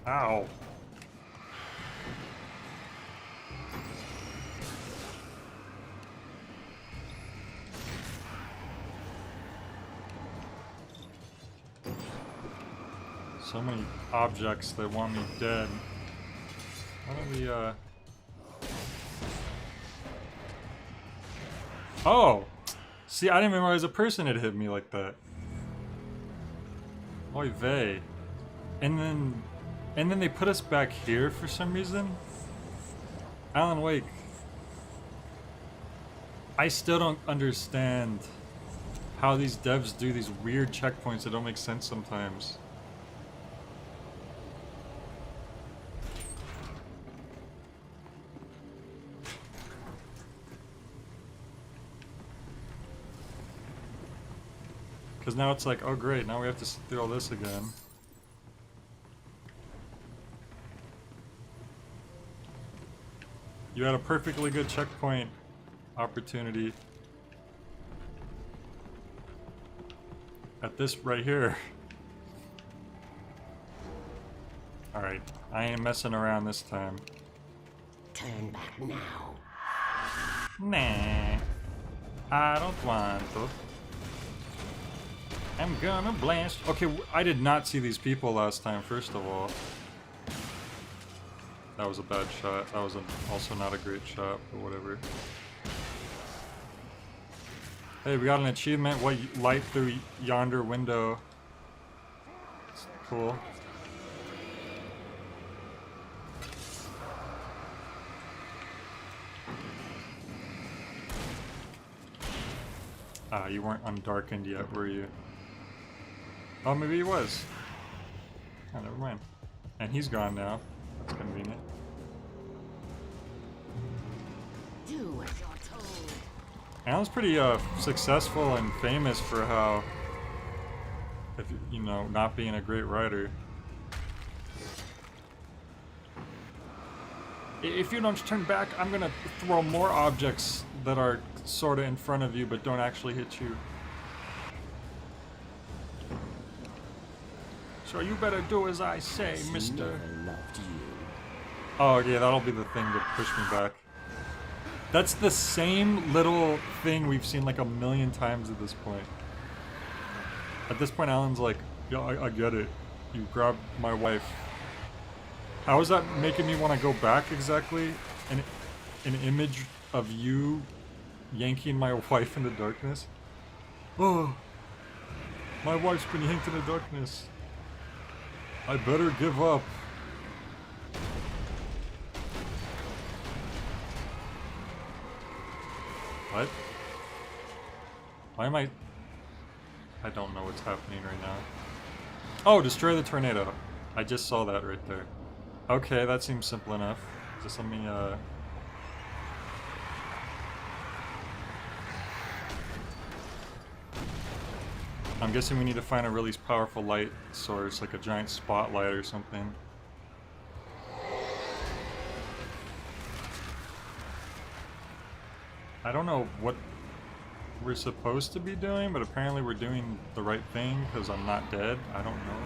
Ow. So many objects that want me dead. Why don't we, Oh! See, I didn't even realize a person had hit me like that. Oy vey. And then they put us back here for some reason? Alan Wake. I still don't understand how these devs do these weird checkpoints that don't make sense sometimes. Because now it's like, oh great, now we have to sit through all this again. You had a perfectly good checkpoint opportunity at this right here. Alright, I ain't messing around this time. Turn back now. Nah, I don't want to. I'm gonna blast. Okay, I did not see these people last time, first of all. That was a bad shot. That was also not a great shot, but whatever. Hey, we got an achievement. What light through yonder window? It's cool. Ah, you weren't undarkened yet, were you? Oh, maybe he was. Oh, never mind. And he's gone now. That's convenient. Do as you're told. Alan's pretty successful and famous for how, if you know, not being a great writer. If you don't turn back, I'm gonna throw more objects that are sorta in front of you but don't actually hit you. So you better do as I say, mister. Oh, yeah, that'll be the thing to push me back. That's the same little thing we've seen like a million times at this point. At this point, Alan's like, yeah, I get it. You grabbed my wife. How is that making me want to go back exactly? An image of you yanking my wife into darkness? Oh, my wife's been yanked into darkness. I better give up. What? Why am I don't know what's happening right now. Oh, destroy the tornado. I just saw that right there. Okay, that seems simple enough. Just let me, I'm guessing we need to find a really powerful light source, like a giant spotlight or something. I don't know what we're supposed to be doing, but apparently we're doing the right thing because I'm not dead. I don't know.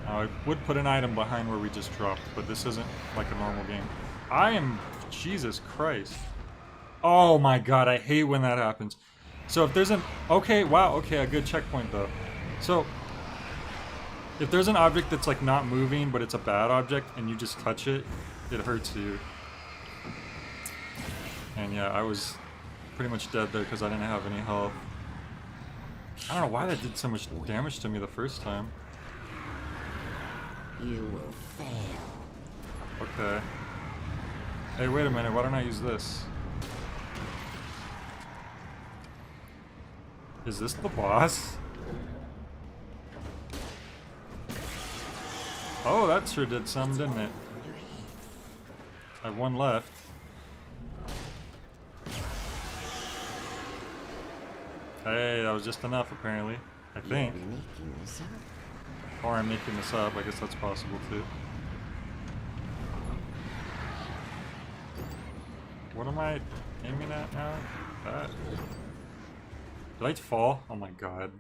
I would put an item behind where we just dropped, but this isn't like a normal game. Jesus Christ. Oh my god, I hate when that happens. So if there's an, okay, wow, okay, a good checkpoint though. So, if there's an object that's like not moving, but it's a bad object, and you just touch it, it hurts you. And yeah, I was pretty much dead there because I didn't have any health. I don't know why that did so much damage to me the first time. You will fail. Okay. Hey, wait a minute, why don't I use this? Is this the boss? Oh, that sure did some, didn't it? I have one left. Hey, that was just enough, apparently. I think. Or I'm making this up. I guess that's possible, too. What am I aiming at now? That. Did I fall? Oh my god.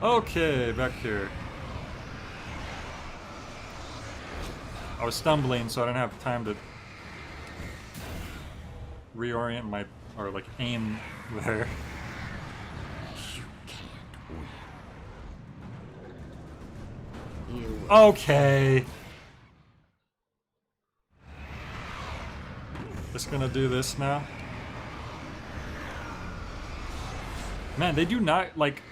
Okay, back here. I was stumbling, so I didn't have time to reorient my, or like aim there. Okay. Just gonna do this now. Man, they do not, like,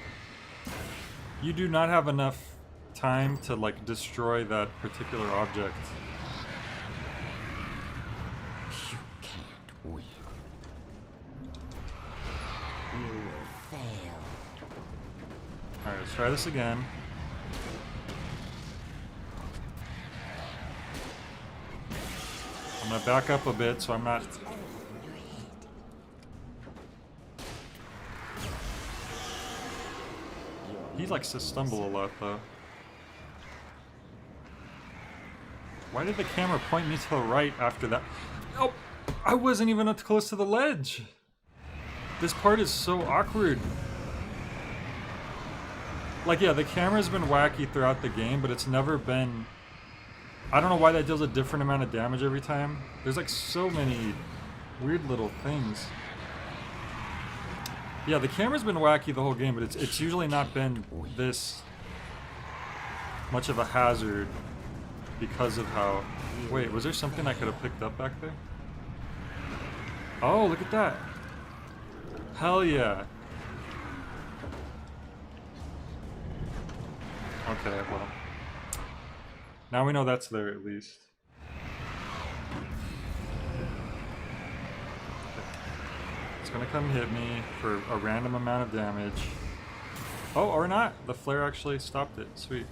you do not have enough time to, like, destroy that particular object. You can't win. You will fail. Alright, let's try this again. I'm gonna back up a bit so I'm not... He likes to stumble a lot, though. Why did the camera point me to the right after that? Oh, I wasn't even up close to the ledge. This part is so awkward. Like, yeah, the camera's been wacky throughout the game, but it's never been... I don't know why that deals a different amount of damage every time. There's like so many weird little things. Yeah, the camera's been wacky the whole game, but it's usually not been this much of a hazard because of how... Wait, was there something I could have picked up back there? Oh, look at that. Hell yeah. Okay, well. Now we know that's there at least. It's gonna come hit me for a random amount of damage. Oh, or not. The flare actually stopped it. Sweet.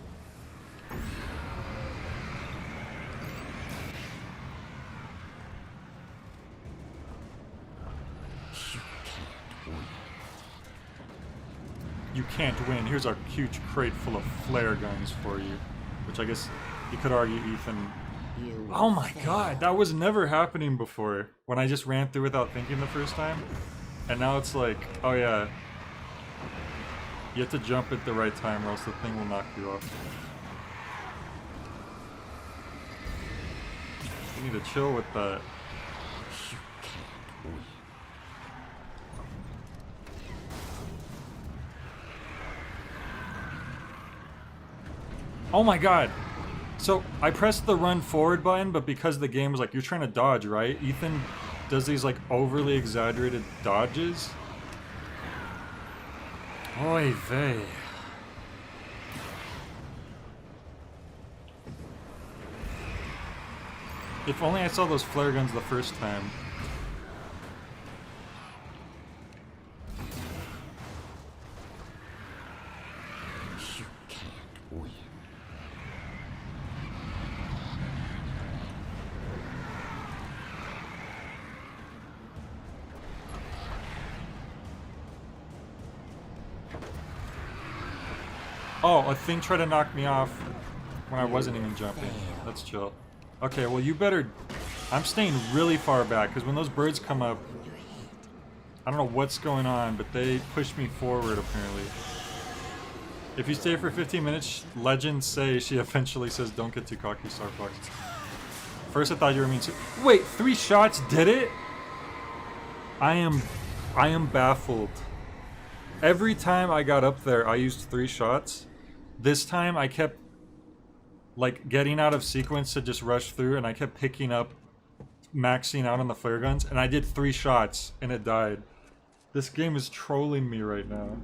You can't win. Here's our huge crate full of flare guns for you. Which I guess you could argue Ethan... Oh my god, that was never happening before. When I just ran through without thinking the first time. And now it's like, oh yeah. You have to jump at the right time or else the thing will knock you off. You need to chill with that. You can't win. Oh my god! So, I pressed the run forward button, but because the game was like, you're trying to dodge, right? Ethan does these like overly exaggerated dodges. Oy vey. If only I saw those flare guns the first time. You can't win. Oh, a thing tried to knock me off when I wasn't even jumping. That's chill. Okay, well you better... I'm staying really far back, because when those birds come up... I don't know what's going on, but they push me forward, apparently. If you stay for 15 minutes, legends say she eventually says, don't get too cocky, Star Fox. First I thought you were mean to... Wait, 3 shots did it? I am baffled. Every time I got up there, I used 3 shots. This time I kept like getting out of sequence to just rush through, and I kept picking up, maxing out on the flare guns, and I did 3 shots and it died. This game is trolling me right now.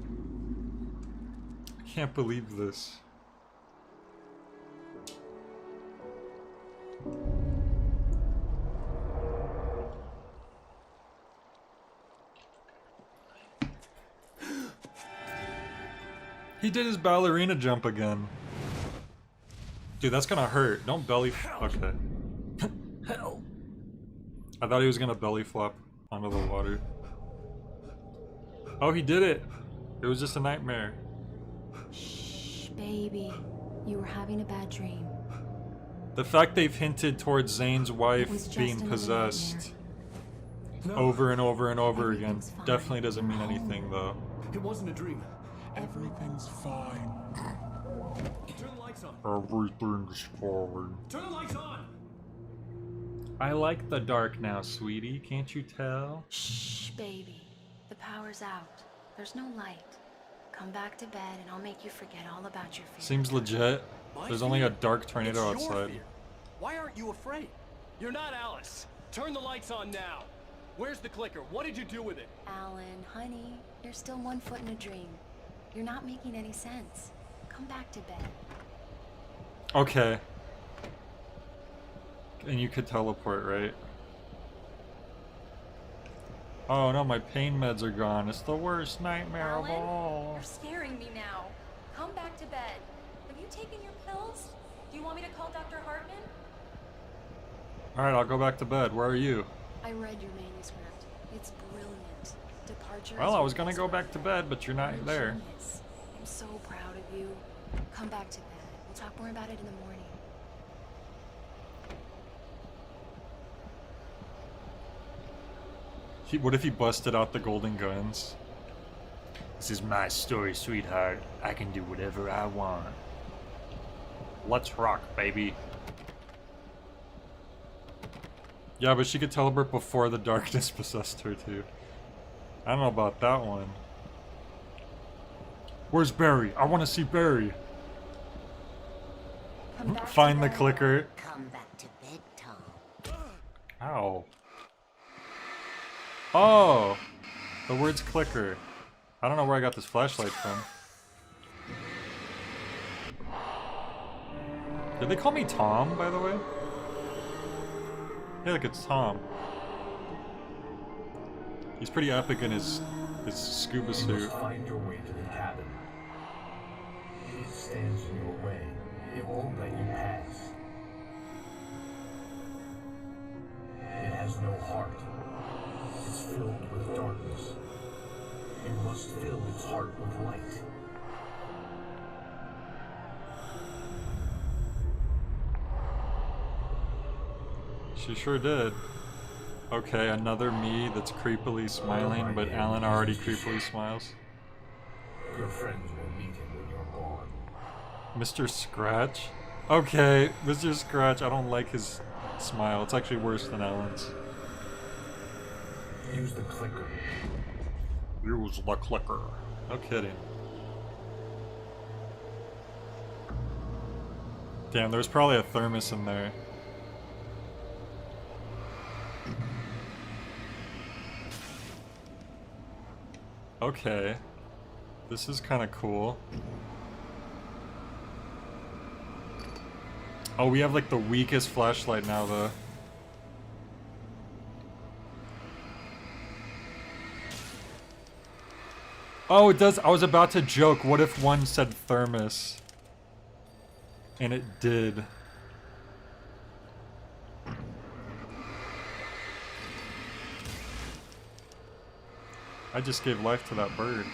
I can't believe this. He did his ballerina jump again. Dude, that's gonna hurt. Don't belly... Okay. Hell. I thought he was gonna belly flop onto the water. Oh, he did it! It was just a nightmare. Shh, baby. You were having a bad dream. The fact they've hinted towards Zane's wife being possessed over and over and over again definitely doesn't mean anything, though. It wasn't a dream. Everything's fine. Turn the lights on. Everything's fine. Turn the lights on. I like the dark now, sweetie. Can't you tell? Shh, baby. The power's out. There's no light. Come back to bed and I'll make you forget all about your fear. Seems legit. There's only a dark tornado It's your outside. fear. Why aren't you afraid? You're not Alice. Turn the lights on now. Where's the clicker? What did you do with it? Alan, honey, you're still 1 foot in a dream. You're not making any sense. Come back to bed. Okay. And you could teleport, right? Oh no, my pain meds are gone. It's the worst nightmare of Alan, all. you're scaring me now. Come back to bed. Have you taken your pills? Do you want me to call Dr. Hartman? Alright, I'll go back to bed. Where are you? I read your manuscript. It's brilliant. Departure. Well, I was gonna go back to bed, but you're not there. Genius. I'm so proud of you. Come back to bed. We'll talk more about it in the morning. What if he busted out the golden guns? This is my story, sweetheart. I can do whatever I want. Let's rock, baby. Yeah, but she could teleport before the darkness possessed her, too. I don't know about that one. Where's Barry? I want to see Barry. Find the clicker. Come back to bed, Tom. Ow. Oh! The word's clicker. I don't know where I got this flashlight from. Did they call me Tom, by the way? Hey, look, it's Tom. He's pretty epic in his scuba suit. Find your way to the cabin. It stands in your way. It won't let you pass. It has no heart. It's filled with darkness. You must fill its heart with light. She sure did. Okay, another me that's creepily smiling, but Alan already creepily smiles. Your friends will meet him when you're gone. Mr. Scratch? Okay, Mr. Scratch, I don't like his smile. It's actually worse than Alan's. Use the clicker. Use the clicker. No kidding. Damn, there's probably a thermos in there. Okay. This is kind of cool. Oh, we have like the weakest flashlight now, though. Oh, it does. I was about to joke. What if one said thermos? And it did. I just gave life to that bird.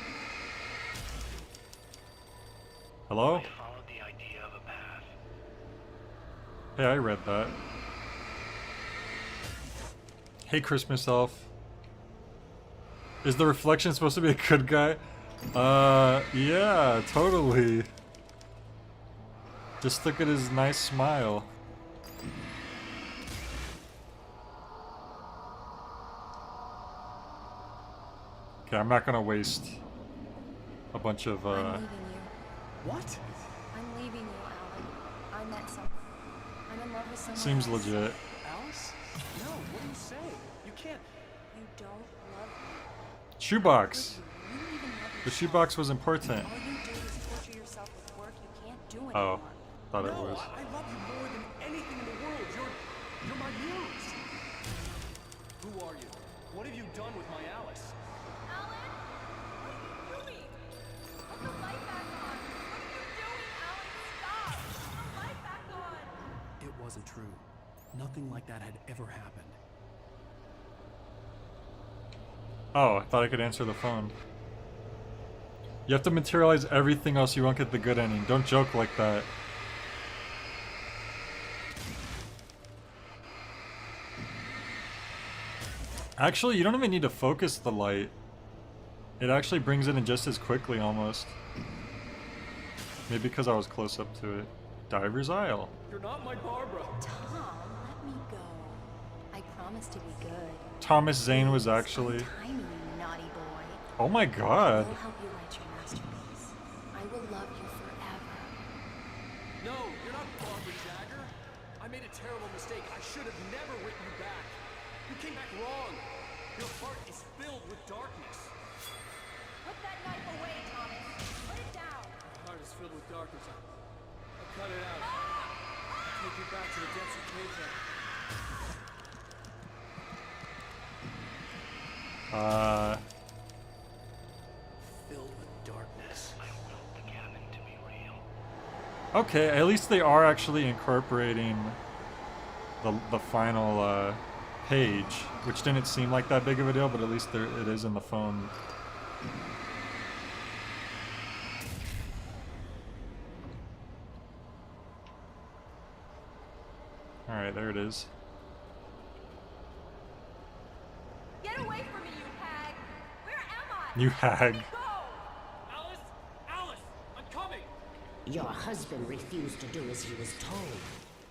Hello? Hey, I read that. Hey, Christmas elf. Is the reflection supposed to be a good guy? Yeah, totally. Just look at his nice smile. Okay, I'm not gonna waste a bunch of, I'm leaving you. What? I'm leaving you, Alan. I met someone. I'm in love with someone Seems else. legit. Alice? No, what are you saying? You can't. You don't love me. Shoebox. You don't even love The yourself. shoebox was important. All you do is torture yourself with work you can't do Oh, anymore. thought it No, was. I love you more than anything in the world. You're my muse. Who are you? What have you done with my Alice? Alan? What are you doing? Put the light back on. What are you doing, Alan? Stop. Put the light back on. It wasn't true. Nothing like that had ever happened. Oh, I thought I could answer the phone. You have to materialize everything else, you won't get the good ending. Don't joke like that. Actually, you don't even need to focus the light. It actually brings it in just as quickly, almost. Maybe because I was close up to it. Diver's Isle. You're not my Barbara. Tom, let me go. I promise to be good. Thomas Zane was actually... Tiny, you naughty boy. Oh my god. I will help you write your masterpiece. I will love you forever. No, you're not Barbara Jagger. I made a terrible mistake. I should have never written you back. You came back wrong. Your heart is filled with darkness. Put that knife away, Thomas. Put it down. My heart is filled with darkness. I'll cut it out. I'll take you back to the depths of Cave. Filled with darkness. I willed the cabin to be real. Okay, at least they are actually incorporating the final page, which didn't seem like that big of a deal, but at least there it is in the phone. Alright, there it is. Get away from me, you hag. Where am I? You hag. Go. Alice! Alice! I'm coming! Your husband refused to do as he was told.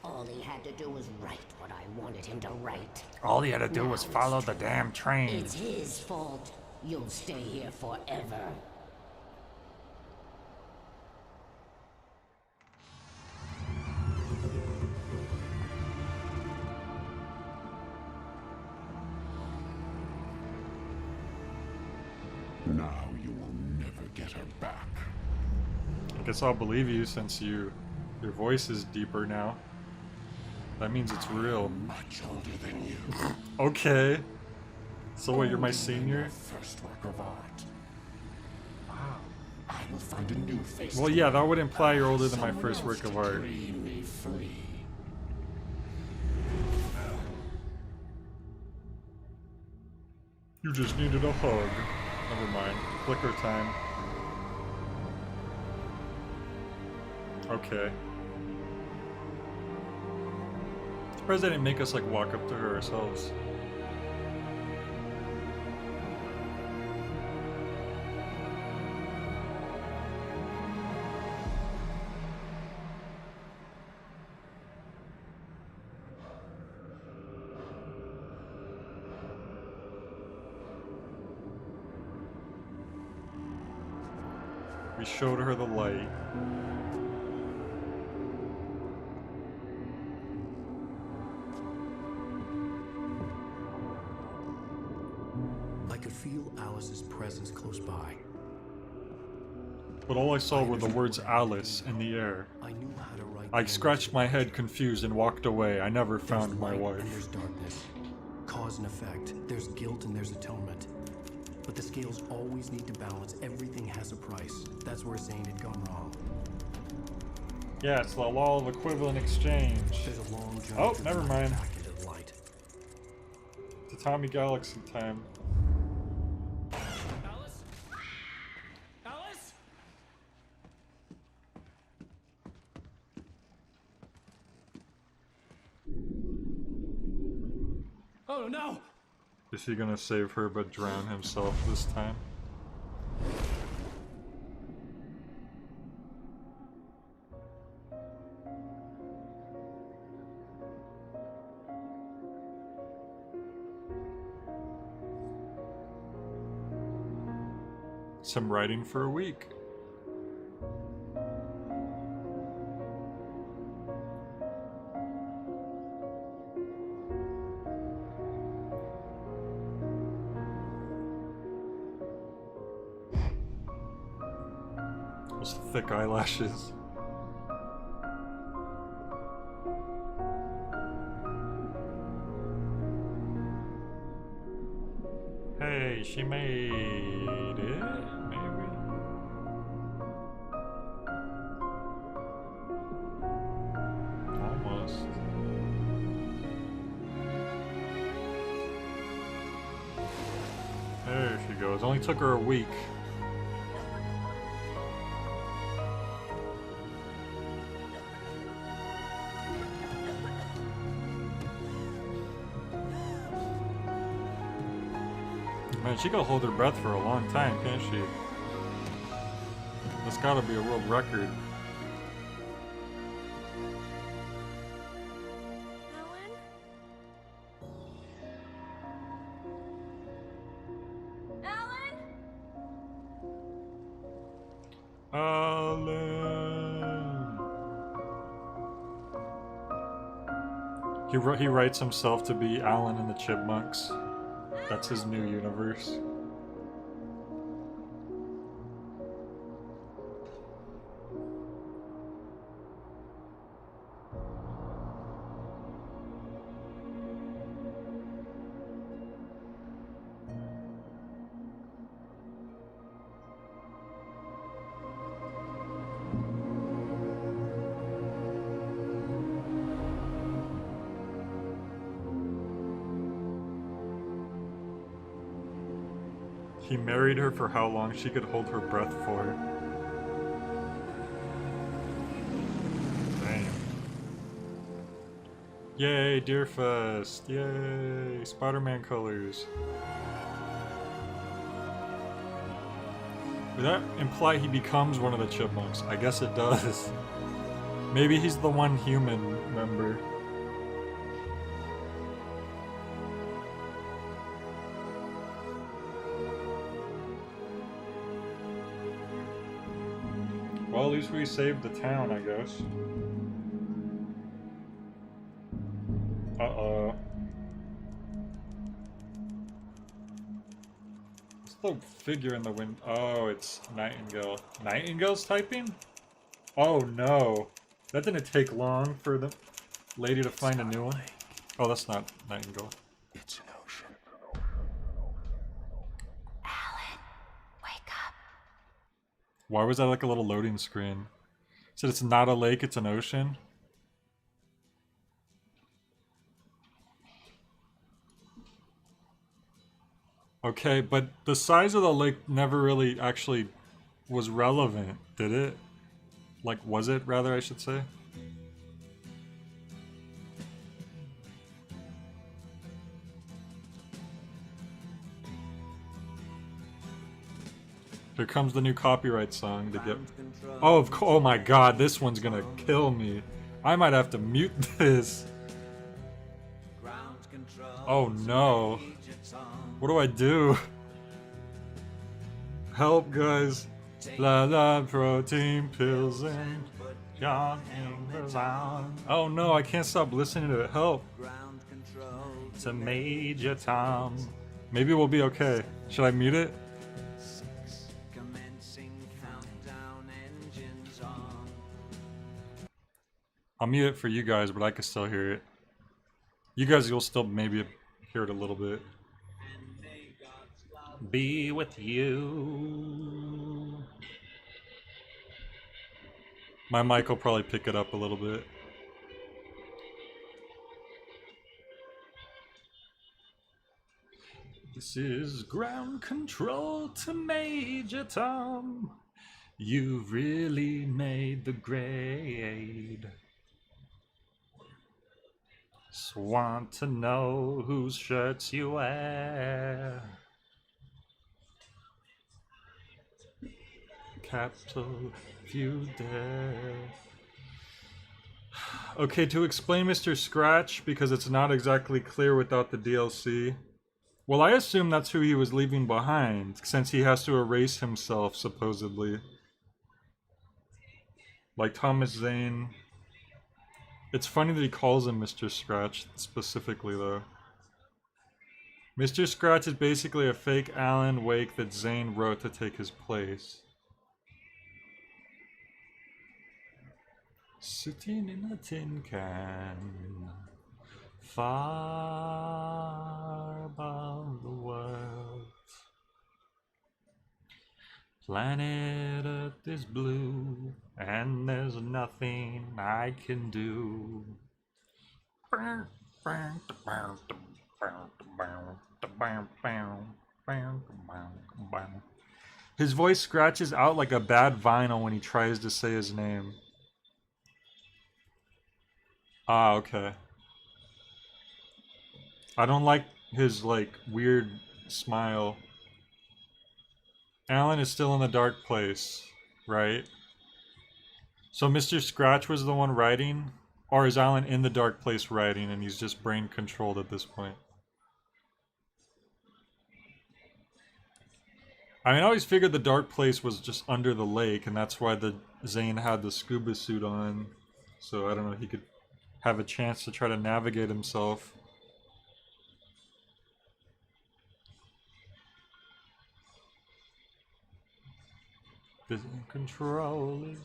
All he had to do was write what I wanted him to write. All he had to do Now was it's follow the true. damn train. It's his fault. You'll stay here forever. Now you will never get her back. I guess I'll believe you since your voice is deeper now. That means it's real. Much older than you. Okay. So what, you're my Older than senior? your first work of art. I will find a new face. Well, yeah, that would imply you're older than my first work of art. Free me free. You just needed a hug. Never mind. Clicker time. Okay. Surprised they didn't make us like walk up to her ourselves. We showed her the light. I could feel Alice's presence close by. But all I saw were the words Alice in the air. I knew how to write. I scratched my head confused and walked away. I never found my light wife. And there's darkness. Cause and effect. There's guilt and there's atonement. But the scales always need to balance. Everything has a price. That's where Zane had gone wrong. Yeah, it's the law of equivalent exchange. There's a long journey. Oh, never mind. Back into the light. It's Tommy Galaxy time. Alice? Alice? Oh no! Is he gonna save her but drown himself this time? Some writing for a week. Those thick eyelashes. Hey, she made it, maybe? Almost. There she goes. Only took her a week. Man, she can hold her breath for a long time, can't she? That's gotta be a world record. Alan! He writes himself to be Alan and the Chipmunks. That's his new universe. He married her for how long she could hold her breath for. Damn. Yay, Deerfest! Yay, Spider-Man colors. Would that imply he becomes one of the Chipmunks? I guess it does. Maybe he's the one human member. Well, at least we saved the town, I guess. Uh-oh. What's the figure in the wind? Oh, it's Nightingale. Nightingale's typing? Oh no. That didn't take long for the lady to find a new one. Oh, that's not Nightingale. It's an ocean. Why was that like a little loading screen? Said it's not a lake, it's an ocean. Okay, but the size of the lake never really actually was relevant, did it? Like, was it, rather, I should say? Here comes the new copyright song to get... Oh, oh my god, this one's gonna kill me. I might have to mute this. Oh no. What do I do? Help, guys. La la protein pills and young English on. Oh no, I can't stop listening to it. Help. To Major Tom. Maybe we'll be okay. Should I mute it? I'll mute it for you guys, but I can still hear it. You guys will still maybe hear it a little bit. Be with you. My mic will probably pick it up a little bit. This is ground control to Major Tom. You've really made the grade. Just want to know whose shirts you wear. Capital if you dare. Okay, to explain Mr. Scratch, because it's not exactly clear without the DLC. Well, I assume that's who he was leaving behind, since he has to erase himself, supposedly. Like Thomas Zane. It's funny that he calls him Mr. Scratch, specifically, though. Mr. Scratch is basically a fake Alan Wake that Zane wrote to take his place. Sitting in a tin can, far above the world. Planet Earth is blue, and there's nothing I can do. His voice scratches out like a bad vinyl when he tries to say his name. Ah, okay. I don't like his, like, weird smile. Alan is still in the dark place, right? So Mr. Scratch was the one writing? Or is Alan in the dark place writing and he's just brain controlled at this point? I mean, I always figured the dark place was just under the lake, and that's why the Zane had the scuba suit on. So I don't know, he could have a chance to try to navigate himself. Control is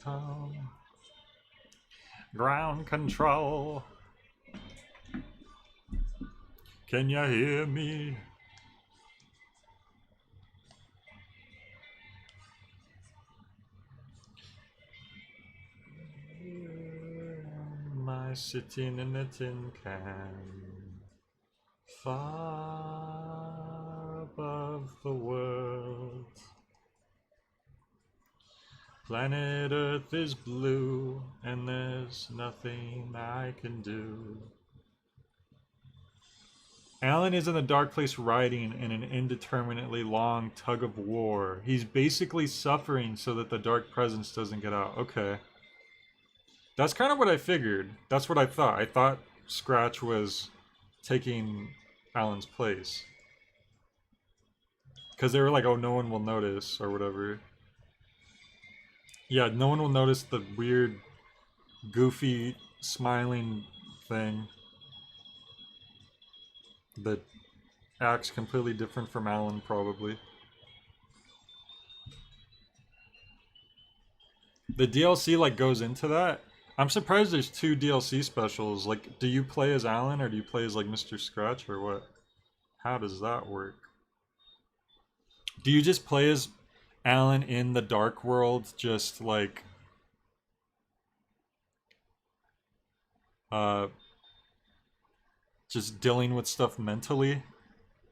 Tom. Ground control. Can you hear me? Am I sitting in a tin can, far above the world? Planet Earth is blue, and there's nothing I can do. Alan is in the dark place riding in an indeterminately long tug of war. He's basically suffering so that the dark presence doesn't get out. Okay. That's kind of what I figured. That's what I thought. I thought Scratch was taking Alan's place. Because they were like, oh, no one will notice, or whatever. Yeah, no one will notice the weird, goofy, smiling thing that acts completely different from Alan, probably. The DLC, like, goes into that. I'm surprised there's 2 DLC specials. Like, do you play as Alan, or do you play as, like, Mr. Scratch, or what? How does that work? Do you just play as Alan in the dark world, just, like... just dealing with stuff mentally?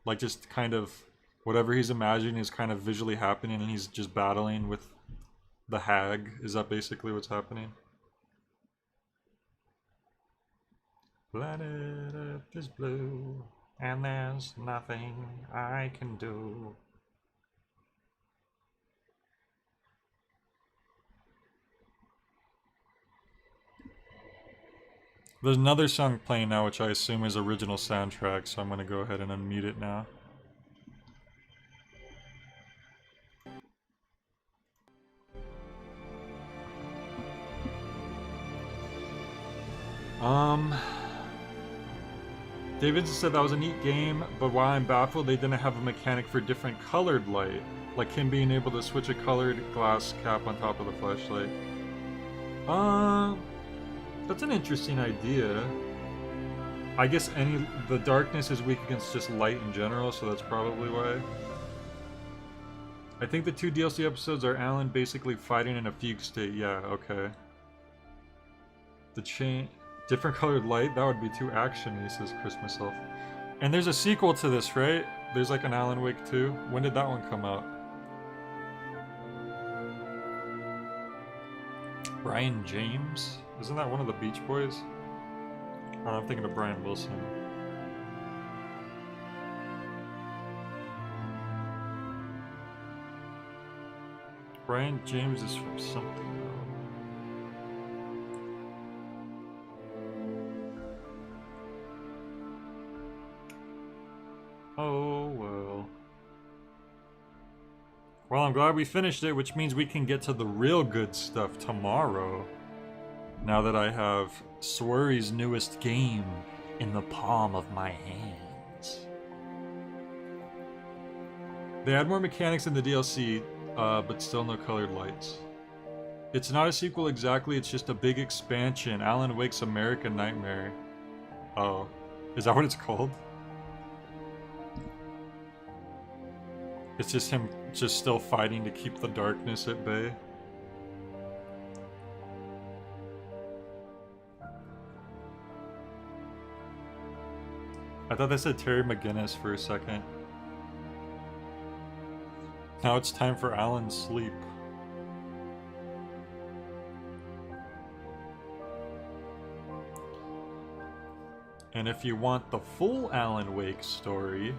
Like, just kind of... whatever he's imagining is kind of visually happening, and he's just battling with the hag? Is that basically what's happening? Planet Earth is blue, and there's nothing I can do. There's another song playing now, which I assume is original soundtrack, so I'm gonna go ahead and unmute it now. David said that was a neat game, but while I'm baffled they didn't have a mechanic for different colored light, like him being able to switch a colored glass cap on top of the flashlight. That's an interesting idea. I guess the darkness is weak against just light in general, so that's probably why. I think the 2 DLC episodes are Alan basically fighting in a fugue state. Yeah, okay. Different colored light? That would be too action-y, says Chris myself. And there's a sequel to this, right? There's like an Alan Wake 2. When did that one come out? Brian James? Isn't that one of the Beach Boys? Oh, I'm thinking of Brian Wilson. Brian James is from something. Oh, well. Well, I'm glad we finished it, which means we can get to the real good stuff tomorrow. Now that I have Swery's newest game in the palm of my hands. They add more mechanics in the DLC, but still no colored lights. It's not a sequel exactly, it's just a big expansion. Alan Wake's American Nightmare. Oh, is that what it's called? It's just him just still fighting to keep the darkness at bay. I thought they said Terry McGinnis for a second. Now it's time for Alan's sleep. And if you want the full Alan Wake story,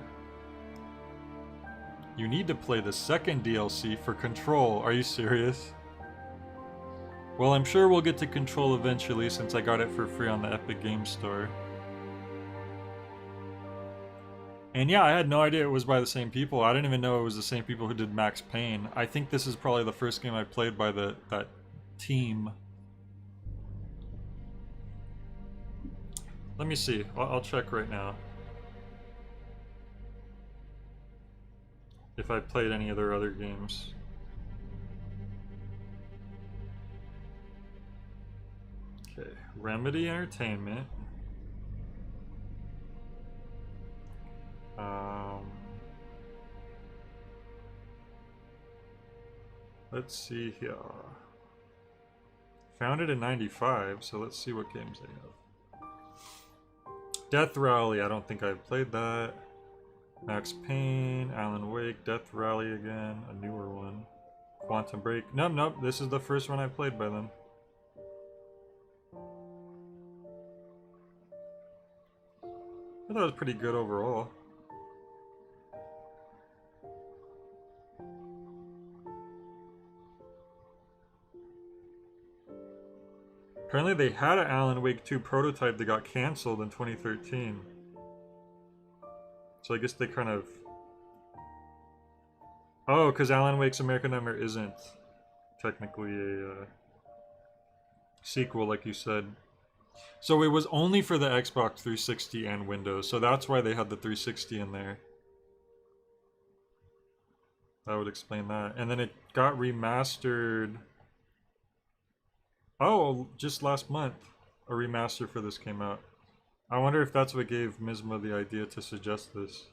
you need to play the second DLC for Control. Are you serious? Well, I'm sure we'll get to Control eventually since I got it for free on the Epic Games Store. And yeah, I had no idea it was by the same people. I didn't even know it was the same people who did Max Payne. I think this is probably the first game I played by that team. Let me see. I'll check right now. If I played any of their other games. Okay, Remedy Entertainment. Let's see here. Founded in '95, so let's see what games they have. Death Rally, I don't think I've played that. Max Payne, Alan Wake, Death Rally again, a newer one. Quantum Break. Nope, this is the first one I played by them. I thought it was pretty good overall. Apparently they had an Alan Wake 2 prototype that got cancelled in 2013. So I guess they kind of... Oh, because Alan Wake's American Nightmare isn't technically a sequel, like you said. So it was only for the Xbox 360 and Windows, so that's why they had the 360 in there. That would explain that. And then it got remastered... Oh, just last month, a remaster for this came out. I wonder if that's what gave Misma the idea to suggest this.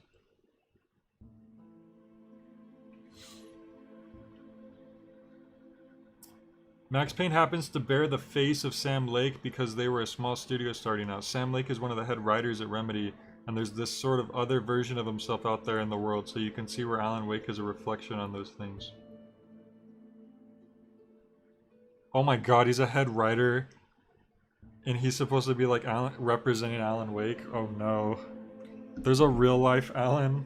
Max Payne happens to bear the face of Sam Lake because they were a small studio starting out. Sam Lake is one of the head writers at Remedy, and there's this sort of other version of himself out there in the world, so you can see where Alan Wake is a reflection on those things. Oh my god, he's a head writer. And he's supposed to be like representing Alan Wake? Oh no. There's a real life Alan.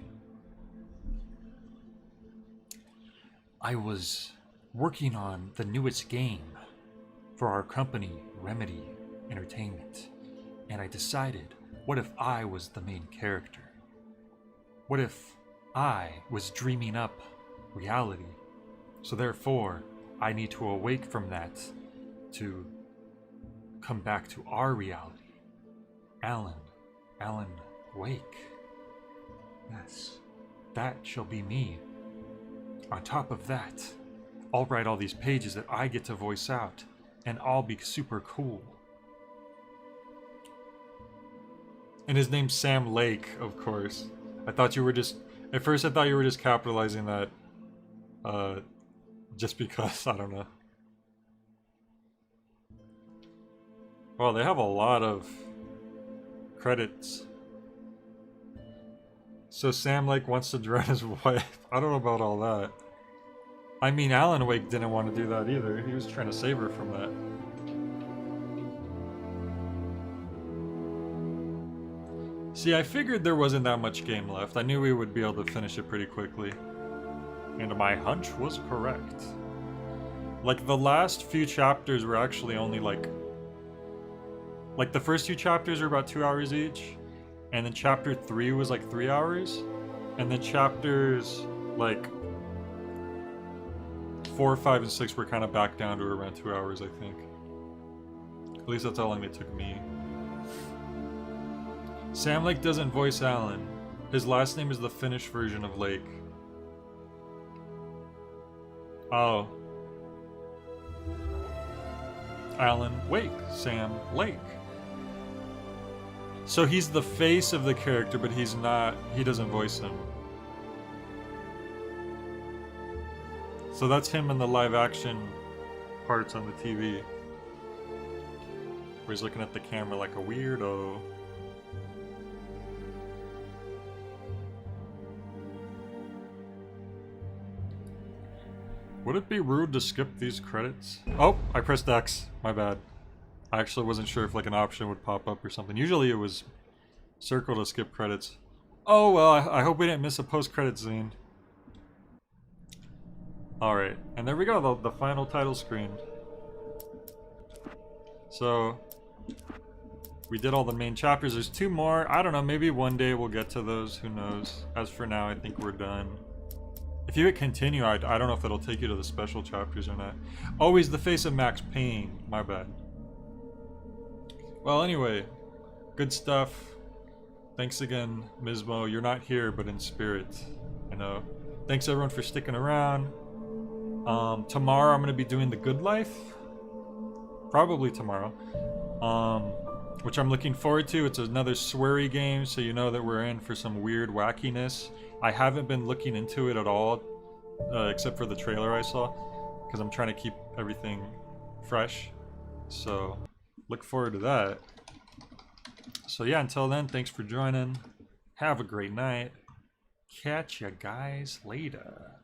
I was working on the newest game for our company, Remedy Entertainment. And I decided, what if I was the main character? What if I was dreaming up reality? So therefore, I need to awake from that to come back to our reality. Alan Wake. Yes, that shall be me. On top of that, I'll write all these pages that I get to voice out, and I'll be super cool. And his name's Sam Lake, of course. I thought you were just... At first I thought you were just capitalizing that. Just because, I don't know. Well, they have a lot of credits. So Sam Lake wants to drown his wife. I don't know about all that. I mean, Alan Wake didn't want to do that either. He was trying to save her from that. See, I figured there wasn't that much game left. I knew we would be able to finish it pretty quickly. And my hunch was correct. Like, the last few chapters were actually only like the first two chapters are about 2 hours each. And then chapter 3 was like 3 hours. And then chapters like 4, 5, and 6 were kind of back down to around 2 hours, I think. At least that's how long they took me. Sam Lake doesn't voice Alan. His last name is the Finnish version of Lake. Oh. Alan Wake. Sam Lake. So he's the face of the character, but he's not... He doesn't voice him. So that's him in the live action parts on the TV. Where he's looking at the camera like a weirdo. Would it be rude to skip these credits? Oh, I pressed X. My bad. I actually wasn't sure if like an option would pop up or something. Usually it was circle to skip credits. Oh well, I hope we didn't miss a post-credit scene. Alright, and there we go, the final title screen. So, we did all the main chapters. There's 2 more. I don't know, maybe one day we'll get to those. Who knows? As for now, I think we're done. If you hit continue, I don't know if it'll take you to the special chapters or not. Always the face of Max Payne. My bad. Well, anyway, good stuff. Thanks again, Mismo. You're not here, but in spirit. I know. Thanks everyone for sticking around. Tomorrow I'm going to be doing The Good Life. Probably tomorrow. Which I'm looking forward to. It's another sweary game, so you know that we're in for some weird wackiness. I haven't been looking into it at all, except for the trailer I saw, because I'm trying to keep everything fresh. So, look forward to that. So yeah, until then, thanks for joining. Have a great night. Catch ya guys later.